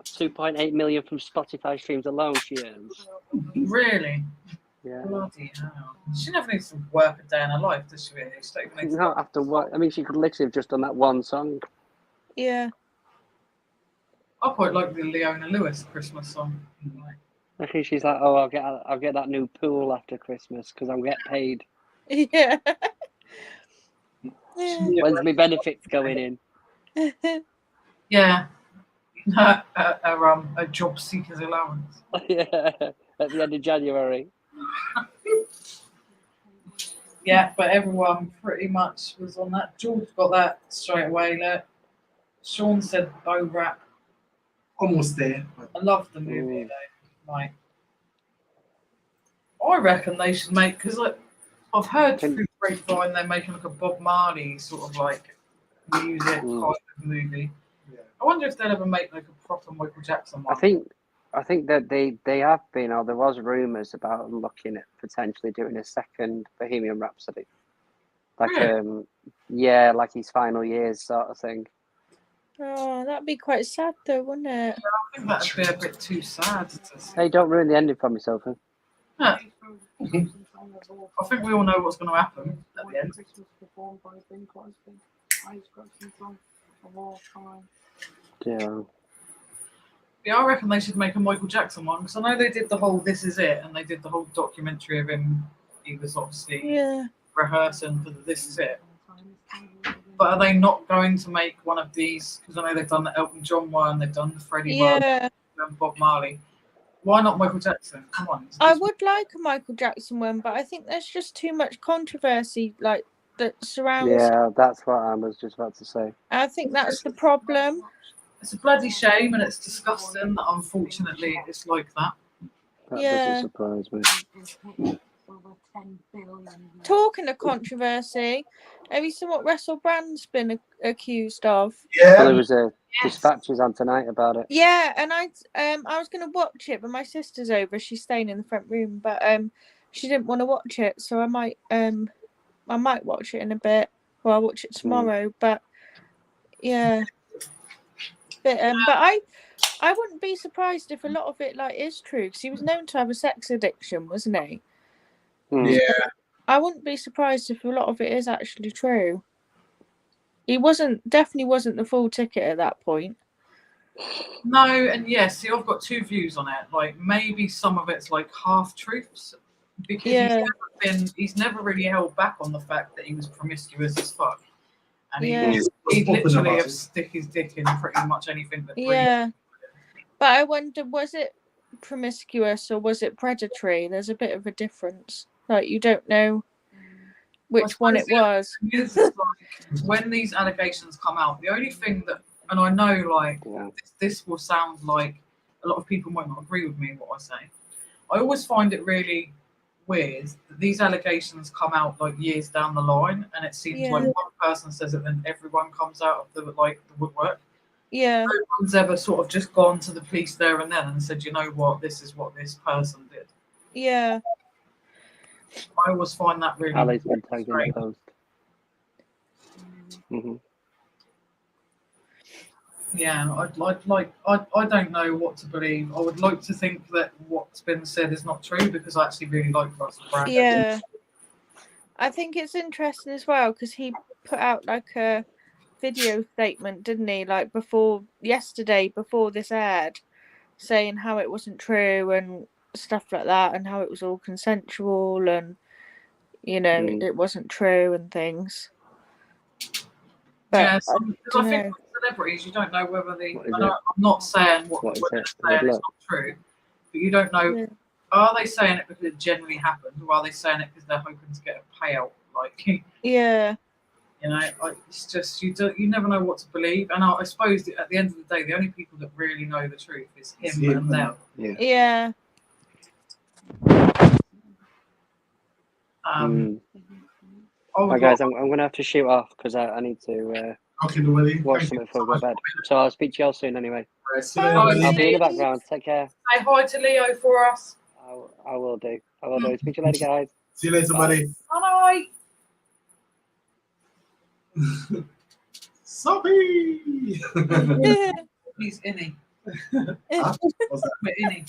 2.8 million from Spotify streams alone, she earns. Really? Yeah. Bloody hell. She never needs to work a day in her life, does she really? She don't even need to Not after what? I mean, she could literally have just done that one song. Yeah. I quite like the Leona Lewis Christmas song. I think she's like, oh, I'll get that new pool after Christmas because I'll get paid. Yeah. When's my benefits going in? Yeah. A job seeker's allowance. Yeah, at the end of January. Yeah, but everyone pretty much was on that. George got that straight away. Look. Sean said Bo Rap. Almost there. But I love the movie though. Like, I reckon they should make, because like I've heard through grapevine they're making like a Bob Marley sort of like music kind of movie. yeah. I wonder if they'll ever make like a proper Michael Jackson one. I think that they have been, or there was rumours about looking at potentially doing a second Bohemian Rhapsody. Like Really? yeah, like his final years sort of thing. Oh, that'd be quite sad though, wouldn't it? I think that'd be a bit too sad to see. Hey, don't ruin the ending for me, Sophie. Yeah. I think we all know what's going to happen at the end. Yeah. Yeah, I reckon they should make a Michael Jackson one, because I know they did the whole "This Is It" and they did the whole documentary of him. He was obviously rehearsing for the "This Is It." But are they not going to make one of these? Because I know they've done the Elton John one, they've done the Freddie one, and Bob Marley. Why not Michael Jackson? Come on. I would like a Michael Jackson one, but I think there's just too much controversy like that surrounds. Yeah, that's what I was just about to say. I think that's the problem. It's a bloody shame, and it's disgusting that unfortunately it's like that. That doesn't surprise me. Talking of controversy, have you seen what Russell Brand's been accused of? Yeah. Well, there was a dispatches on tonight about it. Yeah, and I was going to watch it, but my sister's over. She's staying in the front room, but she didn't want to watch it, so I might watch it in a bit. Well, I'll watch it tomorrow. But yeah, but I wouldn't be surprised if a lot of it like is true, because he was known to have a sex addiction, wasn't he? Yeah. I wouldn't be surprised if a lot of it is actually true. He definitely wasn't the full ticket at that point. No, and yes, see, I've got two views on it. Like, maybe some of it's like half truths, because he's never really held back on the fact that he was promiscuous as fuck, and he'd literally have stick his dick in pretty much anything that. But I wonder, was it promiscuous or was it predatory? There's a bit of a difference. Like, you don't know which one it was. When these allegations come out, the only thing that, and I know like this will sound like a lot of people might not agree with me what I say. I always find it really weird that these allegations come out like years down the line, and it seems like one person says it, then everyone comes out of the woodwork. Yeah. No one's ever sort of just gone to the police there and then and said, you know what, this is what this person did. Yeah. I always find that really Ali's been tagged in the post. Yeah, I don't know what to believe. I would like to think that what's been said is not true, because I actually really like Russell Brand. Yeah. I think it's interesting as well, because he put out like a video statement, didn't he? Like before this aired, saying how it wasn't true and stuff like that, and how it was all consensual, and it wasn't true and things. But yeah, I think with celebrities, you don't know whether I'm not saying what they're saying is not true, but you don't know. Are they saying it because it genuinely happened, or are they saying it because they're hoping to get a payout? Like, it's just you never know what to believe. And I suppose at the end of the day, the only people that really know the truth is him and them. Yeah. Right, guys, I'm going to have to shoot off because I need to watch something before I go to bed. So I'll speak to you all soon anyway. I'll be in the background. Take care. Say hi to Leo for us. I will do. Speak to you later, guys. See you later, buddy. Bye. Sophie! He's innie. Huh? What's that? We're innie.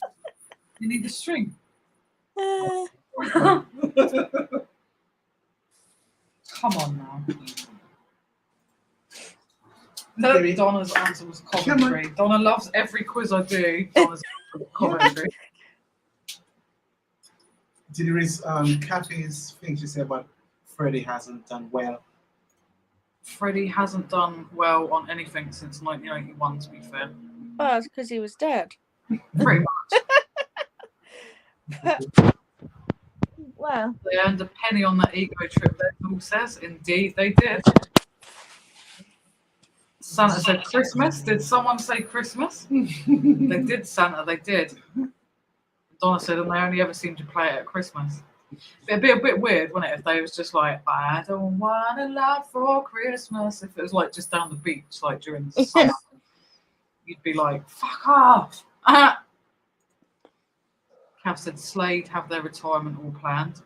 You need the string. Come on now. No, Donna's answer was commentary. Donna loves every quiz I do. Donna's commentary. Did you read Kathy's thing she said about Freddie hasn't done well? Freddie hasn't done well on anything since 1981, to be fair. Well, it's because he was dead. Pretty much. Well, they earned a penny on that ego trip, that all says. Indeed, they did. Santa said Christmas. Did someone say Christmas? They did, Santa, they did. Donna said, and they only ever seem to play it at Christmas. It'd be a bit weird, wouldn't it, if they was just like, I don't want a lot for Christmas. If it was like just down the beach, like during the summer, you'd be like, fuck off. Cav said Slade have their retirement all planned.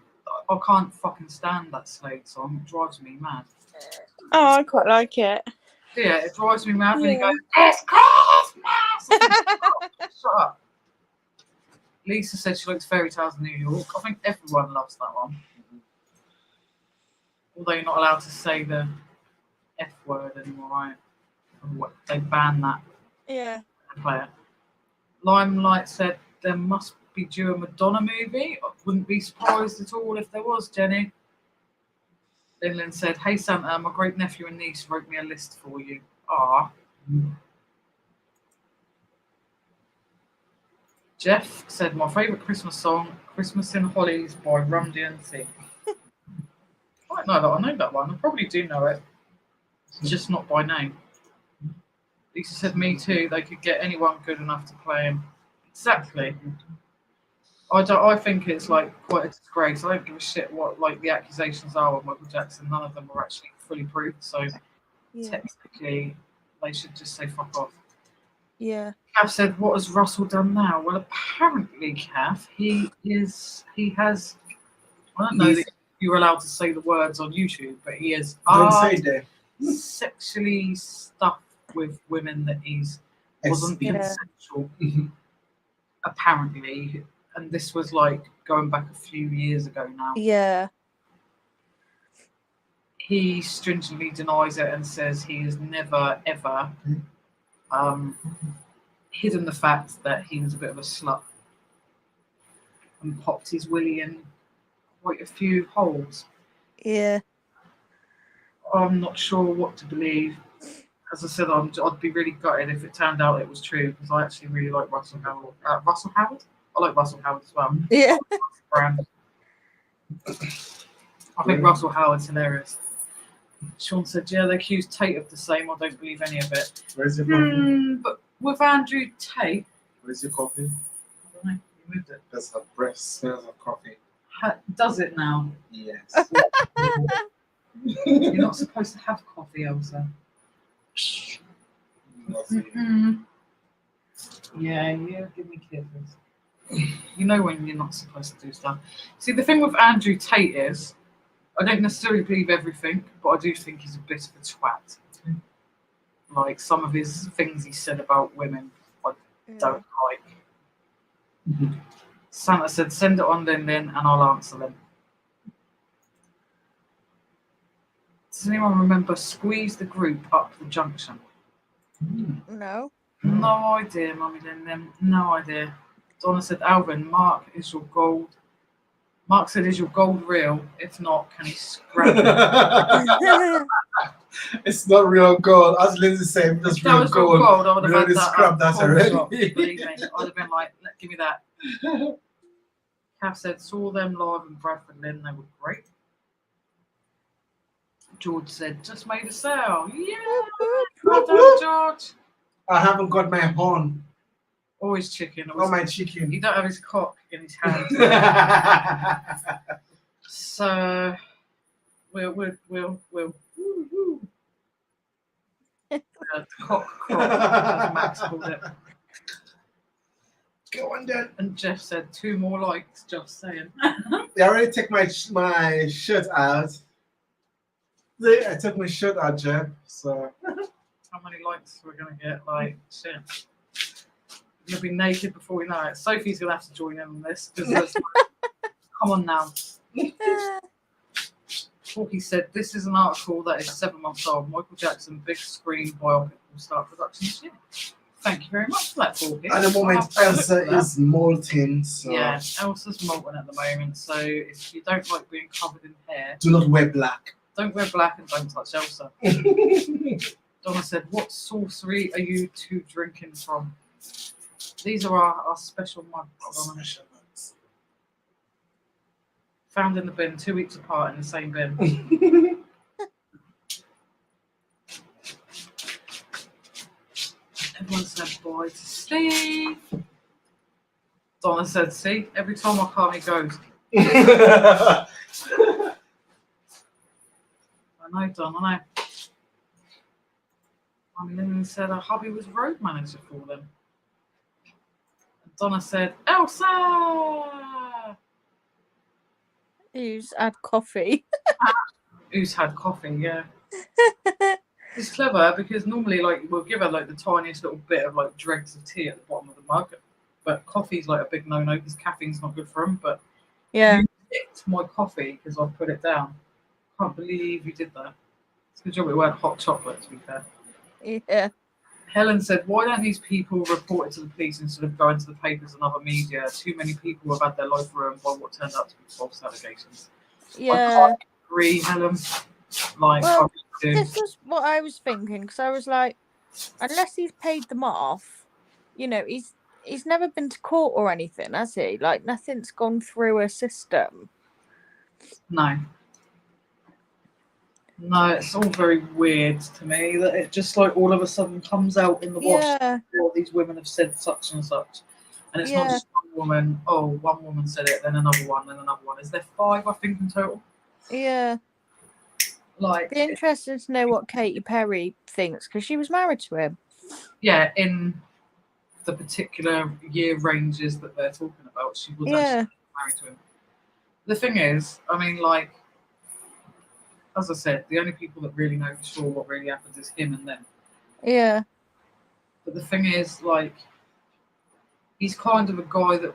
I can't fucking stand that Slade song. It drives me mad. Oh, I quite like it. Yeah, it drives me mad when he Yeah. goes, it's Christmas! Shut up. Lisa said she likes Fairy Tales in New York. I think everyone loves that one. Although you're not allowed to say the F word anymore, right? They ban that. Yeah. Play it. Limelight said there must be due a Madonna movie. I wouldn't be surprised at all if there was, Jenny. Lynn said, hey Santa, my great nephew and niece wrote me a list for you. Ah. Jeff said, my favourite Christmas song, Christmas in Hollies by Rum DMC. I don't know that I know that one. I probably do know it. Just not by name. Lisa said, me too. They could get anyone good enough to play him. Exactly. I think it's like quite a disgrace. I don't give a shit what like the accusations are of Michael Jackson. None of them are actually fully proved. So technically, they should just say fuck off. Yeah. Cav said, what has Russell done now? Well, apparently, Cav, he has, I don't know that you're allowed to say the words on YouTube, but he is sexually stuffed with women that wasn't consensual, apparently. And this was like going back a few years ago now. Yeah. He stringently denies it and says he has never, ever hidden the fact that he was a bit of a slut and popped his willy in quite a few holes. Yeah. I'm not sure what to believe. As I said, I'd be really gutted if it turned out it was true, because I actually really like Russell Howard. Russell Howard? I like Russell Howard as well. Yeah. I think Russell Howard's hilarious. Sean said, yeah, they accused Tate of the same. I don't believe any of it. Where's your coffee? But with Andrew Tate... Where's your coffee? I don't know. You moved it. Does her breath smells of coffee? Does it now? Yes. You're not supposed to have coffee, Elsa. Yeah, give me kisses. You know when you're not supposed to do stuff. See, the thing with Andrew Tate is, I don't necessarily believe everything, but I do think he's a bit of a twat. Like, some of his things he said about women, I don't like. Santa said, send it on Lynn, and I'll answer them. Does anyone remember Squeeze the Group Up the Junction? No. No idea, Mummy Lynn. No idea. Donna said, Alvin, Mark is your gold. Mark said, is your gold real? If not, can he scrap it? It's not real gold. As Lynsey said, just real was gold. Real gold. I would have had that scrap that already. Shop, believe me. I'd have been like, give me that. Cav said, saw them live in Bradford, Lynn. They were great. George said, just made a sale. Yeah. Well done, George. I haven't got my horn. Always chicken. Oh, my chicken. He don't have his cock in his hand. So we'll cock as Max called it. Go on then. And Jeff said 2 more likes, just saying. They already take my shirt out. I took my shirt out, Jeff. So how many likes we're gonna get? Like shit. We're gonna be naked before we know it. Sophie's gonna have to join in on this because come on now. Forky said this is an article that is 7 months old. Michael Jackson big screen biopic will start production soon. Thank you very much for that, Forky. At the moment, Elsa is molting. So yeah, Elsa's molting at the moment. So if you don't like being covered in hair, do not wear black. Don't wear black and don't touch Elsa. Donna said, what sorcery are you 2 drinking from? These are our special mugs. Found in the bin 2 weeks apart in the same bin. Everyone said bye to Steve. Donna said, see, every time I come, he goes. I know, Donna, I know. Lynn said her hubby was road manager for them. And Donna said, Elsa! Who's had coffee? Who's had coffee, yeah. It's clever because normally, like, we'll give her like the tiniest little bit of like dregs of tea at the bottom of the mug, but coffee's like a big no-no because caffeine's not good for him. But Yeah. you picked my coffee because I put it down. Can't believe you did that. It's a good job it weren't hot chocolate, to be fair. Yeah. Helen said, why don't these people report it to the police instead of going to the papers and other media? Too many people have had their life ruined by what turned out to be false allegations. Yeah. I can't agree, Helen. Like, Well, I really do. this was what I was thinking because I was like, unless he's paid them off, you know, he's never been to court or anything, has he? Like nothing's gone through a system. No. No, it's all very weird to me that it just like all of a sudden comes out in the wash. Yeah. All these women have said such and such. And it's not Yeah. just one woman. Oh, one woman said it, then another one, then another one. Is there 5, I think, in total? Yeah. Like, Be interested to know what Katy Perry thinks because she was married to him. yeah, in the particular year ranges that they're talking about, she was Yeah. actually married to him. The thing is, I mean, like, as I said, the only people that really know for sure what really happened is him and them. Yeah. But the thing is, like, he's kind of a guy that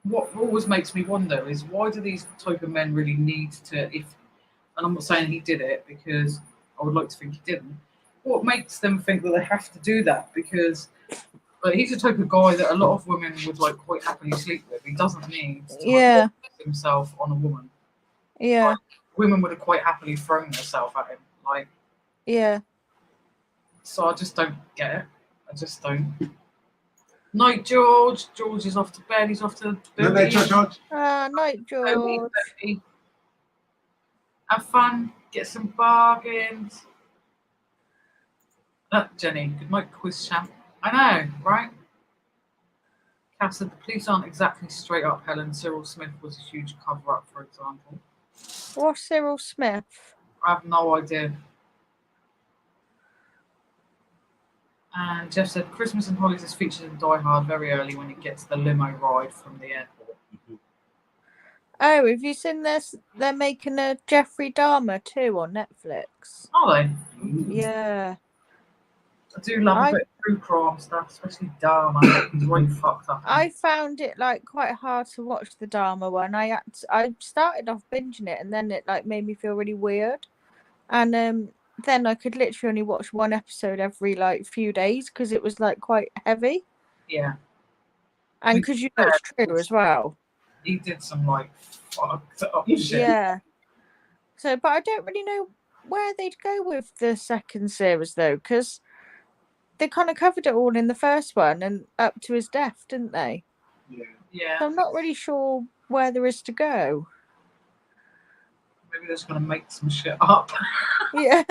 what always makes me wonder is why do these type of men really need to, and I'm not saying he did it because I would like to think he didn't, what makes them think that they have to do that? Because he's the type of guy that a lot of women would like quite happily sleep with. He doesn't need to Yeah. put himself on a woman. Yeah. Women would have quite happily thrown themselves at him. Like, Yeah. so I just don't get it. I just don't. Night, George. George is off to bed. He's off to Good night, George. Night, George. Have fun. Get some bargains. Jenny, good night, quiz champ. I know, right? Kath said the police aren't exactly straight up, Helen. Cyril Smith was a huge cover up, for example. What's Cyril Smith? I have no idea. And Jeff said Christmas and Hollies is featured in Die Hard very early when it gets the limo ride from the airport. Oh, have you seen this? They're making a Jeffrey Dahmer too on Netflix. Are they? Yeah. I do love a bit of true crime stuff, especially Dharma. He's really fucked up. I found it like quite hard to watch the Dharma one. I started off binging it and then it like made me feel really weird. And then I could literally only watch one episode every like few days because it was like quite heavy. Yeah. And because you know it's true as well. He did some like fucked up shit. Yeah. So, but I don't really know where they'd go with the second series though, because they kind of covered it all in the first one and up to his death, didn't they? Yeah. So I'm not really sure where there is to go. Maybe they're just gonna make some shit up. Yeah.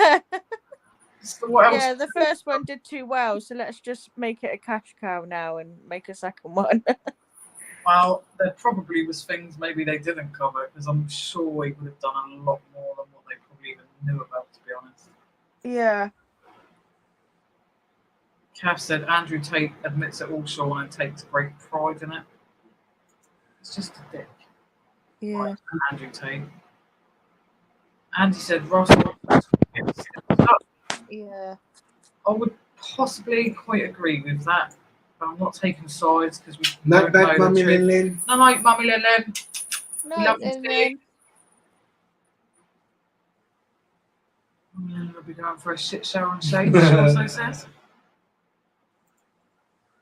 So what else? Yeah, the first one did too well, so let's just make it a cash cow now and make a second one. Well, there probably was things maybe they didn't cover because I'm sure he would have done a lot more than what they probably even knew about, to be honest. Yeah. Kath said Andrew Tate admits it all, Sean, and takes great pride in it. It's just a dick. Yeah. Right, Andrew Tate. Andy said Ross. Yeah. I would possibly quite agree with that, but I'm not taking sides because we Night, don't know Mummy the truth. Lynn. No, night, Mummy Lynn. No, love you, and Steve. Mummy Lynn will be going for a shit shower and shave, she also says.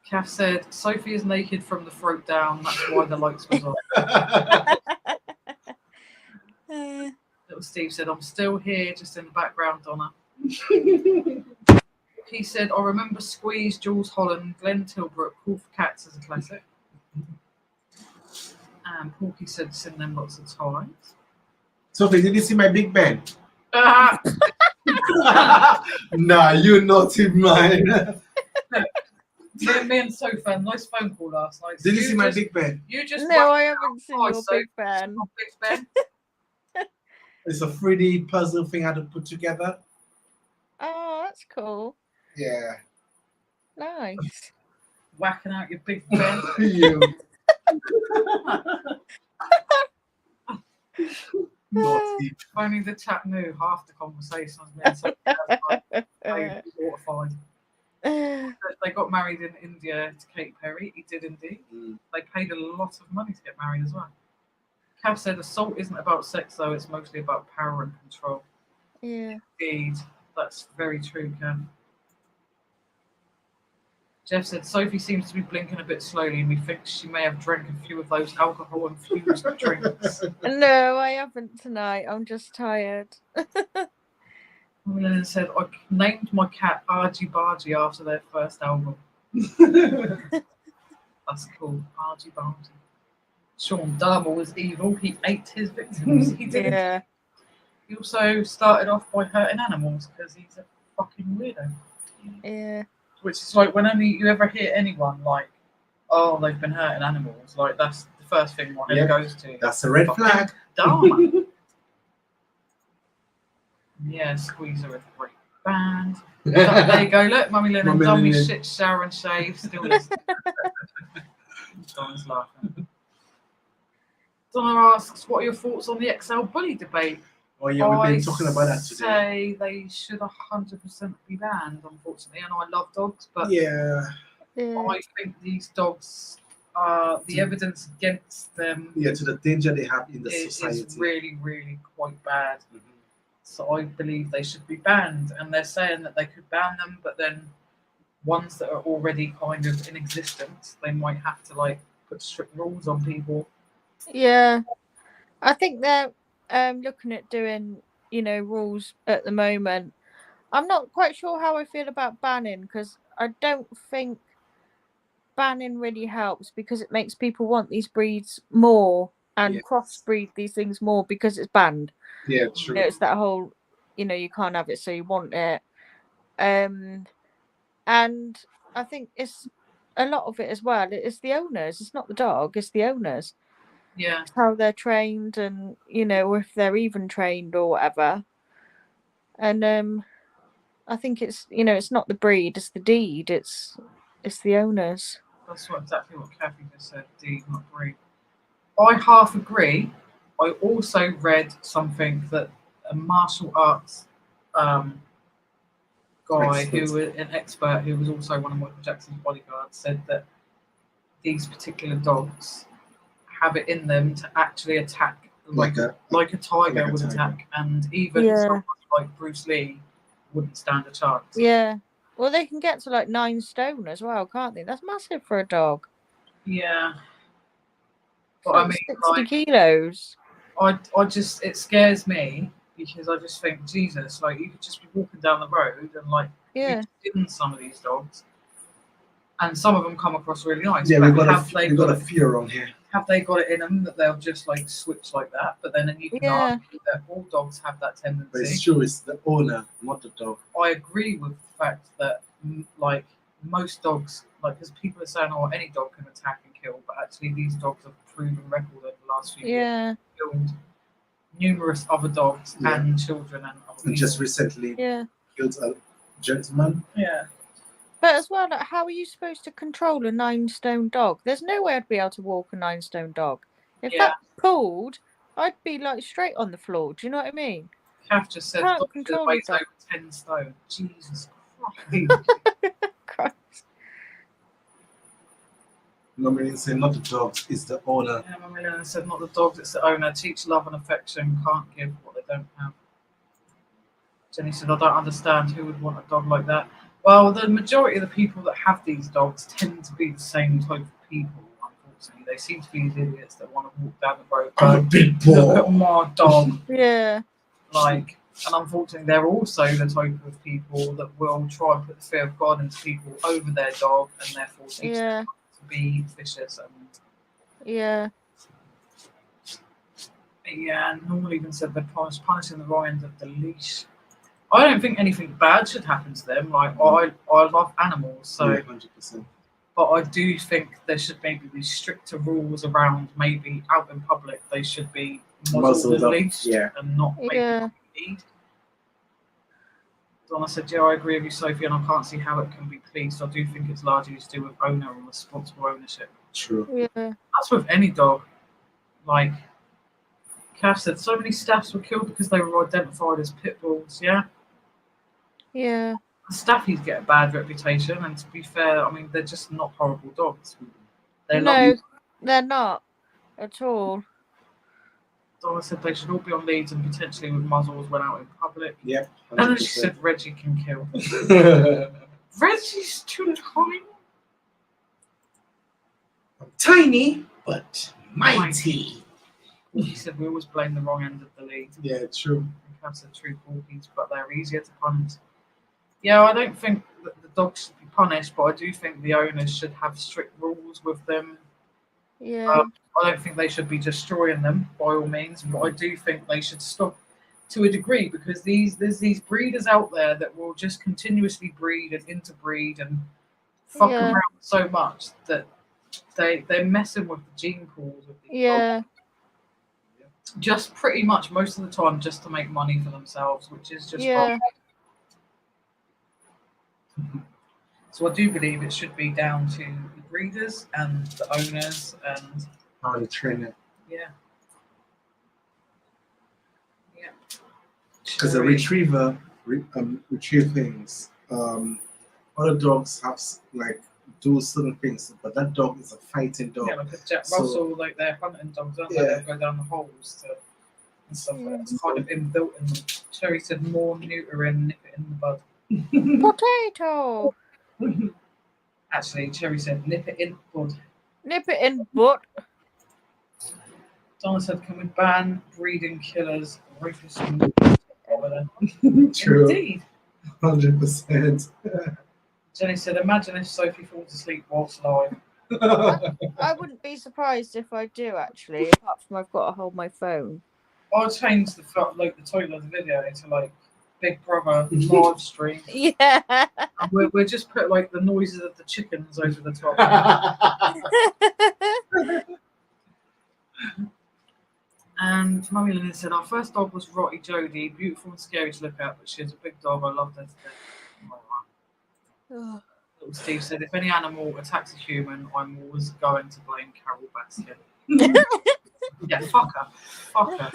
Kath said Sophie is naked from the throat down, that's why the lights was on. Little Steve said, I'm still here, just in the background, Donna. He said, I remember Squeeze, Jules Holland, Glenn Tilbrook, Call for Cats as a classic. And Porky said, seen them lots of times. Sophie, did you see my big Ben? Ah! Nah, you naughty man. Me and Sophie had a nice phone call last night. Did you see my big bed? You just No, I haven't seen Oh, your so- big Ben. Big Ben. It's a 3D puzzle thing I had to put together. Oh, that's cool. Yeah. Nice. Whacking out your big Ben. You. Naughty. If only the chap knew half the conversation was meant to be mortified. They got married in India to Katy Perry. He did indeed. They paid a lot of money to get married as well. Cav said assault isn't about sex though, it's mostly about power and control. Yeah. Indeed. That's very true, Cav. Jeff said Sophie seems to be blinking a bit slowly and we think she may have drank a few of those alcohol-infused drinks. No, I haven't tonight. I'm just tired. Lynn said, I named my cat Argy Bargy after their first album. That's cool. Argy Bargy. Sean Dahmer was evil. He ate his victims. He did. Yeah. He also started off by hurting animals because he's a fucking weirdo. Yeah. Which is like when you ever hear anyone like, oh, they've been hurting animals, like that's the first thing my head goes to. That's a red flag. Dahmer. Yeah, Squeezer with a great band. There you go, look, Mummy Lynn and done me shit, shower and shave, still listening. Donna's laughing. Donna asks, what are your thoughts on the XL bully debate? Oh yeah, we've been talking about that today. I say they should 100% be banned, unfortunately. I know I love dogs, but Yeah. I think these dogs are the evidence against them. Yeah, to the danger they have in the society. Is really, really quite bad. So I believe they should be banned. And they're saying that they could ban them, but then ones that are already kind of in existence, they might have to like put strict rules on people. Yeah. I think they're looking at doing, rules at the moment. I'm not quite sure how I feel about banning because I don't think banning really helps because it makes people want these breeds more and crossbreed these things more because it's banned. Yeah, true. It's that whole, you can't have it, so you want it. And I think it's a lot of it as well. It's the owners. It's not the dog. It's the owners. Yeah. It's how they're trained and, if they're even trained or whatever. And I think it's, it's not the breed, it's the deed. It's the owners. That's exactly what Kathy just said, deed, not breed. I half agree. I also read something that a martial arts guy who was an expert who was also one of Michael Jackson's bodyguards said that these particular dogs have it in them to actually attack like a tiger would attack, and even someone like Bruce Lee wouldn't stand a chance. Yeah. Well, they can get to like 9 stone as well, can't they? That's massive for a dog. Yeah. But like I mean, 60 kilos. It scares me because I just think, Jesus, like you could just be walking down the road and like you've seen some of these dogs, and some of them come across really nice. Yeah, we've got a fear on here. Have they got it in them that they'll just like switch like that? But then you can argue that all dogs have that tendency. But it's true, it's the owner, not the dog. I agree with the fact that like most dogs, like because people are saying, oh, any dog can attack and kill, but actually these dogs have proven record over the last few years. Killed numerous other dogs and children and other people. Just recently killed a gentleman. Yeah. But as well, like, how are you supposed to control a 9 stone dog? There's no way I'd be able to walk a 9 stone dog. If that pulled, I'd be like straight on the floor. Do you know what I mean? Kath just said Can't control weighs over 10 stone. Jesus Christ. Christ. Mummy said not the dogs, it's the owner. Yeah, Mummy said not the dogs, it's the owner. Teach love and affection, can't give what they don't have. Jenny said, I don't understand who would want a dog like that. Well, the majority of the people that have these dogs tend to be the same type of people, unfortunately. They seem to be these idiots that want to walk down the road. I'm a big boy. Look at my dog. Yeah. Like, and unfortunately, they're also the type of people that will try and put the fear of God into people over their dog and therefore teach them to be vicious. And Normal even said they're punishing the wrong end of the leash. I don't think anything bad should happen to them. Like I love animals, so. Yeah, 100%. But I do think there should maybe be stricter rules around maybe out in public. They should be muzzled at least, and not maybe need. Donna said, "Yeah, I agree with you, Sophie, and I can't see how it can be policed. I do think it's largely to do with owner and responsible ownership." True. Yeah. That's with any dog. Like Cash said, so many staffs were killed because they were identified as pit bulls. Yeah. Yeah. Staffies get a bad reputation, and to be fair, I mean they're just not horrible dogs. They're No, they're not at all. Donna said they should all be on leads and potentially with muzzles when out in public. Yep. 100%. And then she said Reggie can kill. Reggie's too tiny. I'm tiny, but mighty. She said we always blame the wrong end of the lead. Yeah, true. And Cass said true corgis, but they're easier to hunt. Yeah, I don't think that the dogs should be punished, but I do think the owners should have strict rules with them. Yeah. I don't think they should be destroying them by all means, but I do think they should stop to a degree because there's these breeders out there that will just continuously breed and interbreed and fuck around so much that they're messing with the gene pools of these dogs. Just pretty much most of the time just to make money for themselves, which is just wrong. So I do believe it should be down to the breeders and the owners and how to train it. Yeah. Because a retriever retrieve things. Other dogs have like do certain things, but that dog is a fighting dog. Yeah, like a Jack Russell, like they're hunting dogs, aren't they? They go down the holes and stuff like that. It's kind of inbuilt in them. Cherry said more neuter and nip it in the bud. Potato. Actually, Cherry said nip it in the bud. Nip it in butt. Donna said, can we ban breeding killers, rapists, True. Indeed. 100%. Jenny said, imagine if Sophie falls asleep whilst live. I wouldn't be surprised if I do, actually, apart from I've got to hold my phone. I'll change the title of the video to like Big Brother live stream. Yeah. And we'll just put like the noises of the chickens over the top. And Mummy Lynn said, our first dog was Rotty Jodie, beautiful and scary to look at, but she was a big dog. I loved her to death. Little Steve said, if any animal attacks a human, I'm always going to blame Carol Baskin. Yeah, fuck her. Fuck her.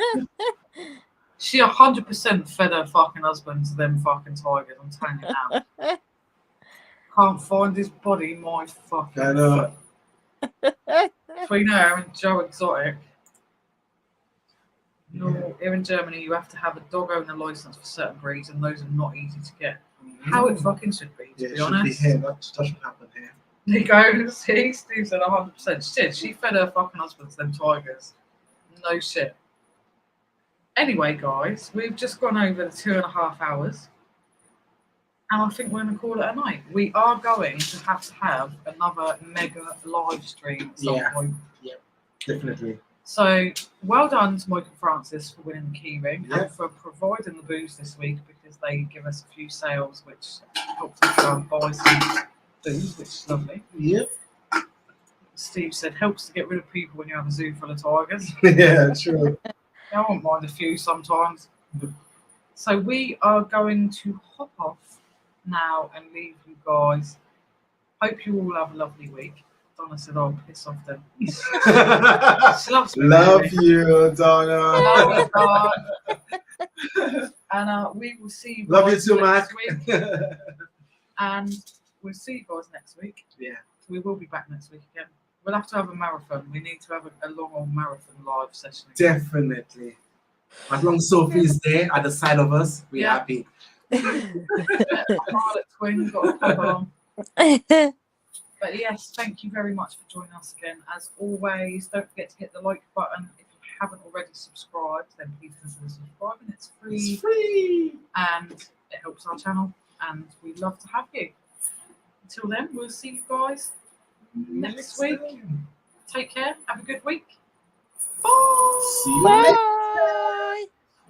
She 100% fed her fucking husband to them fucking tigers, I'm telling you now. Can't find his body, my fucking I know. Between her and Joe Exotic, here in Germany, you have to have a dog owner license for certain breeds, and those are not easy to get. How it fucking should be, to be honest. Should be here. That should happen here. There you go. See, Steve said 100%. Shit, she fed her fucking husband to them tigers. No shit. Anyway, guys, we've just gone over the 2.5 hours. And I think we're going to call it a night. We are going to have another mega live stream at some point. Yeah, definitely. So, well done to Mike and Francis for winning the keyring and for providing the booze this week because they give us a few sales which helped us go and buy some booze, which is lovely. Yep. Steve said, helps to get rid of people when you have a zoo full of tigers. Yeah, true. I won't mind a few sometimes. So we are going to hop off now and leave you guys. Hope you all have a lovely week. Donna said, "Oh, piss off then." She loves me, Love really. you, Donna. Love you, Donna. And we will see you guys Love you too, next Mac. week. And we'll see you guys next week. Yeah. We will be back next week again. We'll have to have a marathon. We need to have a long old marathon live session again. Definitely. As long as Sophie's there at the side of us, we're happy. Harlot twin, got a pop on. But yes, thank you very much for joining us again. As always, don't forget to hit the like button. If you haven't already subscribed, then please consider subscribing. It's free. It's free. And it helps our channel. And we'd love to have you. Until then, we'll see you guys next week. Take care. Have a good week. Bye. See you later.